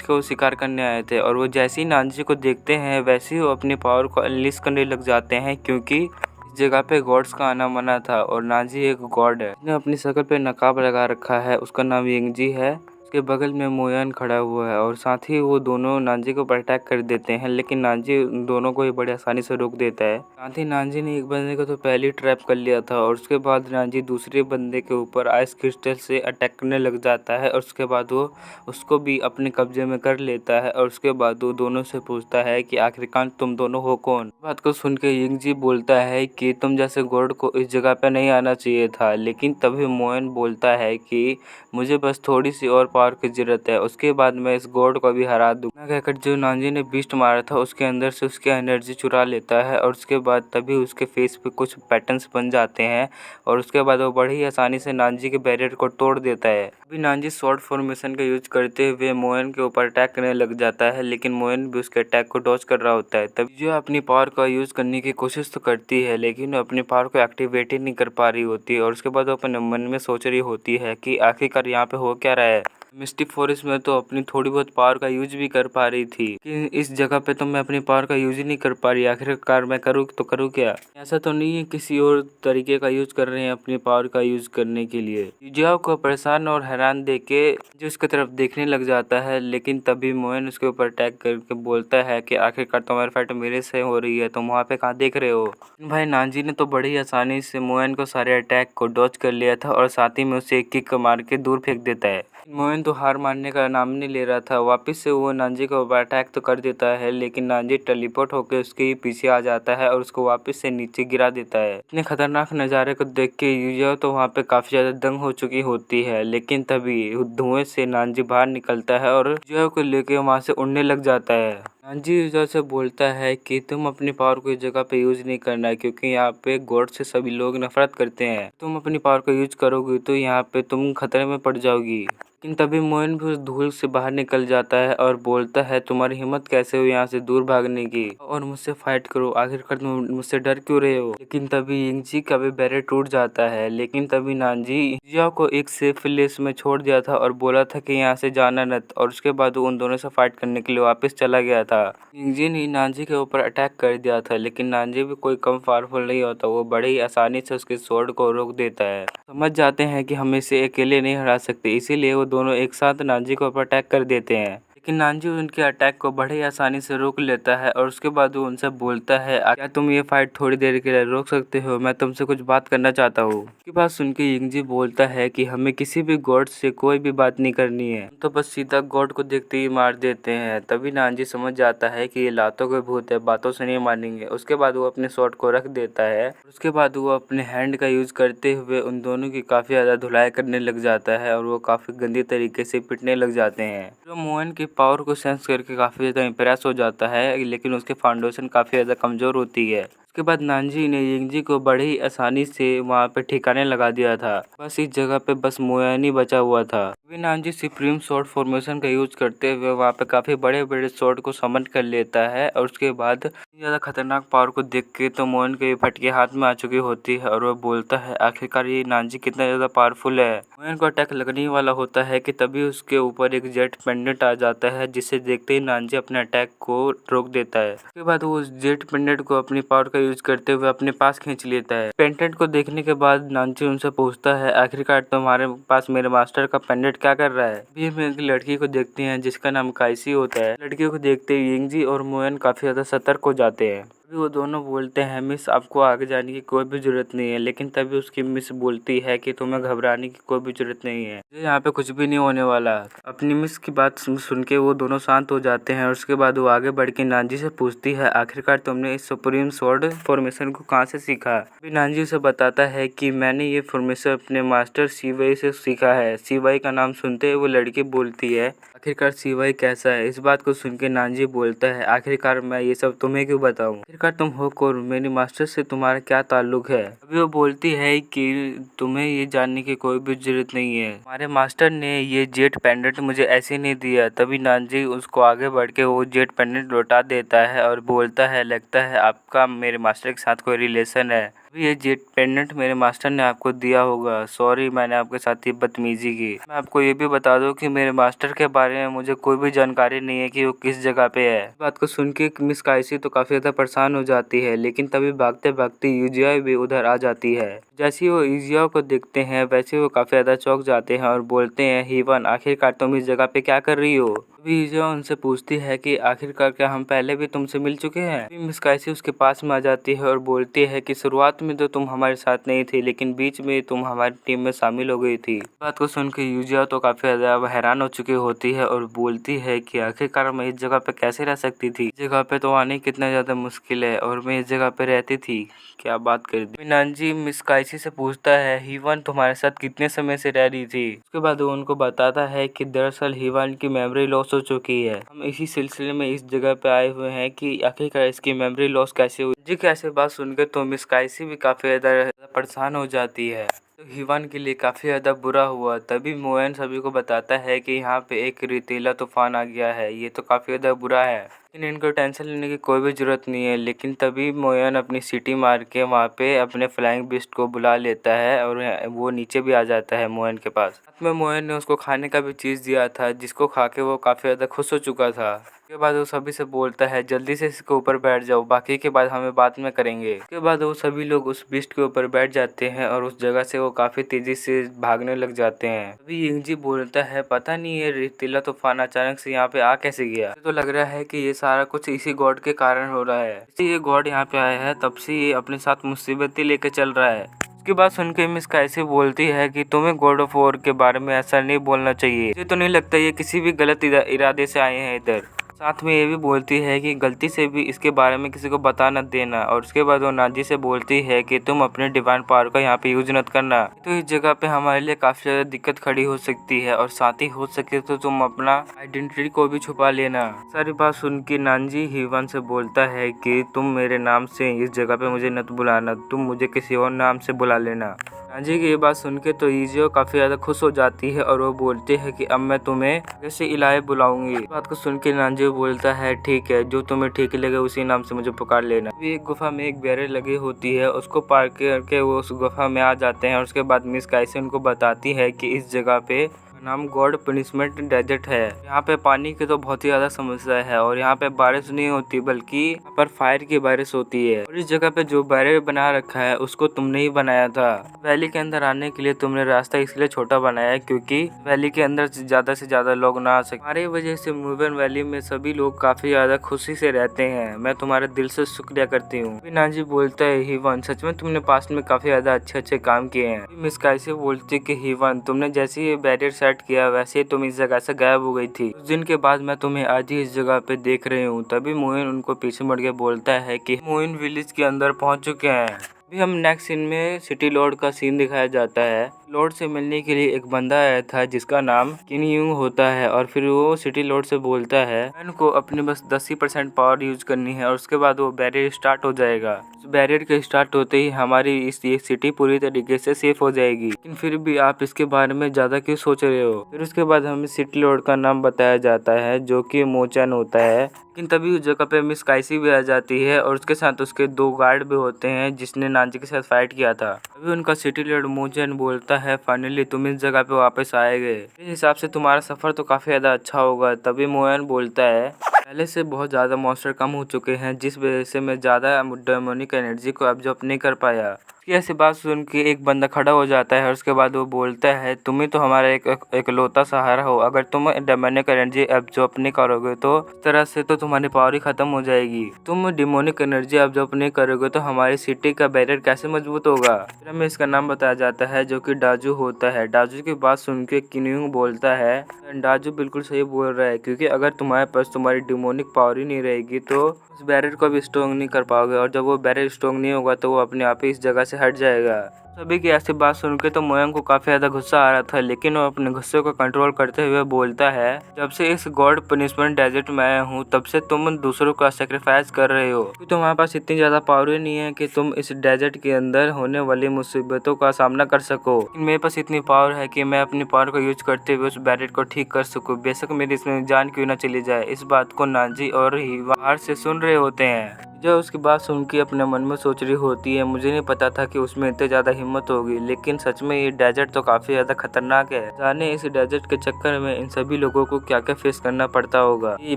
वो शिकार करने आए थे और वो जैसे ही नानजी को देखते हैं वैसे ही वो अपनी पावर को अनलीश करने लग जाते हैं, क्योंकि इस जगह पे गॉड्स का आना मना था और नानजी एक गॉड है। उसने अपनी शक्ल पे नकाब लगा रखा है, उसका नाम यिंगजी है। उसके बगल में मोयन खड़ा हुआ है और साथ ही वो दोनों नानजी को अटैक कर देते हैं, लेकिन नानजी दोनों को ही बड़ी आसानी से रोक देता है। साथ ही नानजी ने एक बंदे को तो पहले ही ट्रैप कर लिया था और उसके बाद नानजी दूसरे बंदे के ऊपर आइस क्रिस्टल से अटैक करने लग जाता है और उसके बाद वो उसको भी अपने कब्जे में कर लेता है और उसके बाद वो दोनों से पूछता है कि आखिरकार तुम दोनों हो कौन। बात को सुन के यिंगजी बोलता है कि तुम जैसे गॉड को इस जगह पे नहीं आना चाहिए था, लेकिन तभी मोयन बोलता है कि मुझे बस थोड़ी सी और पावर की जरूरत है, उसके बाद मैं इस गॉड को भी हरा दूँ। कहकर जो नानजी ने बीस्ट मारा था उसके अंदर से उसकी एनर्जी चुरा लेता है और उसके बाद तभी उसके फेस पे कुछ पैटर्न्स बन जाते हैं और उसके बाद वो बड़ी आसानी से नानजी के बैरियर को तोड़ देता है। अभी नानजी शॉर्ट फॉर्मेशन का यूज करते हुए मोयन के ऊपर अटैक करने लग जाता है, लेकिन मोयन भी उसके अटैक को डॉज कर रहा होता है। तभी जो अपनी पावर का यूज करने की कोशिश तो करती है, लेकिन वो अपनी पावर को एक्टिवेट ही नहीं कर पा रही होती और उसके बाद वो अपने मन में सोच रही होती है कि आखिरकार यहाँ पे हो क्या रहा है। मिस्टिक फॉरेस्ट में तो अपनी थोड़ी बहुत पावर का यूज भी कर पा रही थी, लेकिन इस जगह पे तो मैं अपनी पावर का यूज ही नहीं कर पा रही। आखिरकार मैं करूँ तो करूँ क्या? ऐसा तो नहीं है किसी और तरीके का यूज कर रहे हैं अपनी पावर का यूज करने के लिए। युजियाओ को परेशान और हैरान देख के जो उसकी तरफ देखने लग जाता है, लेकिन तभी मोयन उसके ऊपर अटैक करके बोलता है कि आखिरकार तुम्हारी फाइट मेरे से हो रही है, तुम वहाँ पे कहाँ देख रहे हो? भाई नानजी ने तो बड़ी आसानी से मोयन को सारे अटैक को डॉज कर लिया था और साथ ही में उसे एक किक मार के दूर फेंक देता है। मोयन तो हार मानने का नाम नहीं ले रहा था। वापस से वो नानजी को अटैक तो कर देता है, लेकिन नानजी टेलीपोर्ट होकर उसके पीछे आ जाता है और उसको वापस से नीचे गिरा देता है। इतने खतरनाक नज़ारे को देख के युजियाओ तो वहाँ पे काफ़ी ज़्यादा दंग हो चुकी होती है, लेकिन तभी धुएं से नानजी बाहर निकलता है और युजियाओ को लेके वहाँ से उड़ने लग जाता है। नानजी युजियाओ से बोलता है कि तुम अपनी पावर को इस जगह पे यूज नहीं करना है, क्योंकि यहाँ पे गॉड से सभी लोग नफरत करते हैं। तुम अपनी पावर को यूज करोगी तो यहाँ पे तुम खतरे में पड़ जाओगी। लेकिन तभी मोयन भी उस धूल से बाहर निकल जाता है और बोलता है तुम्हारी हिम्मत कैसे हुई यहाँ से दूर भागने की और मुझसे फाइट करो, आखिरकार तुम मुझसे डर क्यों रहे हो? लेकिन तभी यिंगजी का भी बैरियर टूट जाता है, लेकिन तभी नानजी युजियाओ को एक सेफ प्लेस में छोड़ दिया था और बोला था कि यहाँ से जाना मत, और उसके बाद वो उन दोनों से फाइट करने के लिए वापस चला गया था। यिंगजी ने नानजी के ऊपर अटैक कर दिया था, लेकिन नानजी भी कोई कम पावरफुल नहीं होता, वो बड़ी ही आसानी से उसके स्वॉर्ड को रोक देता है। समझ जाते हैं कि हम इसे अकेले नहीं हरा सकते, इसीलिए वो दोनों एक साथ नानजी को ऊपर अटैक कर देते हैं। लेकिन नानजी उनके अटैक को बड़े आसानी से रोक लेता है और उसके बाद वो उनसे बोलता है क्या तुम ये फाइट थोड़ी देर के लिए रोक सकते हो? मैं तुमसे कुछ बात करना चाहता हूँ। उसकी बात सुन के यिंगजी बोलता है कि हमें किसी भी गॉड से कोई भी बात नहीं करनी है, तो बस सीधा गॉड को देखते ही मार देते हैं। तभी नानजी समझ जाता है कि ये लातों के भूत है, बातों से नहीं मानेंगे। उसके बाद वो अपने स्वॉर्ड को रख देता है। उसके बाद वो अपने हैंड का यूज करते हुए उन दोनों की काफी ज्यादा धुलाई करने लग जाता है और वो काफी गंदी तरीके से पिटने लग जाते हैं। जो मोयन की पावर को सेंस करके काफी ज्यादा इम्प्रेस हो जाता है, लेकिन उसके फाउंडेशन काफी ज्यादा कमजोर होती है। उसके बाद नानजी ने यिंगजी को बड़ी आसानी से वहाँ पे ठिकाने लगा दिया था। बस इस जगह पे बस मोयन ही बचा हुआ था। अभी नानजी सुप्रीम स्वॉर्ड फॉर्मेशन का यूज करते हुए वहाँ पे काफी बड़े बड़े स्वॉर्ड को समन कर लेता है और उसके बाद ज्यादा खतरनाक पावर को देख के तो मोयन के फटके हाथ में आ चुकी होती है और वो बोलता है आखिरकार ये नानजी कितना ज्यादा पावरफुल है। मोयन को अटैक लगने ही वाला होता है कि तभी उसके ऊपर एक जेट पेंडेंट आ जाता है, जिसे देखते ही नानजी अपने अटैक को रोक देता है। उसके बाद वो उस जेट पेंडेंट को अपनी पावर का यूज करते हुए अपने पास खींच लेता है। पेंडेंट को देखने के बाद नानजी उनसे पूछता है आखिरकार तुम्हारे पास मेरे मास्टर का पेंडेंट क्या कर रहा है? अभी हम एक लड़की को देखते हैं जिसका नाम काइसी होता है। लड़की को देखते ही यिंगजी और मोयन काफी ज्यादा सतर्क हो जाते हैं। अभी वो दोनों बोलते हैं मिस आपको आगे जाने की कोई भी जरूरत नहीं है, लेकिन तभी उसकी मिस बोलती है कि तुम्हें घबराने की कोई भी जरूरत नहीं है, यहाँ पे कुछ भी नहीं होने वाला। अपनी मिस की बात सुन के वो दोनों शांत हो जाते हैं और उसके बाद वो आगे बढ़ के नानजी से पूछती है आखिरकार तुमने इस सुप्रीम स्वॉर्ड फॉर्मेशन को कहाँ से सीखा? अभी नानजी उसे बताता है कि मैंने ये फॉर्मेशन अपने मास्टर शिवाई से सीखा है। शिवाई का नाम सुनते ही वो लड़की बोलती है आखिरकार शिवाई कैसा है। इस बात को सुन के नानजी बोलता है, आखिरकार मैं ये सब तुम्हें क्यों बताऊं, आखिरकार तुम हो कौन, मेरी मास्टर से तुम्हारा क्या ताल्लुक है। अभी वो बोलती है कि तुम्हें ये जानने की कोई भी जरूरत नहीं है, हमारे मास्टर ने ये जेट पेंडेंट मुझे ऐसे नहीं दिया। तभी नानजी उसको आगे बढ़ के वो जेट पेंडेंट लौटा देता है और बोलता है, लगता है आपका मेरे मास्टर के साथ कोई रिलेशन है। ये जेट पेंडेंट मेरे मास्टर ने आपको दिया होगा। सॉरी मैंने आपके साथ ये बदतमीजी की। मैं आपको ये भी बता दूं कि मेरे मास्टर के बारे में मुझे कोई भी जानकारी नहीं है कि वो किस जगह पे है। इस बात को सुन के मिस काइसी तो काफी ज्यादा परेशान हो जाती है, लेकिन तभी भागते भागते यूजिया भी उधर आ जाती है। जैसे ही वो यूजिया को देखते हैं वैसे वो काफी ज्यादा चौंक जाते हैं और बोलते हैं, हीवन आखिरकार तुम इस जगह पे क्या कर रही हो। अभी यूजिया उनसे पूछती है कि आखिरकार क्या हम पहले भी तुमसे मिल चुके हैं। अभी मिस काइसी उसके पास में आ जाती है और बोलती है कि शुरुआत में तो तुम हमारे साथ नहीं थी, लेकिन बीच में तुम हमारी टीम में शामिल हो गई थी। बात को सुन के यूजिया तो काफी ज्यादा हैरान हो चुकी होती है और बोलती है कि आखिरकार मैं इस जगह पे कैसे रह सकती थी, इस जगह पे तो आने कितना ज्यादा मुश्किल है और मैं इस जगह पे रहती थी, क्या बात कर दी। नानजी मिस काइसी से पूछता है, हीवन तुम्हारे साथ कितने समय से रह रही थी। उसके बाद वो उनको बताता है कि दरअसल हीवन की मेमोरी लॉस हो चुकी है। हम इसी सिलसिले में इस जगह पे आए हुए हैं कि आखिरकार इसकी मेमोरी लॉस कैसे हुई। जी कैसे बात सुनकर तो मिस काइसी भी काफी ज्यादा परेशान हो जाती है। तो हीवन के लिए काफी ज्यादा बुरा हुआ। तभी मोयन सभी को बताता है कि यहाँ पे एक रेतीला तूफान आ गया है, ये तो काफी ज्यादा बुरा है, लेकिन इनको टेंशन लेने की कोई भी जरूरत नहीं है। लेकिन तभी मोयन अपनी सीटी मार के वहाँ पे अपने फ्लाइंग बिस्ट को बुला लेता है और वो नीचे भी आ जाता है मोयन के पास। साथ में मोयन ने उसको खाने का भी चीज दिया था, जिसको खा के वो काफी ज्यादा खुश हो चुका था। उसके बाद वो सभी से बोलता है, जल्दी से इसके ऊपर बैठ जाओ, बाकी के बाद हमें बाद में करेंगे। उसके बाद वो सभी लोग उस बिस्ट के ऊपर बैठ जाते हैं और उस जगह से वो काफी तेजी से भागने लग जाते हैं। अभी यिंगजी बोलता है, पता नहीं ये रेतीला तूफान अचानक से यहाँ पे आ कैसे गया। तो लग रहा है कि ये सारा कुछ इसी गॉड के कारण हो रहा है, इसी ये गॉड यहाँ पे आया है, तब से ये अपने साथ मुसीबतें लेके चल रहा है। उसके बाद सुन के मिस काइसी बोलती है कि तुम्हें गॉड ऑफ वॉर के बारे में ऐसा नहीं बोलना चाहिए, मुझे तो नहीं लगता ये किसी भी गलत इरादे से आए हैं इधर। साथ में ये भी बोलती है कि गलती से भी इसके बारे में किसी को बता न देना। और उसके बाद वो नानजी से बोलती है कि तुम अपने डिवाइन पावर का यहाँ पे यूज मत करना, तो इस जगह पे हमारे लिए काफी ज्यादा दिक्कत खड़ी हो सकती है, और साथ ही हो सके तो तुम अपना आइडेंटिटी को भी छुपा लेना। सारी बात सुन के नानजी हीवन से बोलता है कि तुम मेरे नाम से इस जगह पे मुझे मत बुलाना, तुम मुझे किसी और नाम से बुला लेना। नानजी की ये बात सुन के तो ईजियो काफी ज्यादा खुश हो जाती है और वो बोलती है कि अब मैं तुम्हें जैसे इलाहे बुलाऊंगी। इस बात को सुन के नानजी बोलता है, ठीक है, जो तुम्हें ठीक लगे उसी नाम से मुझे पुकार लेना। अभी एक गुफा में एक बैरियर लगी होती है, उसको पार करके वो उस गुफा में आ जाते हैं। और उसके बाद मिस काइसी उनको बताती है कि इस जगह पे नाम गॉड पनिशमेंट डेजर्ट है। यहाँ पे पानी की तो बहुत ही ज्यादा समस्या है और यहाँ पे बारिश नहीं होती, बल्कि यहाँ पर फायर की बारिश होती है। और इस जगह पे जो बैरियर बना रखा है उसको तुमने ही बनाया था। वैली के अंदर आने के लिए तुमने रास्ता इसलिए छोटा बनाया है क्योंकि वैली के अंदर से ज्यादा लोग ना आ सके। हमारी वजह से मूवन वैली में सभी लोग काफी ज्यादा खुशी से रहते हैं, मैं तुम्हारे दिल से शुक्रिया करती हूँ। नानजी बोलता है, हीवन सच में तुमने पास्ट में काफी ज्यादा अच्छे काम किए हैं। मिस काइसी बोलती कि हीवन तुमने जैसे ही बैरियर सेट किया वैसे तुम इस जगह से गायब हो गई थी। उस दिन के बाद मैं तुम्हें आज ही इस जगह पे देख रही हूँ। तभी मोइन उनको पीछे मुड़ के बोलता है कि मोइन विलेज के अंदर पहुंच चुके हैं। अभी हम नेक्स्ट सीन में सिटी लॉर्ड का सीन दिखाया जाता है। लॉर्ड से मिलने के लिए एक बंदा आया था जिसका नाम किन यूंग होता है, और फिर वो सिटी लॉर्ड से बोलता है मैन को अपने बस 10% पावर यूज करनी है और उसके बाद वो बैरियर स्टार्ट हो जाएगा। उस बैरियर के स्टार्ट होते ही हमारी ये सिटी पूरी तरीके से सेफ हो जाएगी, लेकिन फिर भी आप इसके बारे में ज्यादा क्यों सोच रहे हो। फिर उसके बाद हमें सिटी लॉर्ड का नाम बताया जाता है जो कि मोचन होता है। लेकिन तभी उस जगह पे मिस काइसी भी आ जाती है और उसके साथ उसके 2 गार्ड भी होते हैं जिसने नानजी के साथ फाइट किया था। अभी उनका सिटी लॉर्ड मोचन बोलता है, फाइनली तुम इस जगह पे वापस आए गए, इस हिसाब से तुम्हारा सफर तो काफी ज्यादा अच्छा होगा। तभी मोयन बोलता है, पहले से बहुत ज्यादा मॉन्स्टर कम हो चुके हैं जिस वजह से मैं ज्यादा डेमोनिक एनर्जी को एब्जॉर्ब नहीं कर पाया। ऐसी बात सुन के एक बंदा खड़ा हो जाता है और उसके बाद वो बोलता है, तुम ही तो हमारा एकलौता सहारा हो, अगर तुम डेमोनिक एनर्जी एब्जॉर्ब नहीं करोगे तो इस तरह से तो तुम्हारी पावर ही खत्म हो जाएगी। तुम डेमोनिक एनर्जी एब्जॉर्ब नहीं करोगे तो हमारी सिटी का बैरियर कैसे मजबूत होगा। फिर हमें इसका नाम बताया जाता है जो कि डाजू होता है। डाजू की बात सुन के किन्यूंग बोलता है, डाजू बिल्कुल सही बोल रहा है, क्योंकि अगर तुम्हारे पास तुम्हारी डेमोनिक पावर ही नहीं रहेगी तो उस बैरियर को भी स्ट्रॉन्ग नहीं कर पाओगे, और जब वो बैरियर स्ट्रॉन्ग नहीं होगा तो वो अपने आप ही इस जगह से से हट जाएगा। सभी की ऐसी बात सुन के तो मोयंग को काफी ज्यादा गुस्सा आ रहा था, लेकिन वो अपने गुस्से को कंट्रोल करते हुए बोलता है, जब से इस गॉड पनिशमेंट डेजर्ट में आया हूँ तब से तुम दूसरों का सेक्रीफाइस कर रहे हो। तुम्हारे पास इतनी ज्यादा पावर ही नहीं है कि तुम इस डेजर्ट के अंदर होने वाली मुसीबतों का सामना कर सको। मेरे पास इतनी पावर है कि मैं अपनी पावर को यूज करते हुए उस बैरियर को ठीक कर सकूं, बेशक मेरी इसमें जान क्यों ना चली जाए। इस बात को नांजी और हीवा बाहर से सुन रहे होते हैं। जो उसकी बात सुन के अपने मन में सोच रही होती है, मुझे नहीं पता था कि उसमें इतनी ज्यादा हिम्मत होगी, लेकिन सच में ये डेजर्ट तो काफी ज्यादा खतरनाक है। जाने इस डेजर्ट के चक्कर में इन सभी लोगों को क्या क्या फेस करना पड़ता होगा। ये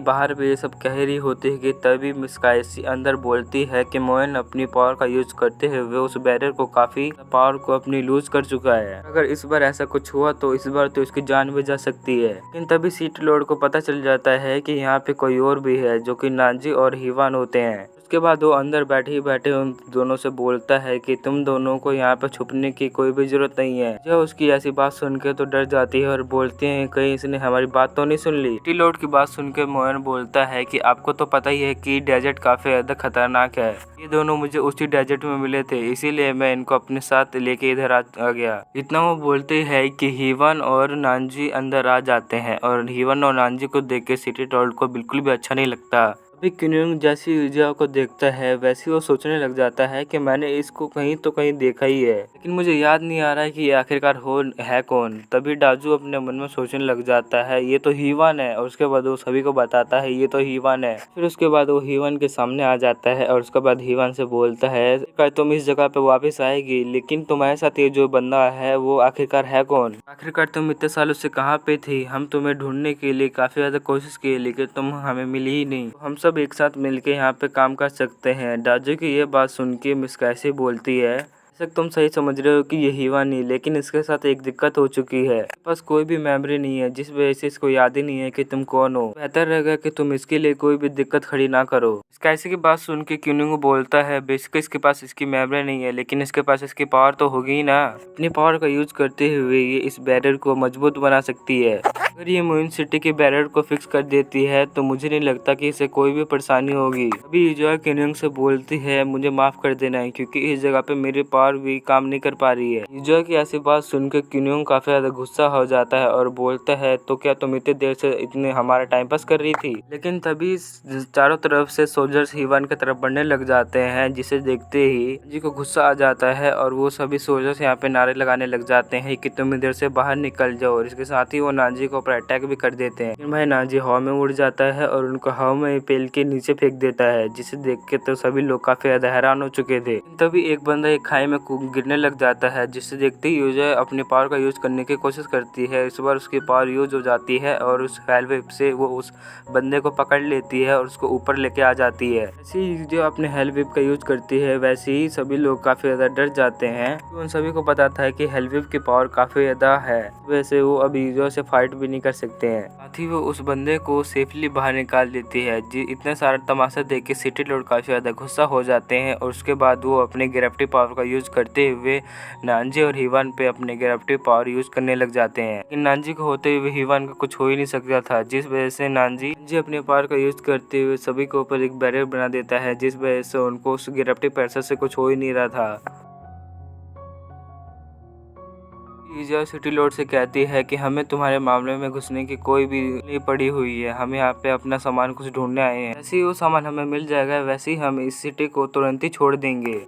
बाहर भी ये सब कह रही होती है कि तभी मिस कायसी अंदर बोलती है कि मोयन अपनी पावर का यूज करते हुए उस बैरियर को काफी पावर को अपनी लूज कर चुका है। अगर इस बार ऐसा कुछ हुआ तो इस बार तो इसकी जान भी जा सकती है। लेकिन तभी सीट लॉर्ड को पता चल जाता है कि यहाँ पे कोई और भी है जो कि नांजी और हीवान होते हैं। उसके बाद वो अंदर बैठे ही बैठे उन दोनों से बोलता है कि तुम दोनों को यहाँ पे छुपने की कोई भी जरूरत नहीं है। जो उसकी ऐसी बात सुन के तो डर जाती है और बोलते हैं कहीं इसने हमारी बात तो नहीं सुन ली। सिटी लॉर्ड की बात सुन के मोयन बोलता है कि आपको तो पता ही है कि डेजर्ट काफी ज्यादा खतरनाक है। ये दोनों मुझे उसी डेजर्ट में मिले थे, इसीलिए मैं इनको अपने साथ लेके इधर आ गया। इतना वो बोलते हैं कि हीवन और नांजी अंदर आ जाते हैं और हीवन और नांजी को देख के सिटी लॉर्ड को बिल्कुल भी अच्छा नहीं लगता। अभी क्यूनिंग जैसी यूजिया को देखता है वैसे वो सोचने लग जाता है कि मैंने इसको कहीं तो कहीं देखा ही है, लेकिन मुझे याद नहीं आ रहा है कि ये आखिरकार है कौन। तभी डाजू अपने मन में सोचने लग जाता है ये तो हीवान है, और उसके बाद वो सभी को बताता है ये तो हीवान है। फिर उसके बाद वो हीवान के सामने आ जाता है और उसके बाद हीवान से बोलता है तुम इस जगह पे वापस आएगी, लेकिन तुम्हारे साथ ये जो बंदा है वो आखिरकार है कौन? आखिरकार तुम इतने सालों से कहाँ पे थी? हम तुम्हें ढूंढने के लिए काफी ज्यादा कोशिश की, लेकिन तुम हमें मिली ही नहीं। हम सब एक साथ मिलके यहाँ पे काम कर सकते हैं। डाजू की ये बात सुन के मिस कैसी बोलती है, तुम सही समझ रहे हो कि ये हीवा नहीं, लेकिन इसके साथ एक दिक्कत हो चुकी है। बस कोई भी मेमोरी नहीं है, जिस वजह से इसको याद ही नहीं है कि तुम कौन हो। बेहतर रहेगा कि तुम इसके लिए कोई भी दिक्कत खड़ी ना करो। कैसे की बात सुन के क्यूनिंग बोलता है बेशक इसके पास इसकी मेमोरी नहीं है, लेकिन इसके पास इसकी पावर तो होगी ही ना। अपनी पावर का यूज करते हुए ये इस बैरियर को मजबूत बना सकती है। अगर ये मोइन सिटी के बैरियर को फिक्स कर देती है तो मुझे नहीं लगता कि इसे कोई भी परेशानी होगी। अभी जो क्यूनिंग से बोलती है मुझे माफ कर देना है, क्योंकि इस जगह पे मेरी पावर भी काम नहीं कर पा रही है। जो की ऐसी बात सुनकर क्यूनिंग काफी ज्यादा गुस्सा हो जाता है और बोलता है तो क्या तुम इतनी देर से इतने हमारा टाइम पास कर रही थी? लेकिन तभी चारों तरफ से सोल्जर्स हीवान की तरफ बढ़ने लग जाते हैं, जिसे देखते ही जी को गुस्सा आ जाता है और वो सभी सोल्जर्स यहाँ पे नारे लगाने लग जाते हैं कि तुम इधर से बाहर निकल जाओ। और इसके साथ ही वो नांजी को अटैक भी कर देते हैं। लेकिन भाई नांजी हवा में उड़ जाता है और उनको हवा में पेल के नीचे फेंक देता है, जिसे देख के तो सभी लोग काफी ज्यादा हैरान हो चुके थे। तभी एक बंदा एक खाई में गिरने लग जाता है, जिसे देखते ही यूजर अपनी पावर का यूज करने की कोशिश करती है। इस बार उसकी पावर यूज हो जाती है और उस हेलवेव से वो उस बंदे को पकड़ लेती है और उसको ऊपर लेके आ जाती है। ऐसे ही जो अपने हेलवेव का यूज करती है वैसे ही सभी लोग काफी ज्यादा डर जाते हैं। उन सभी को पता था कि हेलवेव की पावर काफी ज्यादा है, वैसे वो अभी यूजर से फाइट भी नहीं कर सकते हैं। साथ ही वो उस बंदे को सेफली बाहर निकाल देती है। इतना सारा तमाशा देख के सिटी लॉर्ड काफी ज्यादा गुस्सा हो जाते हैं और उसके बाद वो अपने ग्रेविटी पावर का यूज करते हुए नांजी और हीवान पे अपने ग्रेविटी पावर यूज करने लग जाते हैं। लेकिन नांजी को होते हुए हीवान का कुछ हो ही नहीं सकता था, जिस वजह से नांजी अपने पावर का यूज करते हुए सभी के ऊपर एक बैरियर बना देता है, जिस वजह से उनको उस ग्रेविटी प्रेशर से कुछ हो ही नहीं रहा था। यूजिया सिटी लॉर्ड से कहती है कि हमें तुम्हारे मामले में घुसने की कोई भी नहीं पड़ी हुई है, हम यहाँ पे अपना सामान कुछ ढूंढने आए हैं। जैसे ही वो सामान हमें मिल जाएगा वैसे ही हम इस सिटी को तुरंत ही छोड़ देंगे।